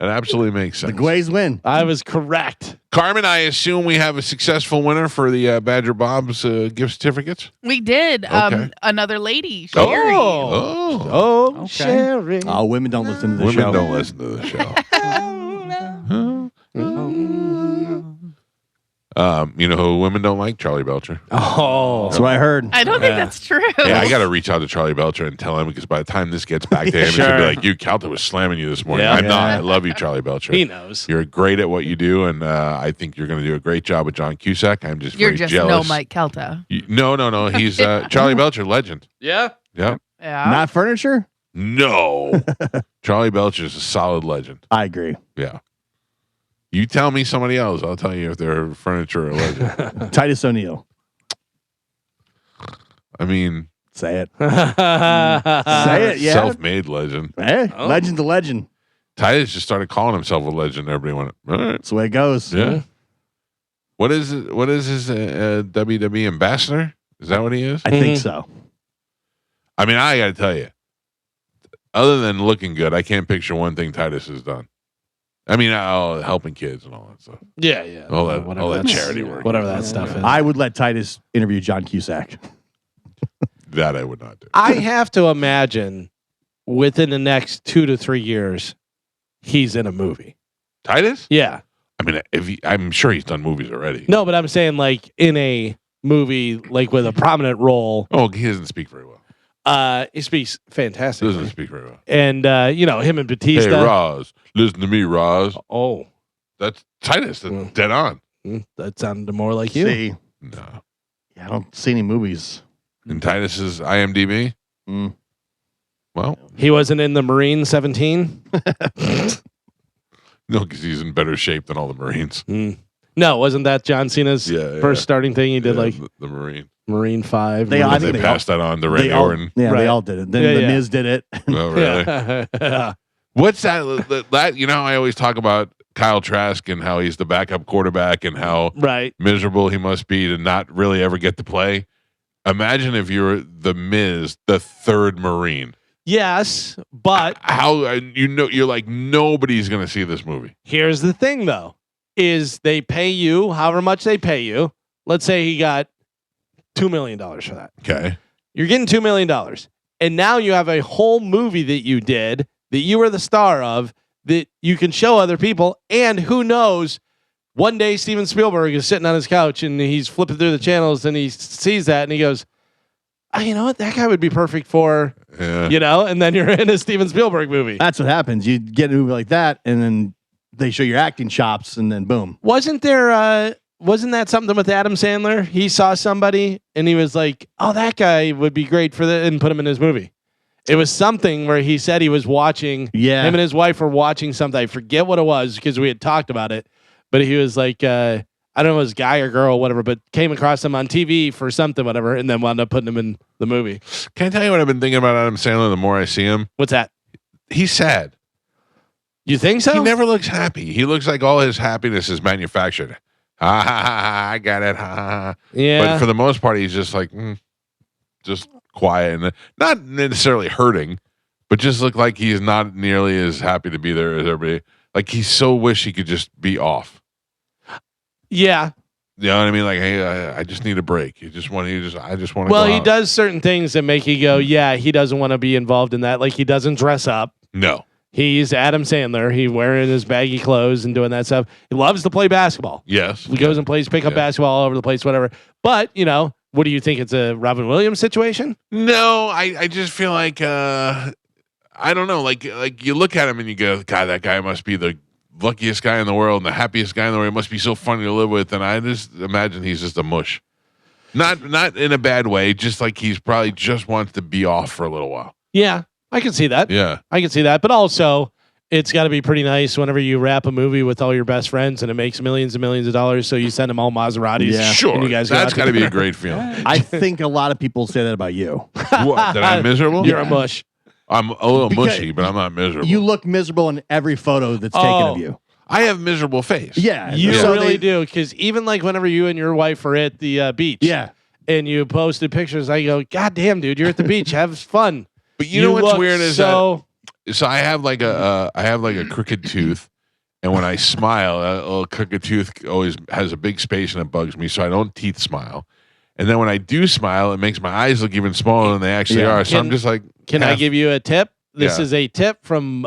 It absolutely makes sense. The Guays win. I was correct. Carmen, I assume we have a successful winner for the Badger Bob's gift certificates. We did. Okay. Another lady, Sherry. Oh. Oh, Okay. Sherry. Oh, women don't listen to the Women show. don't listen to the show. You know who women don't like? Charlie Belcher. Oh. That's what I heard. I don't think that's true. Yeah, I got to reach out to Charlie Belcher and tell him because by the time this gets back to him, he's going to be like, you, Calta was slamming you this morning. Yeah. I'm not. I love you, Charlie Belcher. He knows. You're great at what you do, and I think you're going to do a great job with John Cusack. I'm just You're very just jealous. no Mike Calta. No. He's Charlie Belcher, legend. Yeah. Yep. Yeah. Not furniture? No. Charlie Belcher's a solid legend. I agree. Yeah. You tell me somebody else. I'll tell you if they're furniture or legend. Titus O'Neil. I mean, Say it. Say it, yeah. self-made legend. Hey, Oh. legend to legend. Titus just started calling himself a legend. Everybody went, all right. That's the way it goes. Yeah. What is it? What is his WWE ambassador? Is that what he is? I think so. I mean, I got to tell you, other than looking good, I can't picture one thing Titus has done. I mean, helping kids and all that stuff. Yeah. All that that's- charity work. Whatever that stuff is. I would let Titus interview John Cusack. That I would not do. I have to imagine within the next 2 to 3 years, he's in a movie. Titus? Yeah. I mean, I'm sure he's done movies already. No, but I'm saying like in a movie, like with a prominent role. Oh, he doesn't speak very well. He speaks He fantastic. doesn't speak very well. And him and Batista. Hey, Roz, listen to me, Roz. Oh, That's Titus. That's dead on. that sounded more like you. See, No. I don't see any movies. And Titus's IMDb? Mm. Well, He wasn't in the Marine 17. no, because he's in better shape than all the Marines. No, wasn't that John Cena's first starting thing? He did like the Marine. Marine 5. They- I They think they passed that on to Randy They all, Orton. yeah, Right. they all did it. Then Yeah, The yeah. Miz did it. Oh, really? Yeah. What's that? That you know, I always talk about Kyle Trask and how he's the backup quarterback and how Right. miserable he must be to not really ever get to play. Imagine if you're the Miz, the third Marine. Yes, but How you're like nobody's gonna see this movie. here's the thing though, is they pay you however much they pay you. Let's say he got $2 million for that. Okay. You're getting $2 million. And now you have a whole movie that you did that you were the star of that you can show other people. And who knows, one day Steven Spielberg is sitting on his couch and he's flipping through the channels and he sees that and he goes, oh, you know what? That guy would be perfect for, Yeah. and then you're in a Steven Spielberg movie. That's what happens. You get a movie like that, and then they show your acting chops, and then boom. Wasn't that something with Adam Sandler? He saw somebody and he was like, oh, that guy would be great for that, and put him in his movie. It was something where he said he was watching, Yeah. him and his wife were watching something. I forget what it was because we had talked about it, but he was like, I don't know if it was guy or girl, whatever, but came across him on TV for something, whatever, and then wound up putting him in the movie. Can I tell you what I've been thinking about Adam Sandler the more I see him? What's that? He's sad. You think so? He never looks happy. He looks like all his happiness is manufactured. Ha ha ha ha! I got it. Ha ha ha. Yeah. But for the most part, he's just like, just quiet and not necessarily hurting, but just look like he's not nearly as happy to be there as everybody. Like he so wish he could just be off. Yeah. You know what I mean? Like, hey, I just need a break. I just want to. Well, go he out. does certain things that make you go, yeah, he doesn't want to be involved in that. Like he doesn't dress up. No. He's Adam Sandler. He's wearing his baggy clothes and doing that stuff. He loves to play basketball. Yes. He goes and plays pickup basketball all over the place, whatever. But, what do you think? It's a Robin Williams situation? No, I just feel like I don't know. Like you look at him and you go, God, that guy must be the luckiest guy in the world and the happiest guy in the world. He must be so funny to live with. And I just imagine he's just a mush. Not in a bad way, just like he's probably just wants to be off for a little while. Yeah, I can see that. Yeah. I can see that. But also, it's got to be pretty nice whenever you wrap a movie with all your best friends and it makes millions and millions of dollars. So you send them all Maseratis. Yeah. Sure. And you guys That's got to be a great feeling. I think a lot of people say that about you. What, that I'm miserable? You're a mush. I'm a little Because mushy, but I'm not miserable. You look miserable in every photo that's taken of you. I have miserable face. Yeah. You So really they- do. Because even like whenever you and your wife are at the beach. Yeah. And you posted pictures, I go, God damn, dude, you're at the beach. Have fun. But you know what's look weird is so so I have like a crooked tooth, and when I smile, a little crooked tooth always has a big space and it bugs me, so I don't teeth smile. And then when I do smile, it makes my eyes look even smaller than they actually Yeah. are. So I'm just like, Can I give you a tip? This Yeah. is a tip from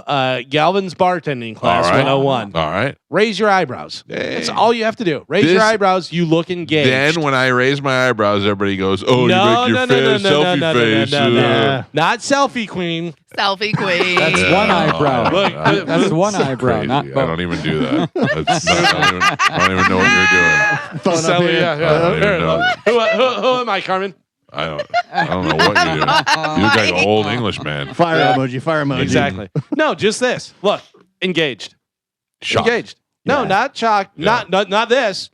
Galvin's bartending class All right. 101. All right. Raise your eyebrows. That's all you have to do. Raise This- your eyebrows. You look engaged. Then when I raise my eyebrows, everybody goes, "Oh, no, you make your face, selfie face." Not selfie queen. Selfie queen. That's one eyebrow. Look, That's one eyebrow, Crazy. not I both. don't even do that. I don't even know what you're doing. Phone up Selfie, here. yeah. I don't even know. Who am I, Carmen? I don't know what you're doing. You look like an old English man. Fire emoji. Fire emoji. Exactly. No, just this. Look, engaged. Shocked. Engaged. No, Yeah. not shocked. Yeah. Not this.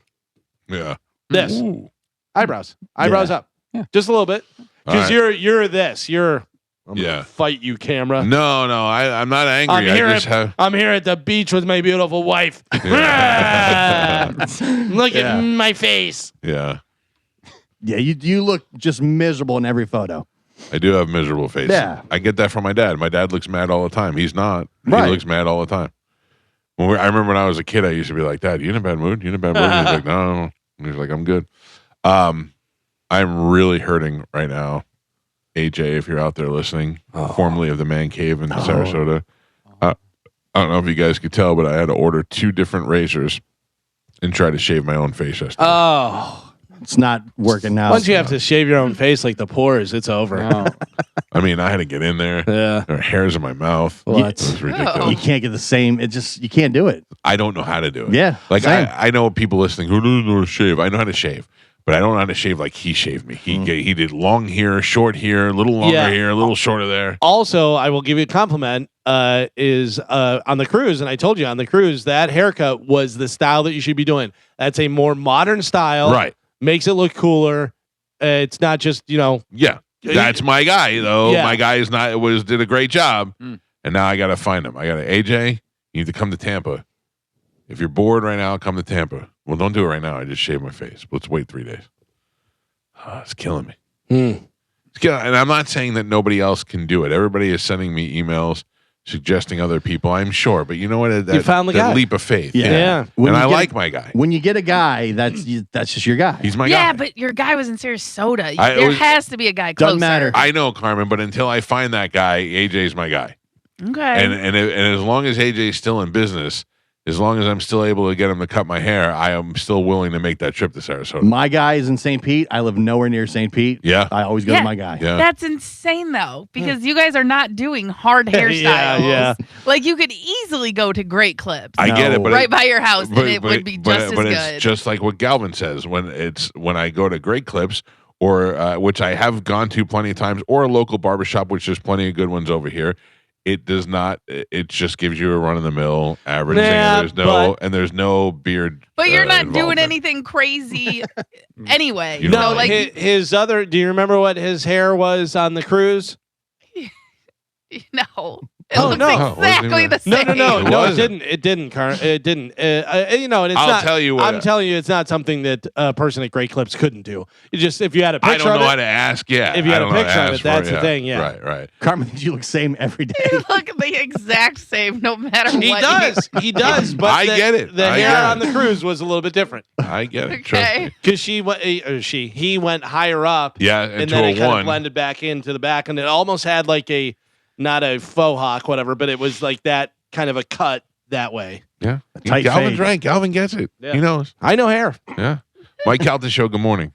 Yeah. This. Ooh. Eyebrows. Eyebrows up. Yeah. Just a little bit. All Because right. you're this. I'm Yeah. gonna fight you, camera. No, I'm not angry. I'm here, I just have. I'm here at the beach with my beautiful wife. Look Yeah. at my face. Yeah. Yeah, you look just miserable in every photo. I do have miserable face. Yeah. I get that from my dad. My dad looks mad all the time. He's not. Right. He looks mad all the time. I remember when I was a kid, I used to be like, Dad, you in a bad mood? You in a bad mood? And he's like, no. And he's like, I'm good. I'm really hurting right now. AJ, if you're out there listening, formerly of the Man Cave in Sarasota. I don't know if you guys could tell, but I had to order 2 different razors and try to shave my own face yesterday. Oh. It's not working now. Once you have to shave your own face like the pores, it's over. No. I mean, I had to get in there. Yeah. There are hairs in my mouth. What? It was ridiculous. Oh. You can't get the same. You can't do it. I don't know how to do it. Yeah, Like same. I know people listening who don't know how to shave. I know how to shave, but I don't know how to shave like he shaved me. He did long here, short here, a little longer Yeah. here, a little shorter there. Also, I will give you a compliment. Is on the cruise, and I told you on the cruise that haircut was the style that you should be doing. That's a more modern style. Right. Makes it look cooler. It's not just Yeah. That's my guy though. Yeah. My guy did a great job. Mm. And now I gotta find him. AJ, you need to come to Tampa. If you're bored right now, come to Tampa. Well, don't do it right now. I just shaved my face. Let's wait 3 days. It's killing me. It's killing, and I'm not saying that nobody else can do it. Everybody is sending me emails suggesting other people, I'm sure. But you know what? That, found the that guy. leap of faith. Yeah. When And you I get- like my guy. When you get a guy, that's just your guy. He's my yeah, guy. but your guy was in Sarasota. I- it There was- has to be a guy closer. Doesn't matter. I know, Carmen, but until I find that guy, AJ's my guy. Okay. And as long as AJ's still in business, as long as I'm still able to get him to cut my hair, I am still willing to make that trip to Sarasota. My guy is in St. Pete. I live nowhere near St. Pete. Yeah. I always go Yeah. to my guy. Yeah. That's insane though, because you guys are not doing hard hairstyles. yeah. Like you could easily go to Great Clips I get it, No. but right by your house, and it would be just as but good. it's just like what Galvin says when I go to Great Clips, or which I have gone to plenty of times, or a local barbershop, which there's plenty of good ones over here. It does not. It just gives you a run of the mill average thing. Yeah, And there's no beard. but you're not involved doing in it. anything crazy anyway. You So know, No, like his other. Do you remember what his hair was on the cruise? no. It Oh, looks no. exactly the same. No, It it wasn't. didn't. It didn't. It didn't. And it's I'll not. tell you what. I'm telling you, it's not something that a person at Great Clips couldn't do. It just if you had a picture I don't know of how it, to ask. Yeah, if you I had a don't know how to picture of ask it, for that's the thing. Yeah. Right. Carmen, you look same every day. They look the exact same, no matter He what. does. He does. But I get it. The I hair get on it. the cruise was a little bit different I get it. Trust Okay. me. because he went higher up. Yeah, and into then a it kind one. of blended back into the back, and it almost had like not a faux hawk, whatever, but it was like that kind of a cut that way. Yeah. tight Galvin's fade. right. Galvin gets it. Yeah. He knows. I know hair. Yeah. Mike Calta Show. Good morning.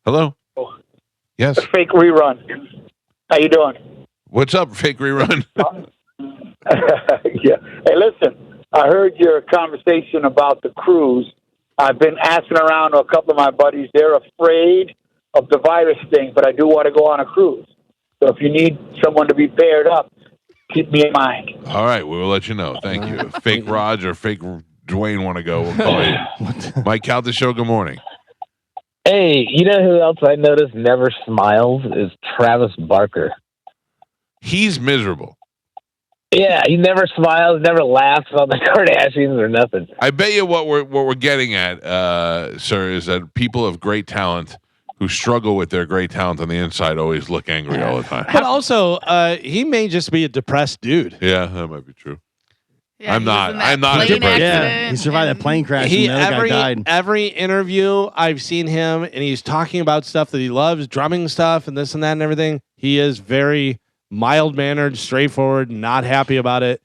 Hello. Yes. Fake rerun. How you doing? What's up, fake rerun? Yeah. Hey, listen. I heard your conversation about the cruise. I've been asking around to a couple of my buddies. They're afraid of the virus thing, but I do want to go on a cruise. So if you need someone to be paired up, keep me in mind. All right, we will let you know. Thank you. Fake Raj or fake Dwayne want to go? We'll call you. Mike Calta Show. Good morning. Hey, you know who else I noticed never smiles is Travis Barker. He's miserable. Yeah, he never smiles, never laughs on the Kardashians or nothing. I bet you what we're getting at, sir, is that people of great talent who struggle with their great talent on the inside always look angry all the time. But also, he may just be a depressed dude. Yeah, that might be true. Yeah, I'm he was not- in that I'm not plane depressed. Yeah, accident he survived and- that plane crash He and the other guy died. every interview I've seen him, and he's talking about stuff that he loves, drumming stuff, and this and that and everything. He is very mild mannered, straightforward, not happy about it.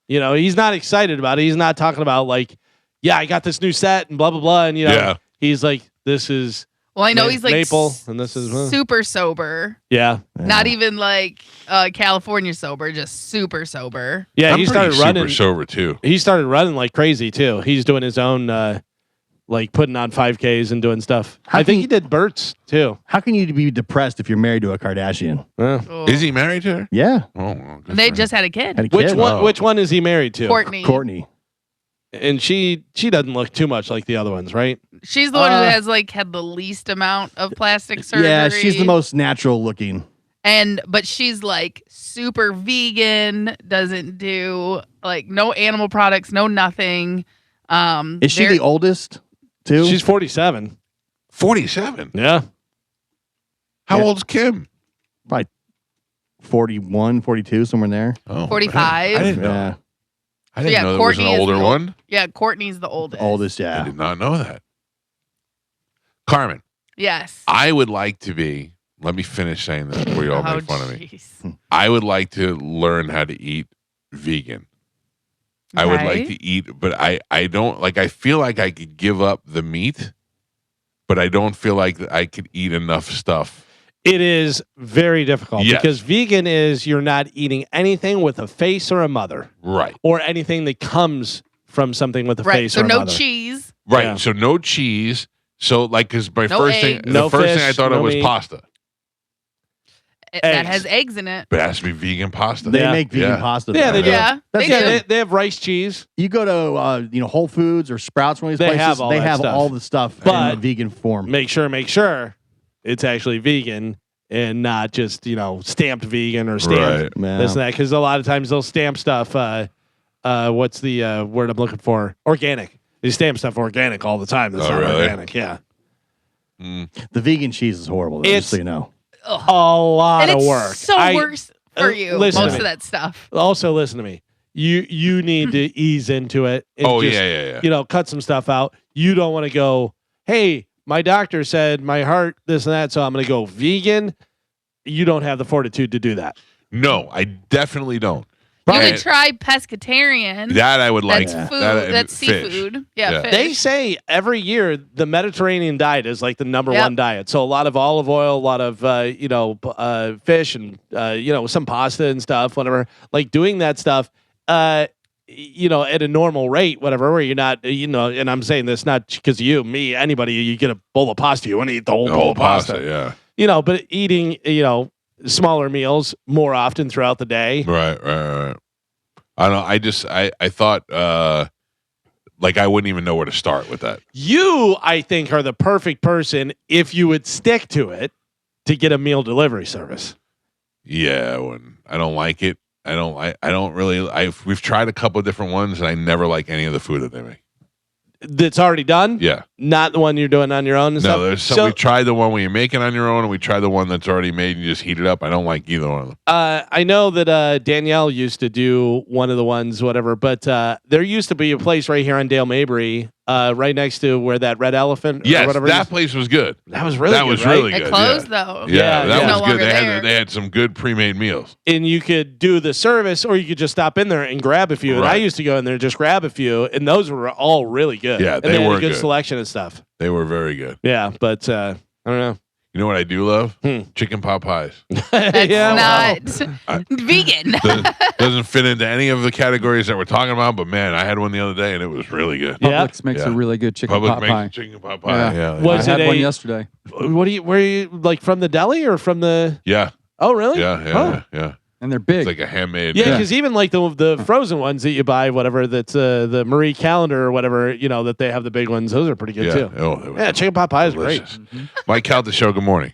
You know, he's not excited about it. He's not talking about like, yeah, I got this new set and blah blah blah. And Yeah. he's like, this is Well, I know he's like Maple, and this is super sober. yeah. Not even like California sober, just super sober. Yeah, I'm he pretty started running. super sober too. He started running like crazy too. He's doing his own, like putting on 5Ks and doing stuff. How I think can- he did Burt's too. How can you be depressed if you're married to a Kardashian? Oh. Is he married to her? Yeah, Oh, well, good They for just had a kid. had a Which kid. one? Oh. Which one is he married to? Courtney. Courtney. And she doesn't look too much like the other ones, right? She's the one who Uh, has like had the least amount of plastic surgery. Yeah, she's the most natural looking. But she's like super vegan, doesn't do like no animal products, no nothing. Is she the oldest too? She's 47. 47. Yeah. How Yeah. old's Kim? probably 41, 42, somewhere in there. Oh, 45. I didn't know. Yeah, I didn't Yeah, know there was an Courtney is older the- one. Yeah, Courtney's the oldest. oldest. I Yeah, did not know that. Carmen, Yes. I would like to be. Let me finish saying this before you all Oh, make fun of me. jeez. I would like to learn how to eat vegan. I would like Okay. to eat, but I don't like. I feel like I could give up the meat, but I don't feel like I could eat enough stuff. It is very difficult Yes. because vegan is you're not eating anything with a face or a mother Right, or anything that comes from something with a Right. face So or a no mother. cheese. right. Yeah. So no cheese. So like, because my No first thing, eggs. the No first thing fish, I thought no of was meat. pasta, That Eggs. has eggs in it. but it has to be vegan pasta. they Yeah. make vegan Yeah. pasta. Yeah, they though. do. Yeah, That's they Yeah, do. they have rice cheese. You go to Whole Foods or Sprouts, one of these They places. have all they that have stuff. all the stuff But- in a vegan form. Make sure it's actually vegan and not just stamped vegan or stamped Right. Yeah. this and that. Because a lot of times they'll stamp stuff. What's the word I'm looking for? Organic. They stamp stuff organic all the time. That's Oh, not really? organic. Yeah, The vegan cheese is horrible, though, just so you know. a lot And of it's work. so worse for you. listen to Most me. of that stuff. Also, listen to me. You need to ease into it. And Oh, just, yeah, yeah. cut some stuff out. You don't want to go, hey, my doctor said my heart, this and that, so I'm going to go vegan. You don't have the fortitude to do that. No, I definitely don't. You And could try pescatarian. that I would like. That's food. That- That's fish. seafood. Yeah, Yeah. fish. They say every year the Mediterranean diet is like the number Yep. one diet. So a lot of olive oil, a lot of fish, and some pasta and stuff. Whatever, like doing that stuff. At a normal rate, whatever, where you're not, and I'm saying this not because you, me, anybody. You get a bowl of pasta, you want to eat the whole The bowl whole of pasta. yeah. But eating smaller meals more often throughout the day. Right. I don't know. I thought like I wouldn't even know where to start with that. You, I think, are the perfect person if you would stick to it to get a meal delivery service. Yeah, when I don't like it. I don't really. We've tried a couple of different ones, and I never like any of the food that they make. That's already done? Yeah. Not the one you're doing on your own and stuff? No, there's some. We tried the one where you make it on your own, and we tried the one that's already made and you just heat it up. I don't like either one of them. I know that Danielle used to do one of the ones, whatever, but there used to be a place right here on Dale Mabry, right next to where that Red Elephant. Yes, or whatever that place was good. That was really good. That was right? really good. It closed yeah. though. Yeah, that It's was no good. longer They had some good pre-made meals. And you could do the service, or you could just stop in there and grab a few. And I Right. used to go in there and just grab a few, and those were all really good. Yeah, and they had were a good good. selection of stuff. They were very good. Yeah, but I don't know. You know what I do love? Chicken pot pies. That's Yeah, not vegan. Doesn't fit into any of the categories that we're talking about, but man, I had one the other day and it was really good. Yeah. Publix makes Yeah. a really good chicken Public pot makes pie. chicken pot pie. Yeah. Was I it had one a- yesterday. Where are you, like from the deli or from the? Yeah. Oh, really? Yeah. And they're big. It's like a handmade. Yeah, because even like the frozen ones that you buy, whatever, that's the Marie Calendar or whatever, that they have the big ones. Those are pretty good Yeah. too. Oh, they were Yeah, chicken pot pie is great. delicious. Mike Calta Show, good morning.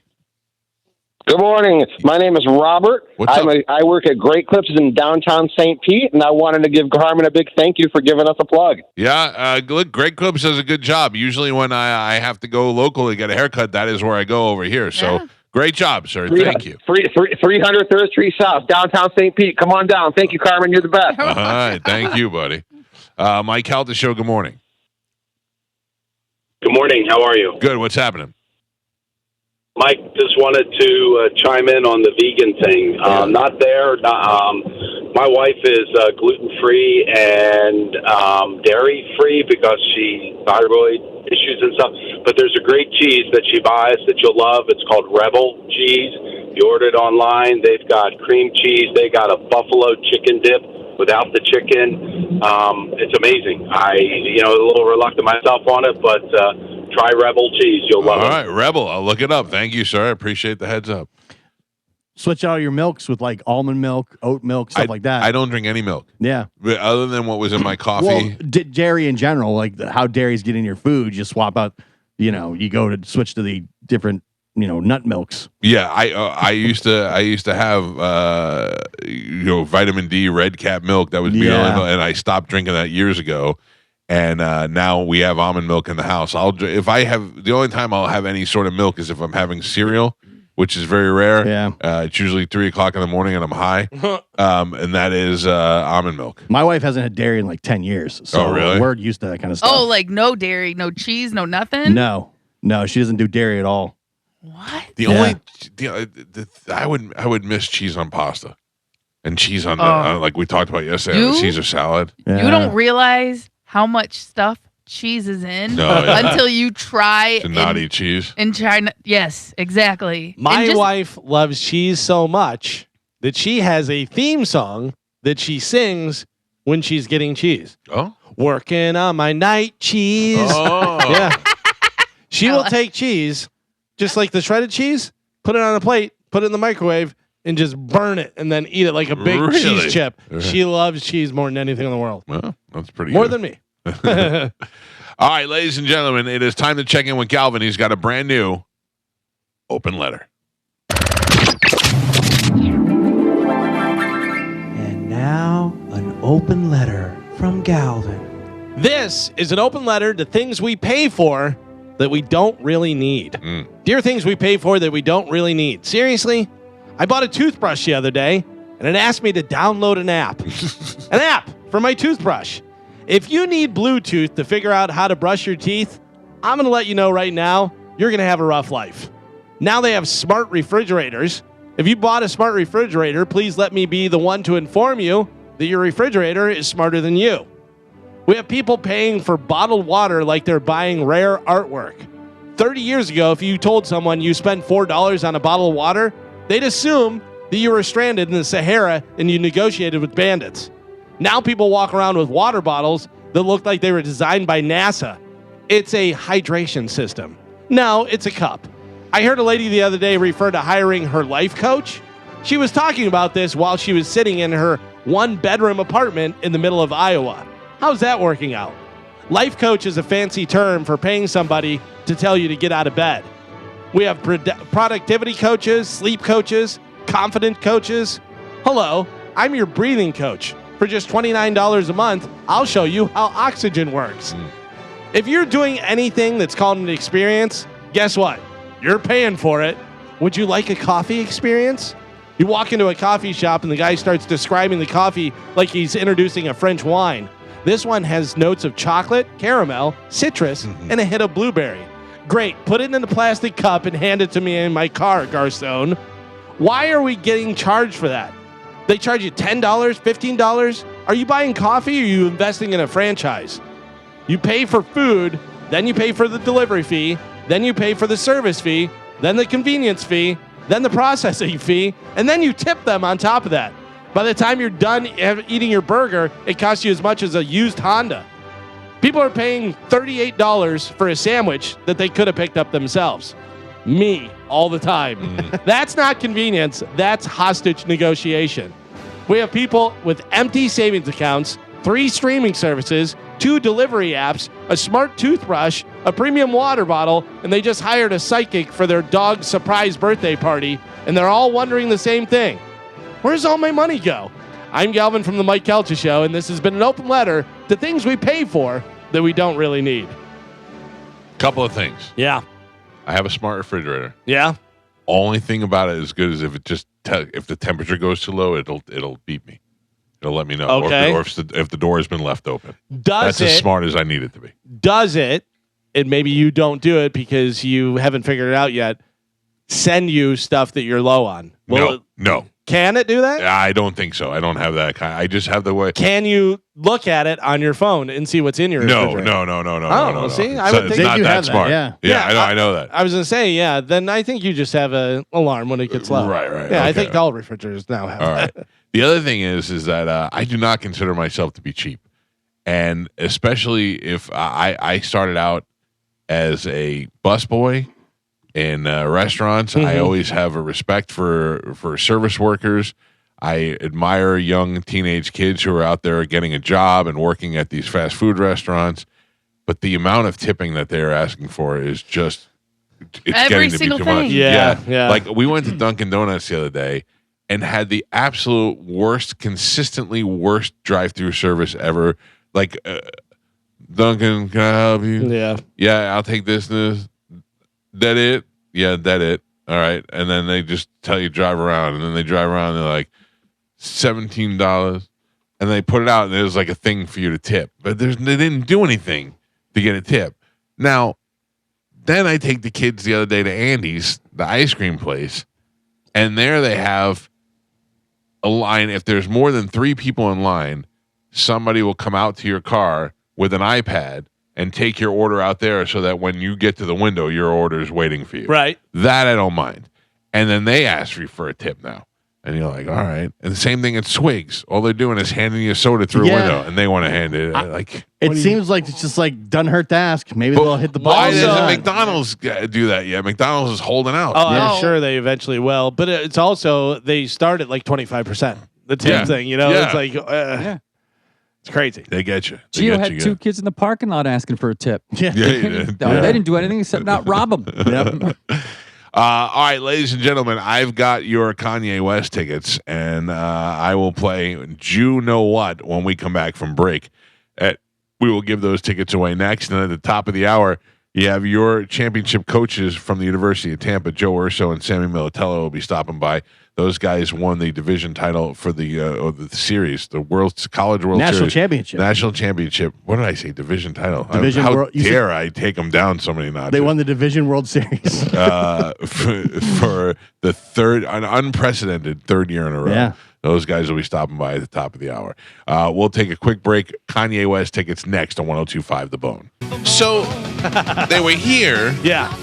Good morning. My name is Robert. What's up? I work at Great Clips in downtown St. Pete, and I wanted to give Carmen a big thank you for giving us a plug. Yeah, look, Great Clips does a good job. Usually when I have to go local to get a haircut, that is where I go over here. So Yeah. great job, sir. Thank you. 300 3rd Street South, downtown St. Pete. Come on down. Thank you, Carmen. You're the best. All right. Thank you, buddy. Mike Calta Show, good morning. Good morning. How are you? Good. What's happening? Mike, just wanted to chime in on the vegan thing. Not there. My wife is gluten-free and dairy-free because she thyroid issues and stuff. But there's a great cheese that she buys that you'll love. It's called Rebel cheese. You order it online. They've got cream cheese. They got a buffalo chicken dip without the chicken. It's amazing. A little reluctant myself on it, but try Rebel cheese. You'll love it. All right, Rebel. I'll look it up. Thank you, sir. I appreciate the heads up. Switch out your milks with like almond milk, oat milk, stuff like that. I don't drink any milk. Yeah. But other than what was in my coffee. Well, dairy in general, like how dairy's getting your food, you swap out, you go to switch to the different, nut milks. Yeah, I used to have vitamin D red cap milk that was and I stopped drinking that years ago. And now we have almond milk in the house. The only time I'll have any sort of milk is if I'm having cereal, which is very rare. Yeah. It's usually 3:00 in the morning and I'm high. And that is almond milk. My wife hasn't had dairy in like 10 years. So Oh, really? we're used to that kind of stuff. Oh, like no dairy, no cheese, no nothing? No, she doesn't do dairy at all. What? I would miss cheese on pasta and cheese on like we talked about yesterday, on the You? Caesar salad. Yeah. You don't realize how much stuff cheese is in until you try To not eat cheese. in China. Yes, exactly. My And just- wife loves cheese so much that she has a theme song that she sings when she's getting cheese. Oh. Working on my night cheese. Oh. Yeah. She will take cheese, just like the shredded cheese, put it on a plate, put it in the microwave, and just burn it and then eat it like a big Really? cheese chip. She loves cheese more than anything in the world. Well, that's pretty More good. than me. All right, ladies and gentlemen, it is time to check in with Galvin. He's got a brand new open letter. And now, an open letter from Galvin. This is an open letter to things we pay for that we don't really need. Dear things we pay for that we don't really need. Seriously, I bought a toothbrush the other day, and it asked me to download an app. An app for my toothbrush. If you need Bluetooth to figure out how to brush your teeth, I'm going to let you know right now, you're going to have a rough life. Now they have smart refrigerators. If you bought a smart refrigerator, please let me be the one to inform you that your refrigerator is smarter than you. We have people paying for bottled water like they're buying rare artwork. 30 years ago, if you told someone you spent $4 on a bottle of water, they'd assume that you were stranded in the Sahara and you negotiated with bandits. Now people walk around with water bottles that look like they were designed by NASA. It's a hydration system. No, it's a cup. I heard a lady the other day refer to hiring her life coach. She was talking about this while she was sitting in her one-bedroom apartment in the middle of Iowa. How's that working out? Life coach is a fancy term for paying somebody to tell you to get out of bed. We have productivity coaches, sleep coaches, confident coaches? Hello, I'm your breathing coach. For just $29 a month, I'll show you how oxygen works. If you're doing anything that's called an experience, guess what? You're paying for it. Would you like a coffee experience? You walk into a coffee shop and the guy starts describing the coffee like he's introducing a French wine. This one has notes of chocolate, caramel, citrus, and a hit of blueberry. Great. Put it in a plastic cup and hand it to me in my car, Garcon. Why are we getting charged for that? They charge you $10, $15? Are you buying coffee or are you investing in a franchise? You pay for food, then you pay for the delivery fee, then you pay for the service fee, then the convenience fee, then the processing fee, and then you tip them on top of that. By the time you're done eating your burger, it costs you as much as a used Honda. People are paying $38 for a sandwich that they could have picked up themselves. Me, all the time. That's not convenience. That's hostage negotiation. We have people with empty savings accounts, 3 streaming services, 2 delivery apps, a smart toothbrush, a premium water bottle, and they just hired a psychic for their dog's surprise birthday party, and they're all wondering the same thing. Where's all my money go? I'm Galvin from the Mike Calta Show, and this has been an open letter to things we pay for that we don't really need. Couple of things. Yeah. I have a smart refrigerator. Yeah. Only thing about it is good is if it just if the temperature goes too low, it'll beep me. It'll let me know. Okay. Or if the door has been left open. That's as smart as I need it to be. Does it, and maybe you don't do it because you haven't figured it out yet, send you stuff that you're low on? No. Can it do that? I don't think so. I don't have that kind. I just have the way. Can you look at it on your phone and see what's in your refrigerator? No. See, I So would it's think not you that have that, smart. yeah. I know that. I was gonna say, yeah. Then I think you just have an alarm when it gets low. Right. Yeah, I Okay. think all refrigerators now have. All right. The other thing is that I do not consider myself to be cheap, and especially if I started out as a busboy in restaurants. I always have a respect for service workers. I admire young teenage kids who are out there getting a job and working at these fast food restaurants. But the amount of tipping that they're asking for is just it's Every getting to be single too thing. much. Yeah. Like we went to Dunkin' Donuts the other day and had the absolute worst, consistently worst drive-through service ever. Like Dunkin', can I help you? Yeah, I'll take this. That it? Yeah, that it. All right. And then they just tell you drive around, and then they drive around and they're like $17, and they put it out and there's like a thing for you to tip, but they didn't do anything to get a tip. Now, then I take the kids the other day to Andy's, the ice cream place, and there they have a line. If there's more than 3 people in line, somebody will come out to your car with an iPad and take your order out there so that when you get to the window, your order is waiting for you. Right. That I don't mind. And then they ask you for a tip now. And you're like, all right. And the same thing at Swigs. All they're doing is handing you a soda through a window, and they want to hand it. It seems like it's just like doesn't hurt to ask. Maybe they'll hit the ball. Why doesn't McDonald's do that yet? McDonald's is holding out. Oh, I'm sure they eventually will. But it's also, they start at like 25%. The tip thing, you know? It's like, it's crazy. They get you. Gio had 2 kids in the parking lot asking for a tip. Yeah. He did. They didn't do anything except not rob them. Yep. All right, ladies and gentlemen, I've got your Kanye West tickets, and I will play You Know What when we come back from break. We will give those tickets away next, and at the top of the hour, you have your championship coaches from the University of Tampa, Joe Urso and Sammy Militello, will be stopping by. Those guys won the division title for the series, the College World National Series. Championship. National Championship. What did I say? Division title. Division How World- dare I take them down so many notches? They won the Division World Series. For the an unprecedented 3rd year in a row. Yeah. Those guys will be stopping by at the top of the hour. We'll take a quick break. Kanye West tickets next on 102.5 The Bone. So they were here. Yeah.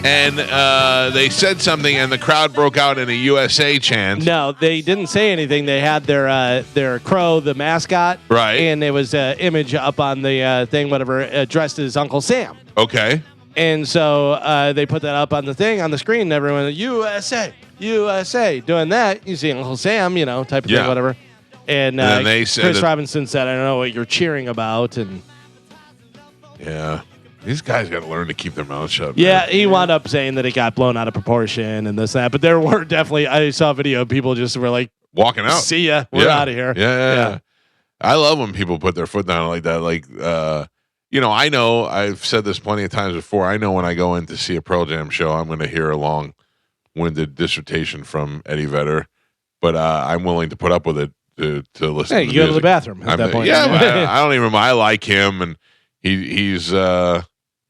And they said something, and the crowd broke out in a USA chant. No, they didn't say anything. They had their crow, the mascot. Right. And there was an image up on the thing, whatever, dressed as Uncle Sam. Okay. And so they put that up on the thing, on the screen, and everyone, USA, USA, doing that. You see Uncle Sam, type of thing, whatever. And then they said Chris Robinson said, I don't know what you're cheering about. And yeah. These guys got to learn to keep their mouths shut. Yeah, man. he wound up saying that it got blown out of proportion and this and that. But there were definitely, I saw a video of people just were like, walking out. see ya, we're out of here. Yeah. I love when people put their foot down like that. Like, I know I've said this plenty of times before. I know when I go in to see a Pearl Jam show, I'm going to hear a long-winded dissertation from Eddie Vedder, but I'm willing to put up with it to listen. Hey, to the you go to the music. bathroom at that point. Yeah, I don't even. I like him, and he's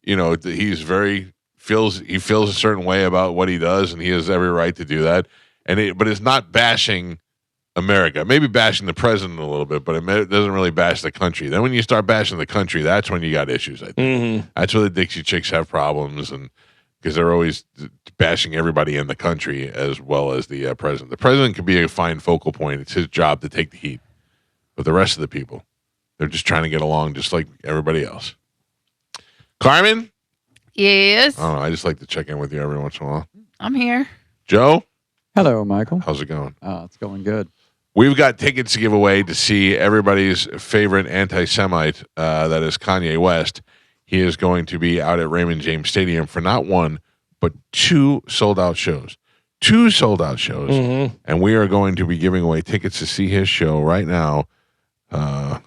he's very feels a certain way about what he does, and he has every right to do that. But it's not bashing America, maybe bashing the president a little bit, but it doesn't really bash the country. Then when you start bashing the country, that's when you got issues. I think that's where the Dixie Chicks have problems, and because they're always bashing everybody in the country as well as the president. The president can be a fine focal point. It's his job to take the heat, but the rest of the people, they're just trying to get along, just like everybody else. Carmen? Yes. I don't know. I just like to check in with you every once in a while. I'm here. Joe? Hello, Michael. How's it going? It's going good. We've got tickets to give away to see everybody's favorite anti-Semite, that is Kanye West. He is going to be out at Raymond James Stadium for not one, but 2 sold-out shows. 2 sold-out shows. And we are going to be giving away tickets to see his show right now. Always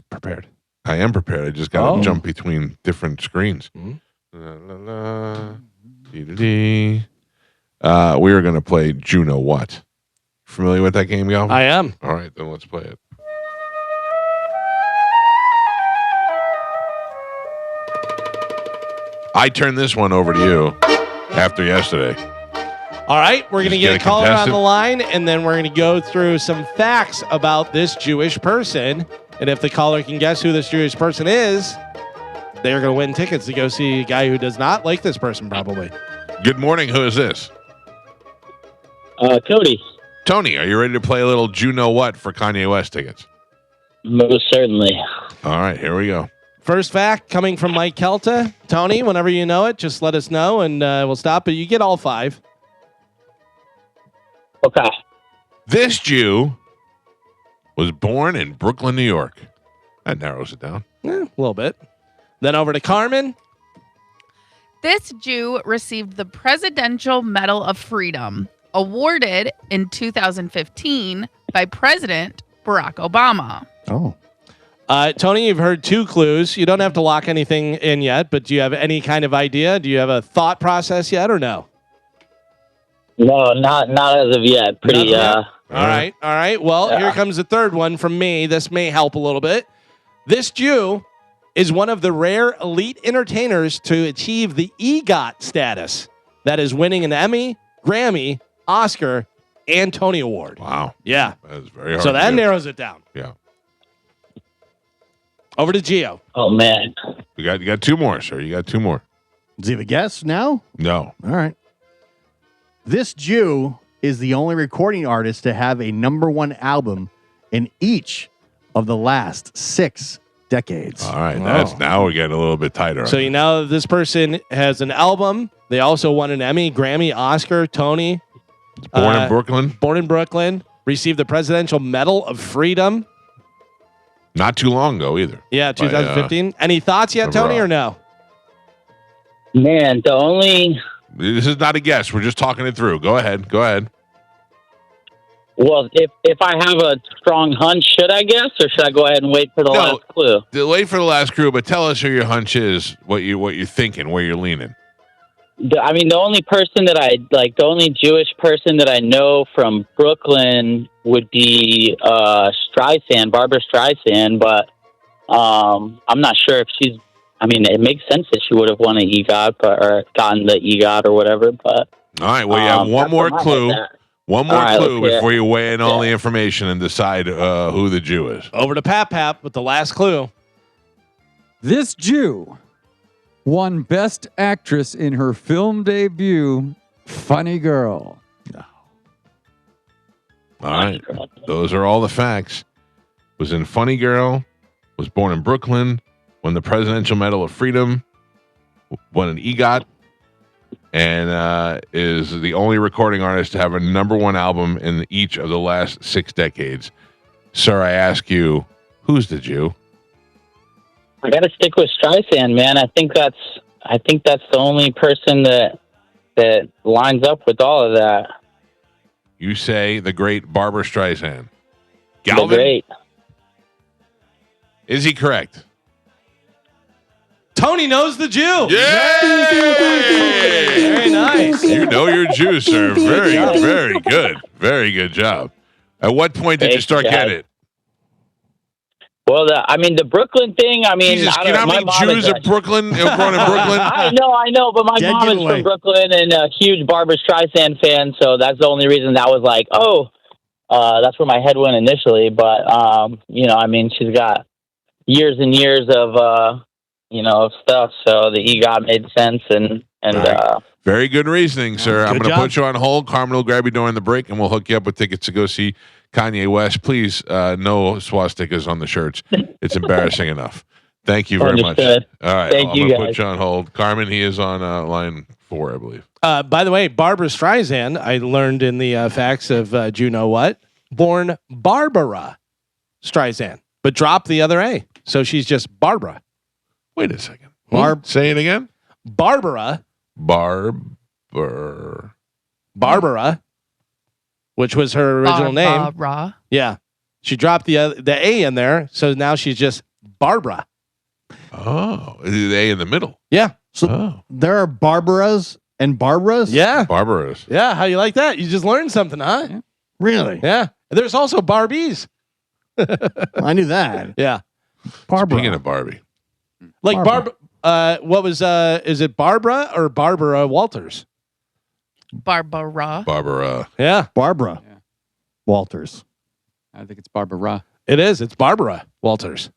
prepared. I am prepared. I just got to jump between different screens. We are going to play Juno What? Familiar with that game, Galvin? I am. All right, then let's play it. I turned this one over to you after yesterday. All right, we're going to Just get a get a caller on contestant. the line, and then we're going to go through some facts about this Jewish person. And if the caller can guess who this Jewish person is, they're going to win tickets to go see a guy who does not like this person, probably. Good morning. Who is this? Cody. Tony, are you ready to play a little Juno What for Kanye West tickets? Most certainly. All right, here we go. First fact coming from Mike Calta. Tony, whenever you know it, just let us know, and we'll stop. But you get all 5. Okay. This Jew was born in Brooklyn, New York. That narrows it down. A little bit. Then over to Carmen. This Jew received the Presidential Medal of Freedom, awarded in 2015 by President Barack Obama. Oh. Tony, you've heard 2 clues. You don't have to lock anything in yet, but do you have any kind of idea? Do you have a thought process yet or no? No, not as of yet. Pretty. All right. Well, Yeah. here comes the third one from me. This may help a little bit. This Jew is one of the rare elite entertainers to achieve the EGOT status. That is winning an Emmy, Grammy, Oscar, and Tony Award. Wow. Yeah. That is very hard. So to that do. narrows it down. Yeah. Over to Gio. Oh man. You got 2 more, sir. You got 2 more. Does he have a guess now? No. All right. This Jew is the only recording artist to have a #1 album in each of the last 6 decades. All right. Now we're getting a little bit tighter. So you know this person has an album. They also won an Emmy, Grammy, Oscar, Tony. Born in Brooklyn. Born in Brooklyn. Received the Presidential Medal of Freedom. Not too long ago either. Yeah, 2015. Any thoughts yet, Tony, or no? Man, the only. This is not a guess. We're just talking it through. Go ahead. Well, if I have a strong hunch, should I guess, or should I go ahead and wait for the last clue? Wait for the last clue, but tell us who your hunch is, what you're thinking, where you're leaning. The only person that the only Jewish person that I know from Brooklyn would be Streisand, Barbara Streisand, but I'm not sure if she's. I mean, it makes sense that she would have won an EGOT or gotten the EGOT or whatever. But all right, well, you have one more clue. One more clue before you weigh in all the information and decide who the Jew is. Over to Pap with the last clue. This Jew won Best Actress in her film debut, Funny Girl. All right. Those are all the facts. Was in Funny Girl, was born in Brooklyn, won the Presidential Medal of Freedom, won an EGOT, and is the only recording artist to have a #1 album in each of the last 6 decades. Sir, I ask you, who's the Jew? I got to stick with Streisand, man. I think that's the only person that lines up with all of that. You say the great Barbara Streisand. The Galvin, great. is he correct? Tony knows the Jew. Yay! Very nice. You know your Jew, sir. Very, very good. Very good job. At what point did you start getting it? Well, the Brooklyn thing. I mean, Jesus, I you know don't how many Jews are Brooklyn, born in Brooklyn? I know, but my mom is from Brooklyn and a huge Barbra Streisand fan, so that's the only reason that was like, that's where my head went initially. But I mean, she's got years and years of stuff, so the EGOT made sense, and very good reasoning, sir. I'm Good going to job. put you on hold. Carmen will grab you during the break, and we'll hook you up with tickets to go see Kanye West. Please, no swastikas on the shirts. It's embarrassing enough. Thank you very Understood. much. All right, Thank I'm you, going to guys. put you on hold. Carmen, he is on line 4, I believe. By the way, Barbara Streisand, I learned in the facts of do you know what? Born Barbara Streisand, but drop the other A. So she's just Barbara. Wait a second. Say it again. Barbara, which was her original name. Barbara. Yeah. She dropped the A in there, so now she's just Barbara. Oh, the A in the middle. Yeah. So there are Barbaras and Barbaras? Yeah. Barbaras. Yeah. How you like that? You just learned something, huh? Yeah. Really? Yeah. There's also Barbies. I knew that. Yeah. Barbara. Speaking of Barbie. Like what was is it Barbara or Barbara Walters? Barbara. Yeah. Barbara Walters. I think it's Barbara. It is. It's Barbara Walters.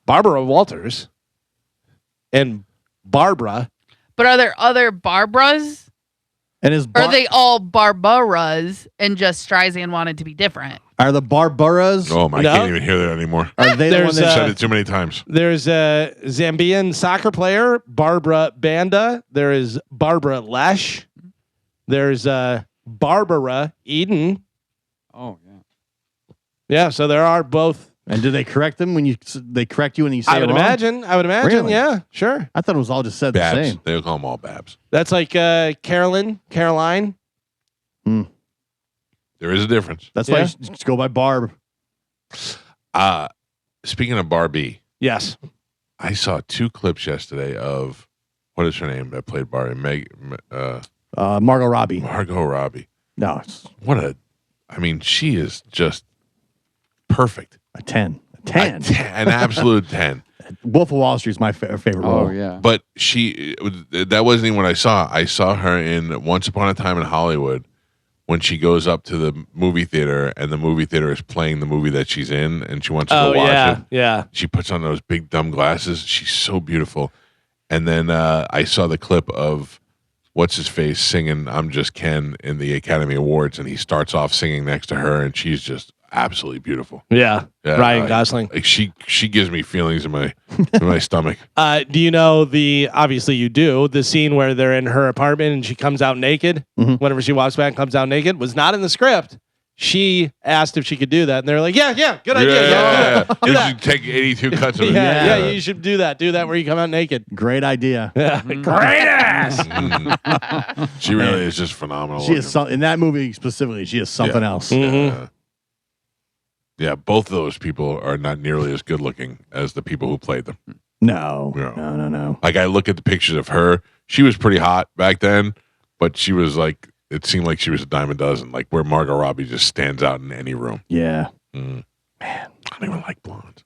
Barbara Walters. And Barbara. But are there other Barbaras? And is Or are they all Barbaras and just Streisand wanted to be different? Are the Barbaras? Oh, I can't even hear that anymore. Are they the one that said it too many times? There's a Zambian soccer player, Barbara Banda. There is Barbara Lesh. There's Barbara Eden. Oh, yeah. Yeah, so there are both. And do they correct them when they correct you when you say I would it wrong? imagine. Really? Yeah, sure. I thought it was all just said Babs. the same. They'll call them all Babs. That's like Caroline. There is a difference. That's why you should just go by Barb. Speaking of Barbie. Yes. I saw 2 clips yesterday of, what is her name that played Barbie? Margot Robbie. Margot Robbie. No. She is just perfect. A 10. An absolute 10. Wolf of Wall Street is my favorite role. Oh, yeah. But that wasn't even what I saw. I saw her in Once Upon a Time in Hollywood when she goes up to the movie theater and the movie theater is playing the movie that she's in and she wants to go watch it. Yeah. She puts on those big dumb glasses. She's so beautiful. And then I saw the clip of what's his face singing "I'm Just Ken" in the Academy Awards, and he starts off singing next to her, and she's just absolutely beautiful. Yeah. Ryan Gosling. Like she gives me feelings in my stomach. Do you know obviously you do, the scene where they're in her apartment and she comes out naked, whenever she walks back and comes out naked, was not in the script. She asked if she could do that, and they're like, yeah, good idea. Yeah. Do You that. should take 82 cuts of it. Yeah, you should do that. Do that where you come out naked. Great idea. Yeah. Great ass. She really is just phenomenal. She is in that movie specifically. She is something else. Yeah, both of those people are not nearly as good looking as the people who played them. No. Like I look at the pictures of her. She was pretty hot back then, but she was like, it seemed like she was a dime a dozen. Like where Margot Robbie just stands out in any room. Yeah. Man, I don't even like blondes.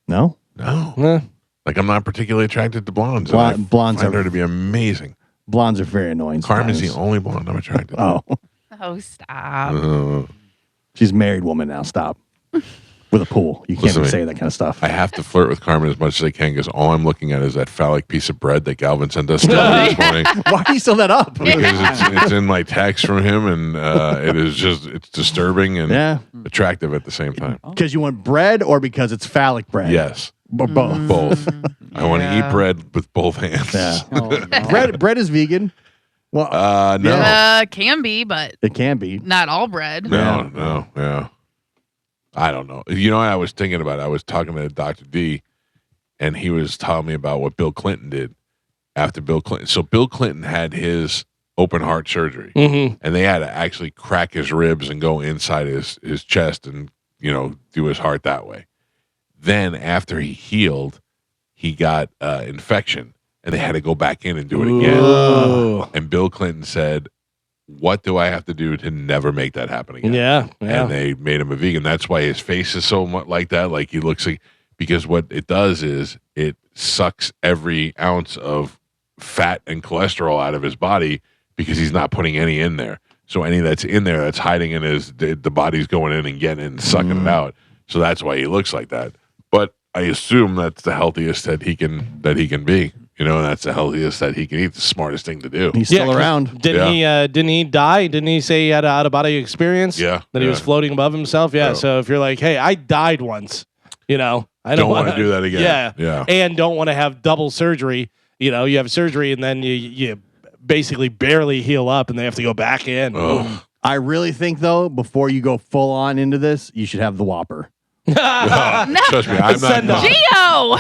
No. Like I'm not particularly attracted to blondes. Blondes find are her to be amazing. Blondes are very annoying. Carmen's the sometimes. only blonde I'm attracted to. Oh. Oh, stop. She's a married woman now. Stop. With a pool. You can't Listen even to me. say that kind of stuff. I have to flirt with Carmen as much as I can because all I'm looking at is that phallic piece of bread that Galvin sent us this morning. Why do you still that up? Because it's in my text from him, and it's disturbing and attractive at the same time. Because you want bread or because it's phallic bread? Yes. Or both. Both. I want to eat bread with both hands. Yeah. Bread is vegan. Well, no. Can be, but it can be. not all bread. No. I don't know. You know what I was thinking about? I was talking to Dr. D, and he was telling me about what Bill Clinton did after Bill Clinton. So Bill Clinton had his open heart surgery, and they had to actually crack his ribs and go inside his chest and do his heart that way. Then after he healed, he got infection, and they had to go back in and do it again. And Bill Clinton said, "What do I have to do to never make that happen again?" Yeah. And they made him a vegan. That's why his face is so much like that. Like he looks like, because what it does is it sucks every ounce of fat and cholesterol out of his body because he's not putting any in there. So any that's in there that's hiding in the body's going in and getting it and sucking it out. So that's why he looks like that. But I assume that's the healthiest that he can be. And that's the healthiest that he can eat. The smartest thing to do. He's still around. Didn't he die? Didn't he say he had an out of body experience? Yeah. That he was floating above himself. Yeah. So if you're like, hey, I died once, I don't want to do that again. Yeah. And don't want to have double surgery. You have surgery and then you basically barely heal up and they have to go back in. I really think though, before you go full on into this, you should have the Whopper. Trust me, I'm not. Gio,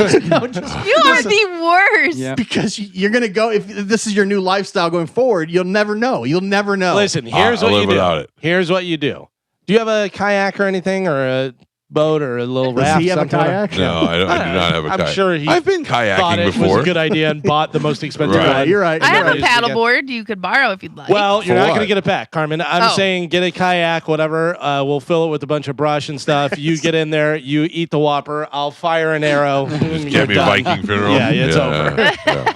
you are the worst. Because you're gonna go if this is your new lifestyle going forward. You'll never know. Listen, here's what you do. Here's what you do. Do you have a kayak or anything, or a boat, or a little raft? Does he have a kayak? No, I do not have a kayak. I'm sure I've been kayaking thought it before. was a good idea and bought the most expensive one. You're right. I have a paddleboard you could borrow if you'd like. Well, you're not going to get it back, Carmen. I'm saying get a kayak, whatever. We'll fill it with a bunch of brush and stuff. You get in there, you eat the Whopper. I'll fire an arrow. Get me a Viking funeral. Yeah, it's over.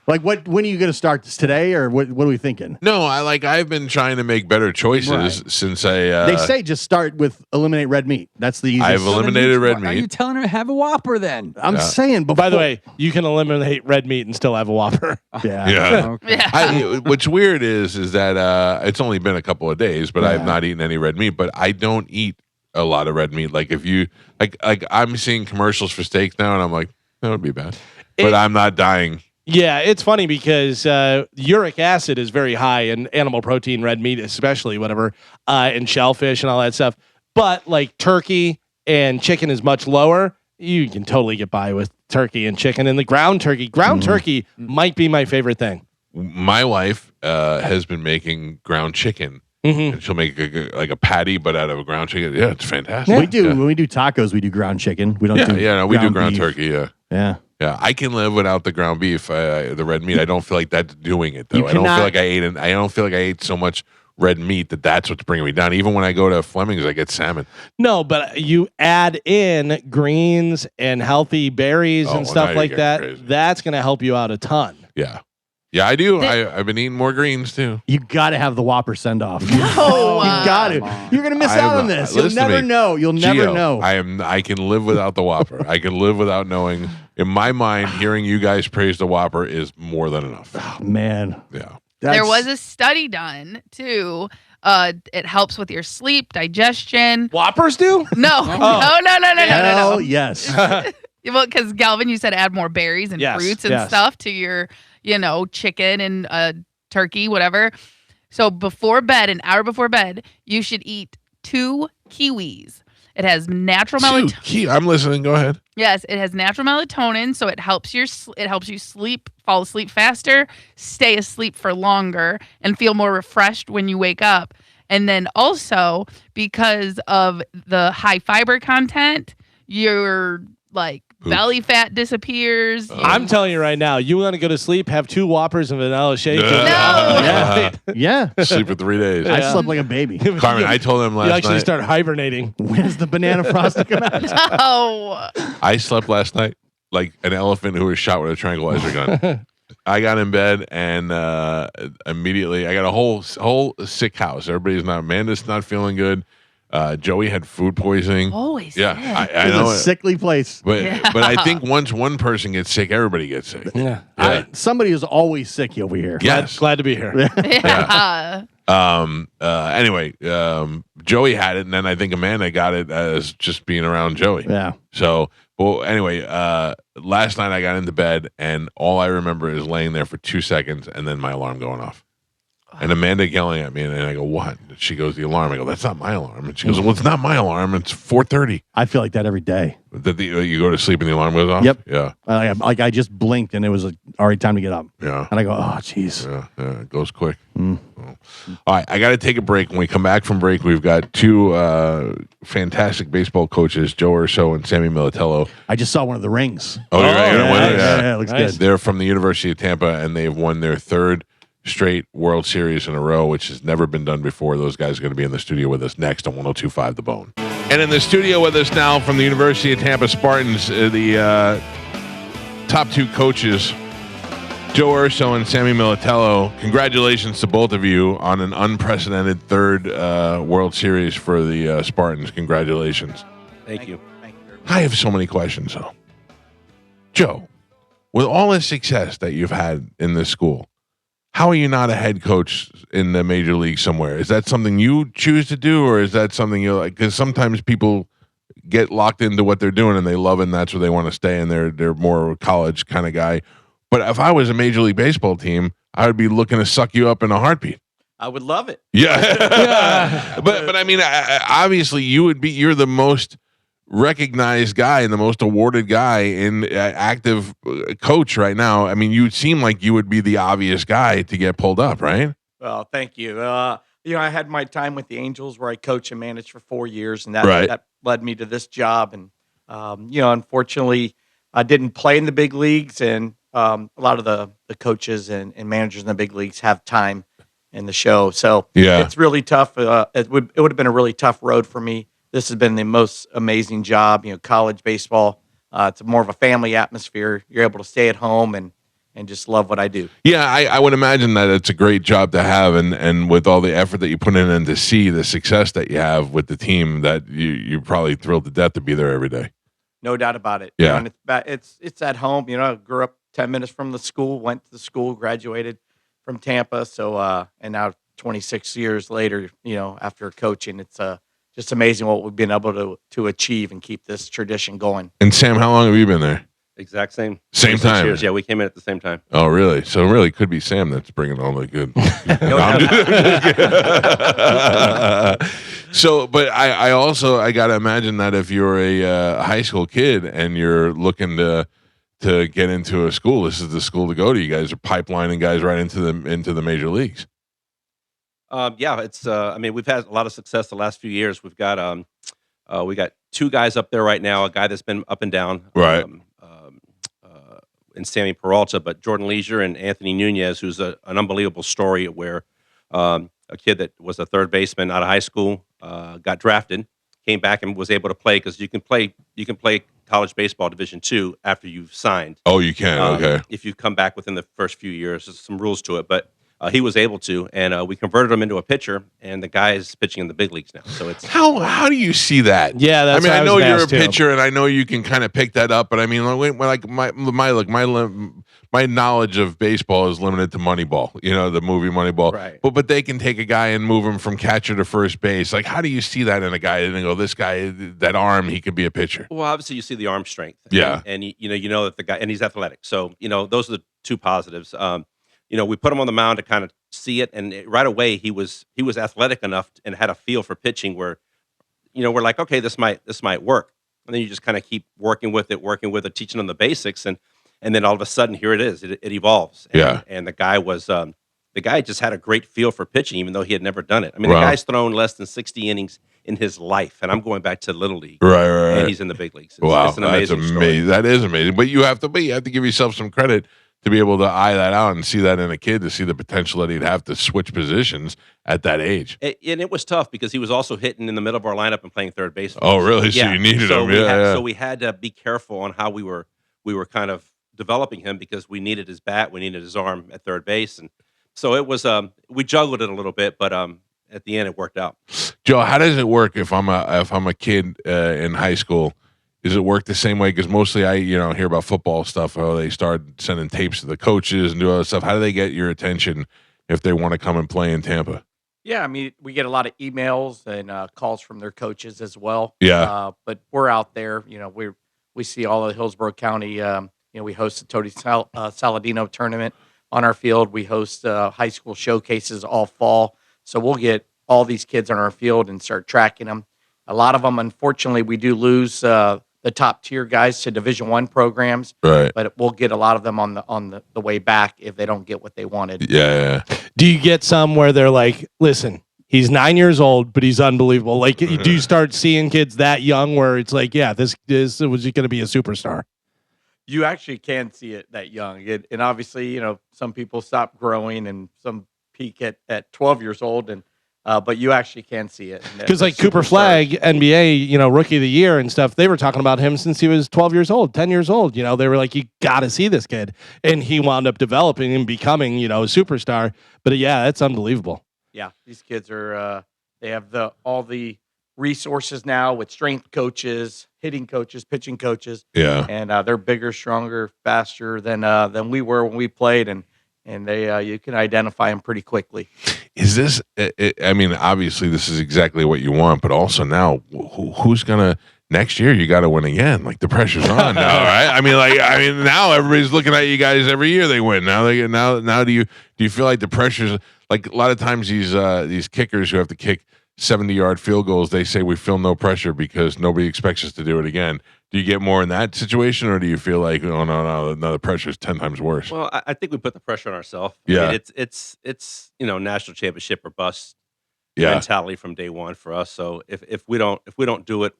Like when are you going to start this today, or what are we thinking? No, I've been trying to make better choices since They say just start with eliminate red meat. That's the easiest. I've eliminated red meat. Are you telling her to have a Whopper then? I'm saying. By the way, you can eliminate red meat and still have a Whopper. Yeah. Okay. What's weird is that it's only been a couple of days, but I've not eaten any red meat. But I don't eat a lot of red meat. Like if you like I'm seeing commercials for steaks now, and I'm like, that would be bad. But I'm not dying. Yeah, it's funny because uric acid is very high in animal protein, red meat, especially whatever, and shellfish and all that stuff. But like turkey and chicken is much lower. You can totally get by with turkey and chicken. And the ground turkey might be my favorite thing. My wife has been making ground chicken. And she'll make a patty, but out of a ground chicken. Yeah, it's fantastic. We do when we do tacos, we do ground chicken. We don't do we do ground beef. turkey. Yeah. I can live without the ground beef, the red meat. I don't feel like that's doing it though. I don't feel like I ate so much red meat that's what's bringing me down. Even when I go to Fleming's, I get salmon. No, but you add in greens and healthy berries and stuff like that. Crazy. That's going to help you out a ton. Yeah. Yeah, I do. I've been eating more greens too. You got to have the Whopper send off. No, you got to. You're gonna miss out on this. You'll never know. You'll never know. I can live without the Whopper. I can live without knowing. In my mind, hearing you guys praise the Whopper is more than enough. Oh, man. Yeah. There was a study done too. It helps with your sleep, digestion. Whoppers do? No, no. Yes. Well, because Galvin, you said add more berries and fruits and stuff to your, chicken and turkey, whatever. So before bed, an hour before bed, you should eat 2 kiwis. It has natural melatonin. I'm listening. Go ahead. Yes, it has natural melatonin, so it helps you fall asleep faster, stay asleep for longer, and feel more refreshed when you wake up. And then also because of the high fiber content, your belly fat disappears. I'm telling you right now, you want to go to sleep, have 2 Whoppers and vanilla shake. Yeah. Sleep for 3 days. I slept like a baby. Carmen, I told him last night. You actually start hibernating. When does the banana frosting come out? No. I slept last night like an elephant who was shot with a tranquilizer gun. I got in bed and immediately I got a whole sick house. Amanda's not feeling good. Joey had food poisoning. Always. Yeah, I know. It's a sickly place. But I think once one person gets sick, everybody gets sick. Yeah. Somebody is always sick over here. Yes. Glad to be here. Yeah. Anyway, Joey had it, and then I think Amanda got it as just being around Joey. Yeah. So, well, anyway, last night I got into bed, and all I remember is laying there for 2 seconds, and then my alarm going off. And Amanda yelling at me, and I go, "What?" She goes, "The alarm." I go, "That's not my alarm." And she goes, "Well, it's not my alarm. It's 4:30." I feel like that every day. You go to sleep and the alarm goes off. Yep. Yeah. Like I just blinked and it was already time to get up. Yeah. And I go, oh, jeez. Yeah, it goes quick. Oh. All right, I got to take a break. When we come back from break, we've got two fantastic baseball coaches, Joe Urso and Sammy Militello. I just saw one of the rings. Oh, you're right. Yeah, it looks good. They're from the University of Tampa, and they've won their third straight World Series in a row, which has never been done before. Those guys are going to be in the studio with us next on 102.5 The Bone. And in the studio with us now from the University of Tampa Spartans, the top two coaches, Joe Urso and Sammy Militello. Congratulations to both of you on an unprecedented third World Series for the Spartans. Congratulations. Thank you. I have so many questions, though. Joe, with all the success that you've had in this school, how are you not a head coach in the major league somewhere? Is that something you choose to do, or is that something you like? Because sometimes people get locked into what they're doing and they love it, and that's where they want to stay, and they're more college kind of guy. But if I was a Major League Baseball team, I would be looking to suck you up in a heartbeat. I would love it. Yeah. But I mean, obviously you're the most recognized guy and the most awarded guy in active coach right now. I mean, you seem like you would be the obvious guy to get pulled up, right? Well, thank you. I had my time with the Angels where I coached and managed for 4 years, and that led me to this job. And unfortunately, I didn't play in the big leagues, and a lot of the coaches and managers in the big leagues have time in the show. So it's really tough. It would have been a really tough road for me. This has been the most amazing job. College baseball, it's more of a family atmosphere. You're able to stay at home and just love what I do. Yeah, I would imagine that it's a great job to have, and with all the effort that you put in and to see the success that you have with the team, that you're probably thrilled to death to be there every day. No doubt about it. Yeah. It's at home. I grew up 10 minutes from the school, went to the school, graduated from Tampa. So, and now 26 years later, after coaching, it's just amazing what we've been able to achieve and keep this tradition going. And Sam, how long have you been there? Exact same. Same time. Years. Yeah, we came in at the same time. Oh, really? So it really could be Sam that's bringing all the good. So, but I got to imagine that if you're a high school kid and you're looking to get into a school, this is the school to go to. You guys are pipelining guys right into the major leagues. It's. We've had a lot of success the last few years. We got two guys up there right now. A guy that's been up and down, right? And Sammy Peralta, but Jordan Leisure and Anthony Nunez, who's an unbelievable story where a kid that was a third baseman out of high school got drafted, came back and was able to play because you can play college baseball Division II after you've signed. Oh, you can. Okay. If you come back within the first few years, there's some rules to it, but he was able to, and we converted him into a pitcher, and the guy is pitching in the big leagues now. So it's how do you see that? Yeah, that's I know you're a too. pitcher, and I know you can kind of pick that up, but I mean, like my knowledge of baseball is limited to Moneyball, the movie Moneyball. Right. But they can take a guy and move him from catcher to first base. Like, how do you see that in a guy and go, this guy, that arm, he could be a pitcher? Well, obviously you see the arm strength. Yeah, and you know that the guy, and he's athletic. So those are the two positives. We put him on the mound to kind of see it, and right away he was athletic enough and had a feel for pitching where, we're like, okay, this might work, and then you just kind of keep working with it, teaching him the basics, and then all of a sudden here it is, it evolves. And the guy just had a great feel for pitching, even though he had never done it. I mean, Wow. The guy's thrown less than 60 innings in his life, and I'm going back to Little League, right. And he's in the big leagues. Wow, it's an amazing story. That is amazing. But you have to give yourself some credit to be able to eye that out and see that in a kid, to see the potential that he'd have to switch positions at that age. And it was tough because he was also hitting in the middle of our lineup and playing third base. Oh, really? So you needed him. So we had to be careful on how we were kind of developing him because we needed his bat, we needed his arm at third base, and so it was. We juggled it a little bit, but at the end it worked out. Joe, how does it work if I'm a kid in high school? Does it work the same way? Because mostly I, hear about football stuff. How they start sending tapes to the coaches and do other stuff. How do they get your attention if they want to come and play in Tampa? Yeah, we get a lot of emails and calls from their coaches as well. Yeah. But we're out there. We see all of Hillsborough County. We host the Tony Saladino tournament on our field. We host high school showcases all fall. So we'll get all these kids on our field and start tracking them. A lot of them, unfortunately, we do lose the top tier guys to Division I programs. Right. But we'll get a lot of them on the way back if they don't get what they wanted. Yeah. Do you get some where they're like, listen, he's 9 years old, but he's unbelievable? Like, do you start seeing kids that young where it's like, yeah, this was going to be a superstar? You actually can see it that young. And obviously, some people stop growing and some peak at 12 years old. But you actually can see it. Because like Cooper Flagg, NBA, Rookie of the Year and stuff, they were talking about him since he was 12 years old, 10 years old. They were like, you got to see this kid. And he wound up developing and becoming, a superstar. But yeah, that's unbelievable. Yeah, these kids are, they have all the resources now with strength coaches, hitting coaches, pitching coaches. Yeah. And they're bigger, stronger, faster than we were when we played. And they you can identify them pretty quickly. Is this? I mean, obviously, this is exactly what you want, but also now, who's gonna next year? You got to win again. Like the pressure's on now, right? I mean, now everybody's looking at you guys every year. They win. Now do you feel like the pressure's like a lot of times these kickers who have to kick 70-yard field goals? They say we feel no pressure because nobody expects us to do it again. Do you get more in that situation, or do you feel like, oh no, the pressure is 10 times worse? Well, I think we put the pressure on ourselves. Yeah, I mean, it's national championship or bust mentality from day one for us. So if we don't do it,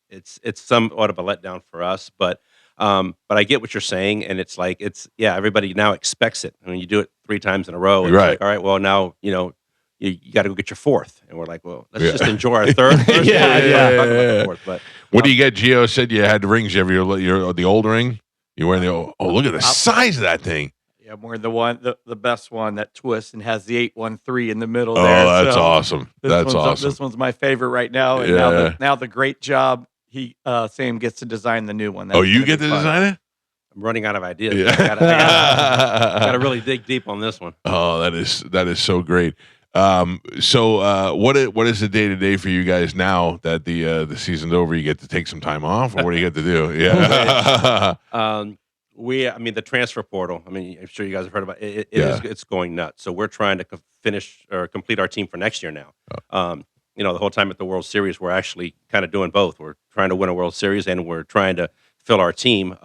it's somewhat of a letdown for us. But I get what you're saying, and it's like everybody now expects it. I mean, you do it 3 times in a row, and right? It's like, all right, well now you got to go get your 4th, and we're like, well, let's just enjoy our 3rd. Yeah. Fourth, but what do you get? Gio said you had the rings. You have the old ring. You wearing the old? Oh, look at the size of that thing. Yeah, I'm wearing the best one that twists and has the 813 in the middle. Oh, there. That's awesome. That's awesome. This one's my favorite right now. And now the great job Sam gets to design the new one. You get to design it? I'm running out of ideas. Yeah. I got to really dig deep on this one. Oh, that is so great. So what is the day to day for you guys now that the season's over? You get to take some time off, or what do you get to do? Yeah. The transfer portal. I mean, I'm sure you guys have heard about it. It's going nuts. So we're trying to finish or complete our team for next year now. The whole time at the World Series, we're actually kind of doing both. We're trying to win a World Series, and we're trying to fill our team.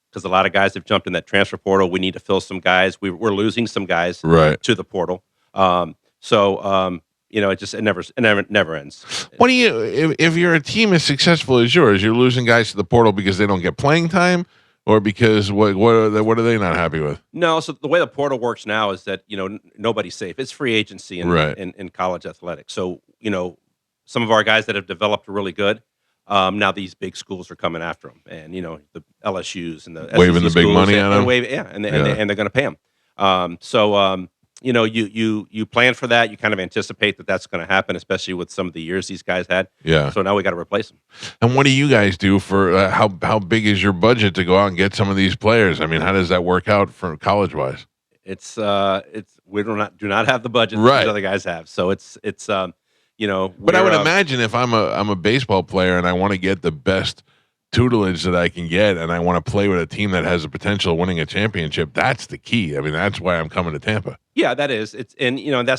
Because a lot of guys have jumped in that transfer portal. We need to fill some guys. We're losing some guys to the portal. It never ends. What do you, if you're a team as successful as yours, you're losing guys to the portal because they don't get playing time, or because what are they not happy with? No, so the way the portal works now is that nobody's safe. It's free agency in college athletics. So some of our guys that have developed are really good. Now these big schools are coming after them, and the LSUs and the waving SEC the big money at them. And they're going to pay them. You plan for that. You kind of anticipate that that's going to happen, especially with some of the years these guys had. Yeah. So now we got to replace them. And what do you guys do for how big is your budget to go out and get some of these players? I mean, how does that work out for college wise? We do not have the budget that these other guys have. So it's. But I would imagine if I'm a baseball player and I want to get the best tutelage that I can get, and I want to play with a team that has the potential of winning a championship, that's the key. I mean, that's why I'm coming to Tampa. Yeah, that is. That's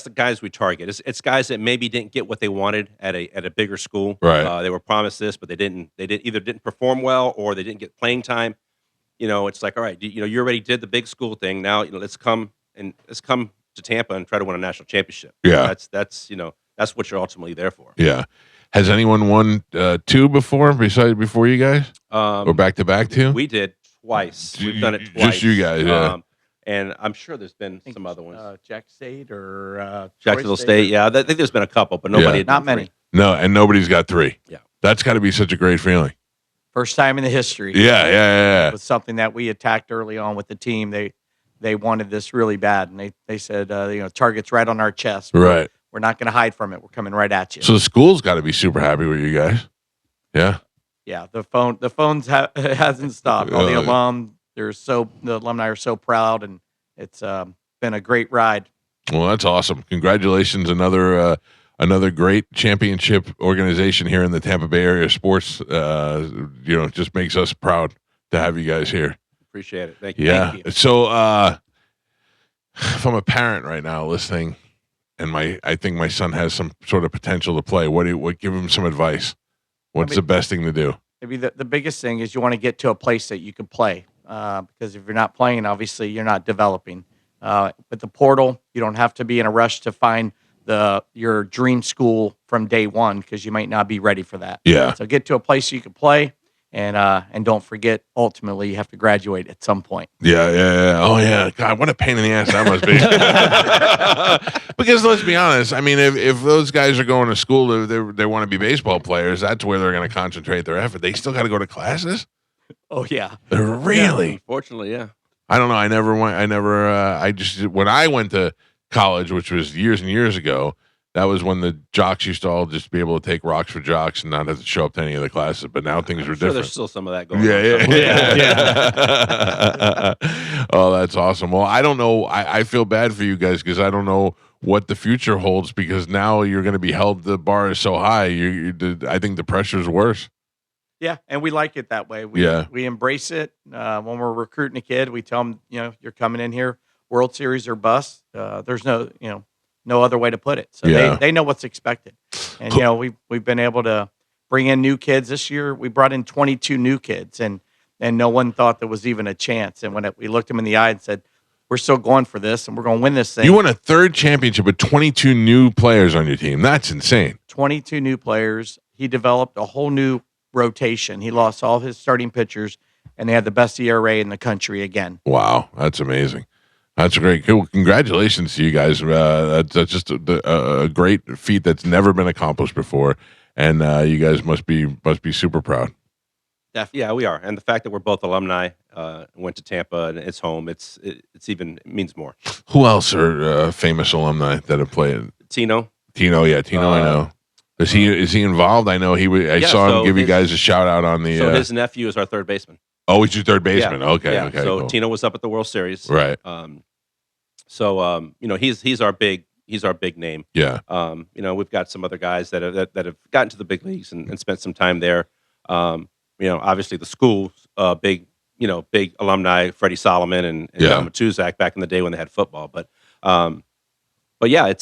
the guys we target. It's guys that maybe didn't get what they wanted at a bigger school. Right. They were promised this, but they either didn't perform well or they didn't get playing time. It's like, all right, you already did the big school thing. Now, let's come to Tampa and try to win a national championship. Yeah. That's what you're ultimately there for. Yeah. Has anyone won 2 before you guys? Or back-to-back 2? We did twice. We've done it twice. Just you guys, yeah. And I'm sure there's been some other ones. Jack State or Jacksonville State. Yeah, I think there's been a couple, but nobody. Not many. No, and nobody's got 3. Yeah. That's got to be such a great feeling. First time in the history. Yeah. It was something that we attacked early on with the team. They wanted this really bad, and they said, target's right on our chest. Right. We're not going to hide from it. We're coming right at you. So the school's got to be super happy with you guys. Yeah. Yeah. The phones hasn't stopped. All the alumni are so proud, and it's been a great ride. Well, that's awesome. Congratulations. Another great championship organization here in the Tampa Bay area sports. Just makes us proud to have you guys here. Appreciate it. Thank you. Yeah. Thank you. So, if I'm a parent right now listening, and I think my son has some sort of potential to play, what give him some advice? What's the best thing to do? Maybe the biggest thing is you want to get to a place that you can play, because if you're not playing, obviously you're not developing. With the portal, you don't have to be in a rush to find your dream school from day one, because you might not be ready for that. Yeah. So get to a place you can play, and don't forget, ultimately you have to graduate at some point. Yeah. Oh yeah. God, what a pain in the ass that must be. Because let's be honest. I mean, if those guys are going to school, they want to be baseball players. That's where they're going to concentrate their effort. They still got to go to classes. Oh yeah. Really? Unfortunately, yeah. I don't know. I never went. I just when I went to college, which was years and years ago. That was when the jocks used to all just be able to take rocks for jocks and not have to show up to any of the classes. But now things are different. There's still some of that going on. Yeah. Oh, that's awesome. Well, I don't know. I feel bad for you guys because I don't know what the future holds, because now you're going to be held. The bar is so high. I think the pressure is worse. Yeah, and we like it that way. We embrace it. When we're recruiting a kid, we tell them, you're coming in here, World Series or bust. There's no other way to put it. So they know what's expected. And we've been able to bring in new kids this year. We brought in 22 new kids, and no one thought there was even a chance. And when we looked them in the eye and said, "We're still going for this, and we're going to win this thing." You won a third championship with 22 new players on your team. That's insane. 22 new players. He developed a whole new rotation. He lost all his starting pitchers, and they had the best ERA in the country again. Wow, that's amazing. That's great. Cool. Congratulations to you guys. That's just a great feat that's never been accomplished before, and you guys must be super proud. Yeah, we are. And the fact that we're both alumni, went to Tampa and it's home, it means more. Who else are famous alumni that have played? Tino. Yeah, Tino. I know. Is he involved? I know I saw him give you guys a shout out on the. So his nephew is our third baseman. Oh, he's your third baseman. Yeah. Okay. Yeah. Okay. So cool. Tino was up at the World Series, right? He's our big name. Yeah. We've got some other guys that have gotten to the big leagues and spent some time there. Obviously the school's big alumni, Freddie Solomon and John Matuzak back in the day when they had football. But yeah, I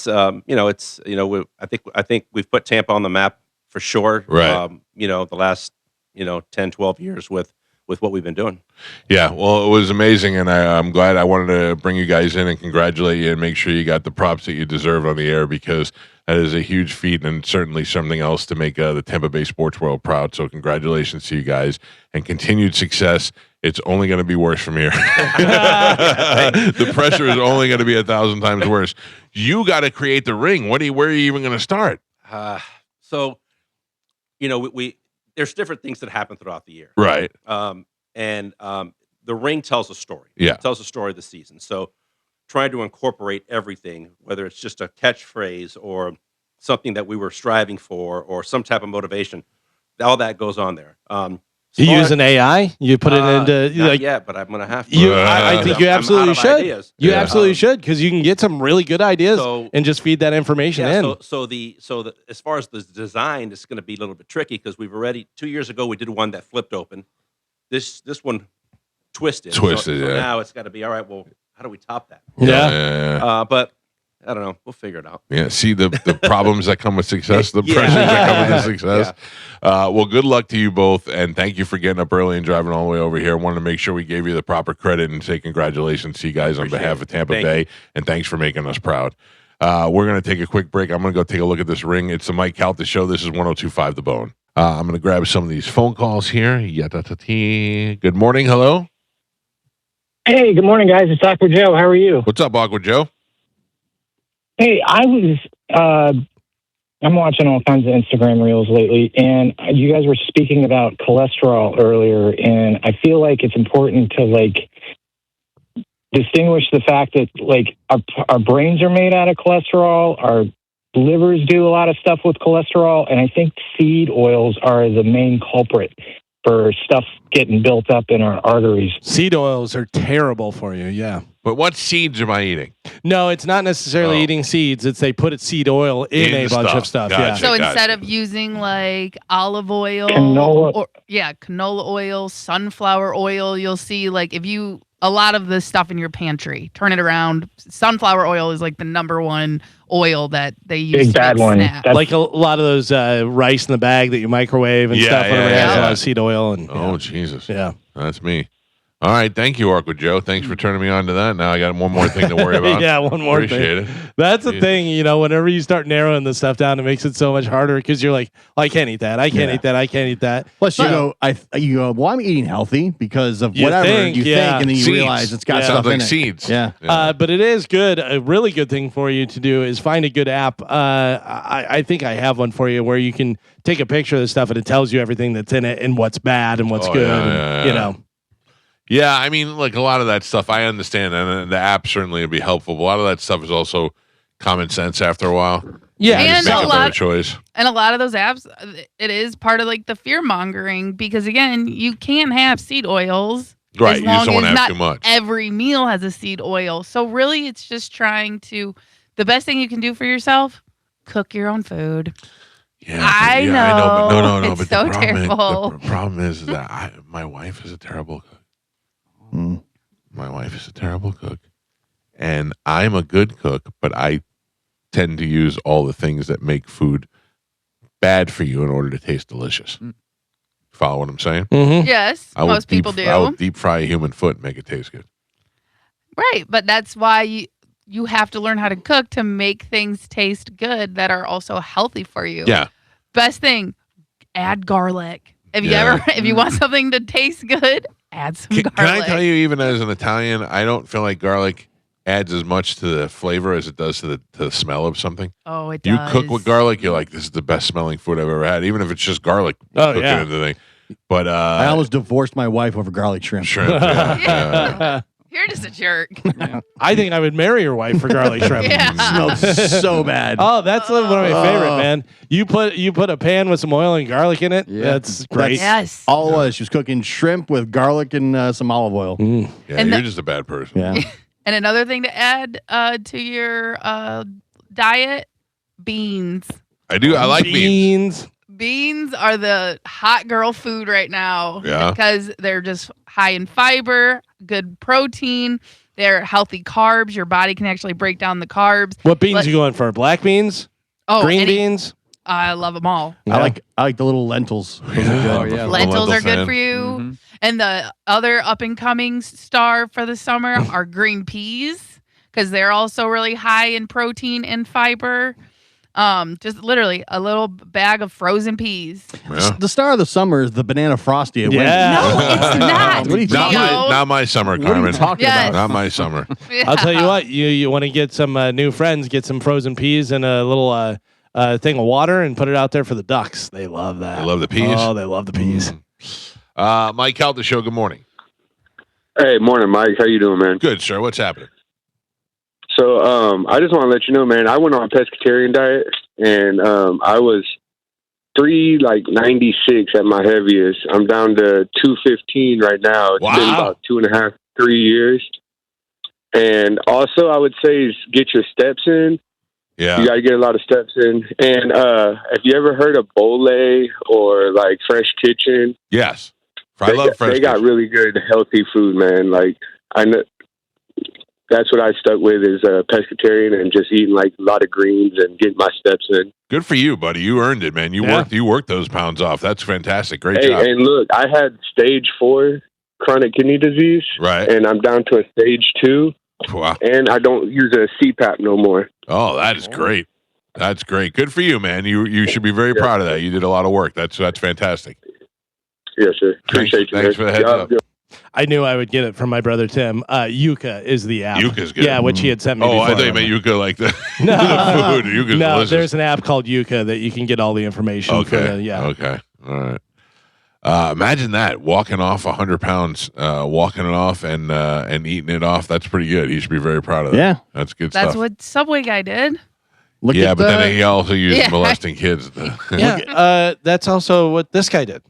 think we've put Tampa on the map for sure. Right. The last 10, 12 years with what we've been doing. Yeah, well, it was amazing, and I'm glad. I wanted to bring you guys in and congratulate you and make sure you got the props that you deserve on the air, because that is a huge feat and certainly something else to make the Tampa Bay sports world proud. So congratulations to you guys and continued success. It's only going to be worse from here. The pressure is only going to be 1,000 times worse. You got to create the ring. Where are you even going to start? There's different things that happen throughout the year. Right. The ring tells a story. Yeah. It tells a story of the season. So trying to incorporate everything, whether it's just a catchphrase or something that we were striving for or some type of motivation, all that goes on there. You use an AI? You put it into not yet, but I'm going to have to. I think you absolutely should. Ideas. You absolutely should, because you can get some really good ideas and just feed that information in. So as far as the design, it's going to be a little bit tricky, because we've already 2 years ago we did one that flipped open. This one twisted. So now it's got to be all right. Well, how do we top that? Yeah. But I don't know. We'll figure it out. Yeah. See the problems that come with success, the pressures that come with the success. Yeah. Well, good luck to you both, and thank you for getting up early and driving all the way over here. I wanted to make sure we gave you the proper credit and say congratulations to you guys on behalf of Tampa Bay, and thanks for making us proud. We're going to take a quick break. I'm going to go take a look at this ring. It's the Mike Calta Show. This is 102.5 The Bone. I'm going to grab some of these phone calls here. Good morning. Hello. Hey, good morning, guys. It's Awkward Joe. How are you? What's up, Awkward Joe? Hey, I'm watching all kinds of Instagram reels lately, and you guys were speaking about cholesterol earlier, and I feel like it's important to distinguish the fact that our brains are made out of cholesterol, our livers do a lot of stuff with cholesterol, and I think seed oils are the main culprit for stuff getting built up in our arteries. Seed oils are terrible for you, yeah. But what seeds am I eating? No, it's not necessarily eating seeds. It's they put seed oil in a bunch of stuff. Gotcha, yeah. So instead of using olive oil, canola oil, sunflower oil, you'll see if you a lot of the stuff in your pantry. Turn it around. Sunflower oil is like the number one oil that they use to make snacks. Like a lot of those rice in the bag that you microwave and stuff. Whatever has a lot of seed oil. And Jesus. Yeah. That's me. All right. Thank you, Orca Joe. Thanks for turning me on to that. Now I got one more thing to worry about. Yeah, one more Appreciate thing. it. That's the thing, whenever you start narrowing the stuff down, it makes it so much harder because you're like, I can't eat that. I can't eat that. I can't eat that. Plus, you go, well, I'm eating healthy because of whatever you think, and then you realize it's got stuff in it. Seeds. Yeah. But it is good. A really good thing for you to do is find a good app. I think I have one for you where you can take a picture of the stuff and it tells you everything that's in it and what's bad and what's good. And, Yeah, I mean, like a lot of that stuff, I understand, and the app certainly would be helpful. But a lot of that stuff is also common sense after a while. Yeah, you and make a a lot better choice. And a lot of those apps, it is part of like the fear mongering because again, you can't have seed oils. Right, as you just long don't want as to have not too much. every meal has a seed oil. So really, it's just trying to. The best thing you can do for yourself: cook your own food. Yeah, I know. But no. It's But so the problem terrible. the problem is that my wife is a terrible cook. My wife is a terrible cook, and I'm a good cook, but I tend to use all the things that make food bad for you in order to taste delicious. Follow what I'm saying? Yes, I would most people do. I would deep fry a human foot and make it taste good. Right, but that's why you have to learn how to cook to make things taste good that are also healthy for you. Yeah. Best thing, add garlic. If you want something to taste good, add some garlic. Can I tell you, even as an Italian, I don't feel like garlic adds as much to the flavor as it does to the smell of something. Oh, it You does. cook with garlic, you're like, this is the best smelling food I've ever had, even if it's just garlic cooking into the thing. But I almost divorced my wife over garlic shrimp. You're just a jerk. I think I would marry your wife for garlic shrimp. Smells so bad. Oh, that's one of my favorite, man. You put a pan with some oil and garlic in it. That's great. Yes. All it was. She was cooking shrimp with garlic and some olive oil. Yeah, And you're just a bad person. Yeah. And another thing to add to your diet, beans. I do. I like beans. Beans are the hot girl food right now. Yeah. Because they're just high in fiber, good protein. They're healthy carbs. Your body can actually break down the carbs. What beans you going for? Black beans? Green beans? I love them all. I like the little lentils. Those are good. Lentils are good for you. And the other up and coming star for the summer are green peas because they're also really high in protein and fiber. Just literally a little bag of frozen peas. The star of the summer is the banana frosty. At Wendy's. No, it's not. What are you talking about? Not my summer, What are you Carmen. talking about? Not my summer. I'll tell you what. You want to get some new friends, get some frozen peas and a little thing of water and put it out there for the ducks. They love that. They love the peas? Oh, they love the peas. Mike Calta Show, good morning. Hey, morning, Mike. How you doing, man? Good, sir. What's happening? So, I just want to let you know, man, I went on a pescatarian diet, and I was 396 at my heaviest. I'm down to 215 right now. It's been about 2.5, 3 years. And also, I would say is get your steps in. Yeah. You got to get a lot of steps in. And have you ever heard of Bole or like Fresh Kitchen? Yes. I love Fresh They got really good, healthy food, man. Like, I know. That's what I stuck with is pescatarian and just eating like a lot of greens and getting my steps in. Good for you, buddy. You earned it, man. You worked those pounds off. That's fantastic. Great job. And look, I had stage 4 chronic kidney disease. Right. And I'm down to a stage 2. Wow. And I don't use a CPAP no more. Oh, that is great. That's great. Good for you, man. You should be very proud of that. You did a lot of work. That's fantastic. Yes, sir. Appreciate you. Thanks for the heads up. I knew I would get it from my brother Tim. Yucca is the app. Yucca's good. Yeah, which he had sent me. Oh, before. I thought you meant Yucca like the, No, the food. Yucca's no. delicious. There's an app called Yucca that you can get all the information. Okay. Okay. All right. Imagine that walking off 100 pounds, walking it off and eating it off. That's pretty good. You should be very proud of that. Yeah. That's good That's stuff. what Subway guy did. But then he also used molesting kids. Yeah, that's also what this guy did.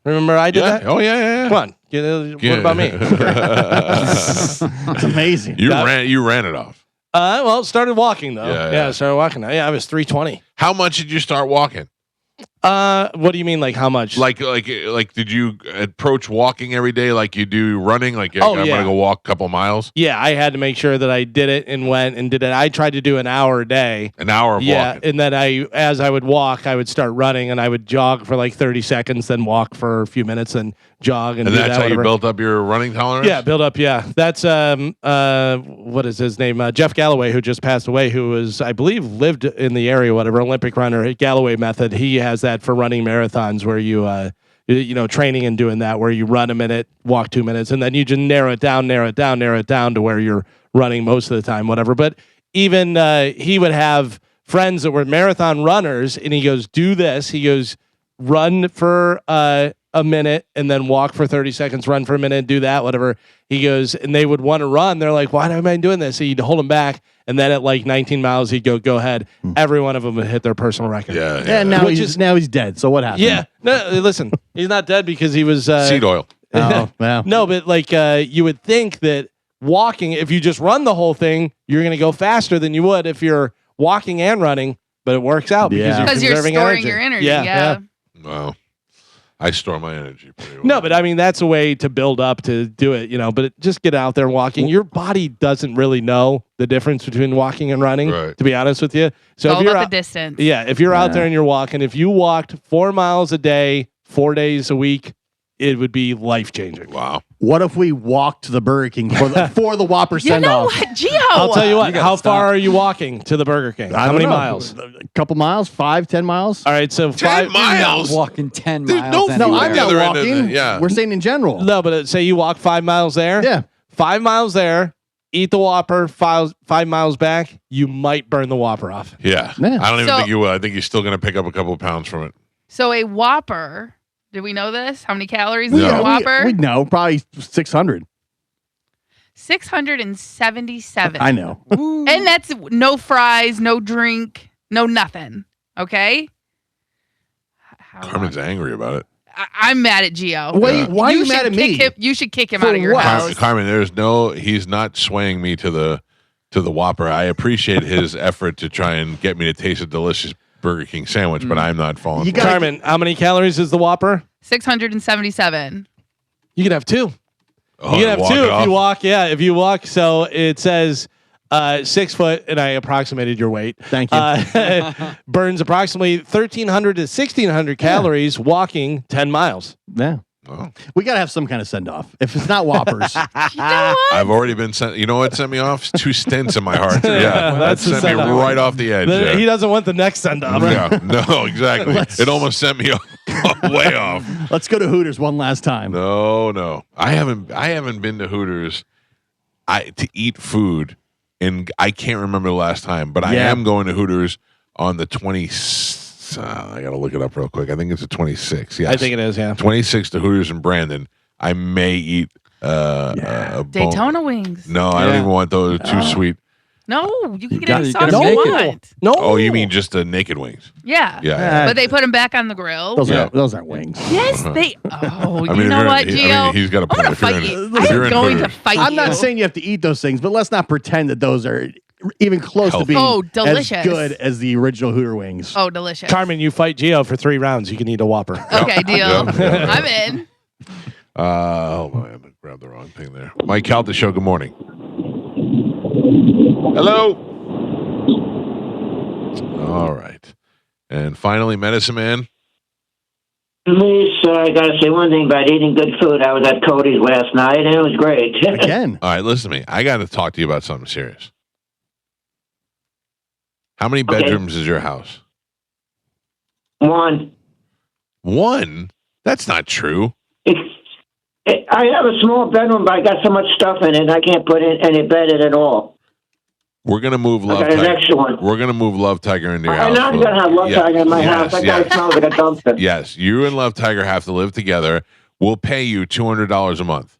Remember I did that? Oh, yeah. Come on. What about me? It's amazing. You ran it off. Well, started walking though. Yeah. I started walking. Yeah, I was 320. How much did you start walking? What do you mean? Like how much? Like, did you approach walking every day like you do running? Like, I'm yeah. gonna go walk a couple miles. Yeah, I had to make sure that I did it and went and did it. I tried to do an hour a day. An hour of walking. And then as I would walk, I would start running and I would jog for like 30 seconds, then walk for a few minutes and jog. And do that's that, how you built up your running tolerance? Yeah, build up. Yeah. That's, what is his name? Jeff Galloway, who just passed away, who was, I believe, lived in the area, whatever, Olympic runner, Galloway method. He has that for running marathons where you, training and doing that, where you run a minute, walk 2 minutes, and then you just narrow it down to where you're running most of the time, whatever. But even he would have friends that were marathon runners, and he goes, do this. He goes, run for a minute and then walk for 30 seconds, run for a minute, do that, whatever. He goes, and they would want to run. They're like, why am I doing this? So he'd hold them back. And then at like 19 miles, he'd go ahead. Every one of them would hit their personal record. Yeah. Now he's dead. So what happened? Yeah. No, listen, he's not dead because he was seed oil. Oh, wow. No, but like you would think that walking, if you just run the whole thing, you're going to go faster than you would if you're walking and running. But it works out because you're storing energy. your energy. Yeah. Wow. I store my energy pretty well. No, but I mean, that's a way to build up to do it, but just get out there walking. Your body doesn't really know the difference between walking and running, to be honest with you. So all if you're about the distance. Yeah. If you're out there and you're walking, if you walked 4 miles a day, 4 days a week, it would be life-changing. Wow. What if we walked to the Burger King for the Whopper You send-off? know what, Gio? I'll tell you what. You How gotta far stop. are you walking to the Burger King? I How don't many know. miles? A couple miles? 5, 10 miles? All right, so 10 miles? Walking 10 Dude, miles. no, No, anywhere. I'm The not other end of walking. the- yeah. We're saying in general. No, but say you walk 5 miles there. Yeah. 5 miles there. Eat the Whopper. 5 miles back. You might burn the Whopper off. Yeah. Yeah. I don't even So- think you will. I think you're still going to pick up a couple of pounds from it. So a Whopper, did we know this? How many calories No. is a Whopper? We know. Probably 600. 677. I know. And that's no fries, no drink, no nothing. Okay? Carmen's angry about it. I'm mad at Gio. Why are you should mad at kick me? him- you should kick him For out of your what? house. Carmen, he's not swaying me to the Whopper. I appreciate his effort to try and get me to taste a delicious Burger King sandwich, but I'm not falling. You for it. gotta- Carmen, how many calories is the Whopper? 677. You can have 2. Oh, You can have walk 2 it if off? you walk. Yeah, if you walk. So it says 6 foot, and I approximated your weight. Thank you. Burns approximately 1,300 to 1,600 calories walking 10 miles. Yeah. Oh. We got to have some kind of send-off. If it's not Whoppers. You know what? I've already been sent. You know what sent me off? 2 stents in my heart. Yeah, that That's the sent me send-off. right off the edge. Yeah. He doesn't want the next send off. Yeah, no, exactly. It almost sent me way off. Let's go to Hooters one last time. No. I haven't been to Hooters to eat food, and I can't remember the last time. But I Yeah. am going to Hooters on the 20th. I got to look it up real quick. I think it's the 26th. Yes. I think it is, yeah. 26th to Hooters in Brandon. I may eat a bone. Daytona wings. No, I don't even want those. Too sweet. No, you can get gotta- any you sauce gotta you make it. want. No. Oh, you mean just the naked wings? Yeah. Yeah. But they put them back on the grill. Those Yeah. aren't wings. Yes, they. Oh, I mean, you if know you're- what, I mean, Gio? he's got a I'm point. gonna If you're fight in- you. if I'm you're in going to Hooters. fight you. I'm not saying you have to eat those things, but let's not pretend that those are even close Healthy. to being Oh, delicious. as good as the original Hooter wings. Oh, delicious. Carmen, you fight Gio for 3 rounds. You can eat a Whopper. Okay, deal. Yeah. I'm in. Hold on, I had to grab the wrong thing there. Mike Calta Show, good morning. Hello. All right. And finally, Medicine Man. Please, I got to say one thing about eating good food. I was at Cody's last night, and it was great. Again. All right, listen to me. I got to talk to you about something serious. How many Okay. bedrooms is your house? One. One? That's not true. I have a small bedroom, but I got so much stuff in it, I can't put in any bed in at all. We're gonna move Love got an Tiger. extra one. We're gonna move Love Tiger into your I house. know I'm going to have Love Yeah. Tiger in my Yes, house. That yes. guy smells like a dumpster. Yes, you and Love Tiger have to live together. We'll pay you $200 a month.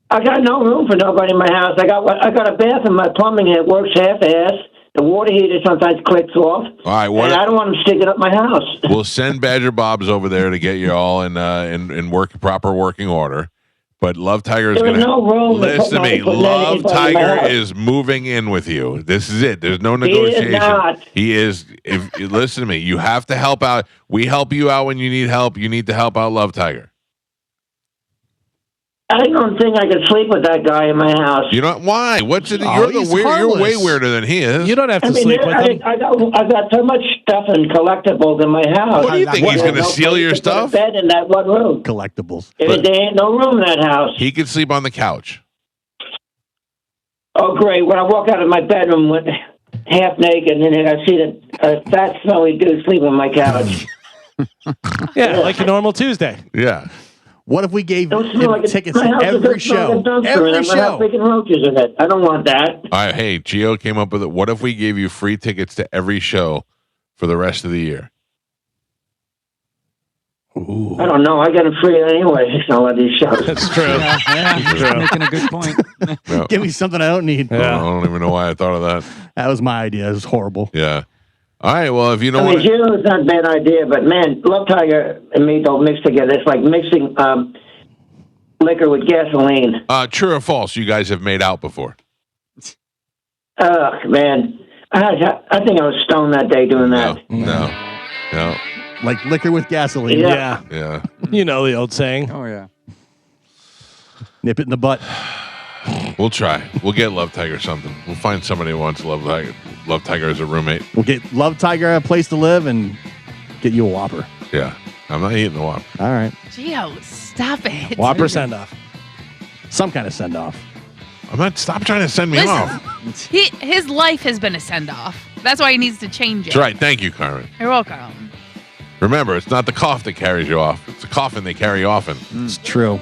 I got no room for nobody in my house. I got a bathroom. My plumbing it works half-assed. The water heater sometimes clicks off. All right, what? And I don't want them sticking up my house. We'll send Badger Bob's over there to get you all in proper working order. But Love Tiger is There going was no room to listen to put me. put Love anybody in my Tiger house. is moving in with you. This is it. There's no He is negotiation. not. He is. If listen to me, you have to help out. We help you out when you need help. You need to help out Love Tiger. I don't think I could sleep with that guy in my house. You know why? What's it? Oh, You're the he's weird. You're way harmless. weirder than he is. You don't have to sleep with him. I got so much stuff and collectibles in my house. What do you think? He's going to There's no steal place your to put a stuff? bed in that one room. Collectibles. There ain't no room in that house. He could sleep on the couch. Oh, great. When I walk out of my bedroom with half naked, and then I see the fat, smelly dude sleeping on my couch. Yeah, like a normal Tuesday. Yeah. What if we gave Don't him smell like tickets my to house every doesn't smell like a show? dumpster, and Every I'm gonna have show. freaking roaches in it. I don't want that. All right. Hey, Gio came up with it. What if we gave you free tickets to every show for the rest of the year? Ooh. I don't know. I get them free anyway. Some of these shows. That's true. Yeah, he's making a good point. No. Give me something I don't need. I don't even know why I thought of that. That was my idea. It was horrible. Yeah. All right. Well, if you I don't mean, want to. it's not a bad idea, but man, Love Tiger and me don't mix together. It's like mixing liquor with gasoline. True or false? You guys have made out before. Ugh, man. I think I was stoned that day doing that. No. Like liquor with gasoline. Yeah. Yeah. You know the old saying. Oh, yeah. Nip it in the butt. We'll try. We'll get Love Tiger something. We'll find somebody who wants Love Tiger as a roommate. We'll get Love Tiger a place to live and get you a Whopper. Yeah. I'm not eating the Whopper. All right. Gio, stop it. Whopper send off. Some kind of send off. I'm not. Stop trying to send me Listen, off. his life has been a send off. That's why he needs to change it. That's right. Thank you, Carmen. You're welcome. Remember, it's not the cough that carries you off. It's the coffin they carry you off in. It's true.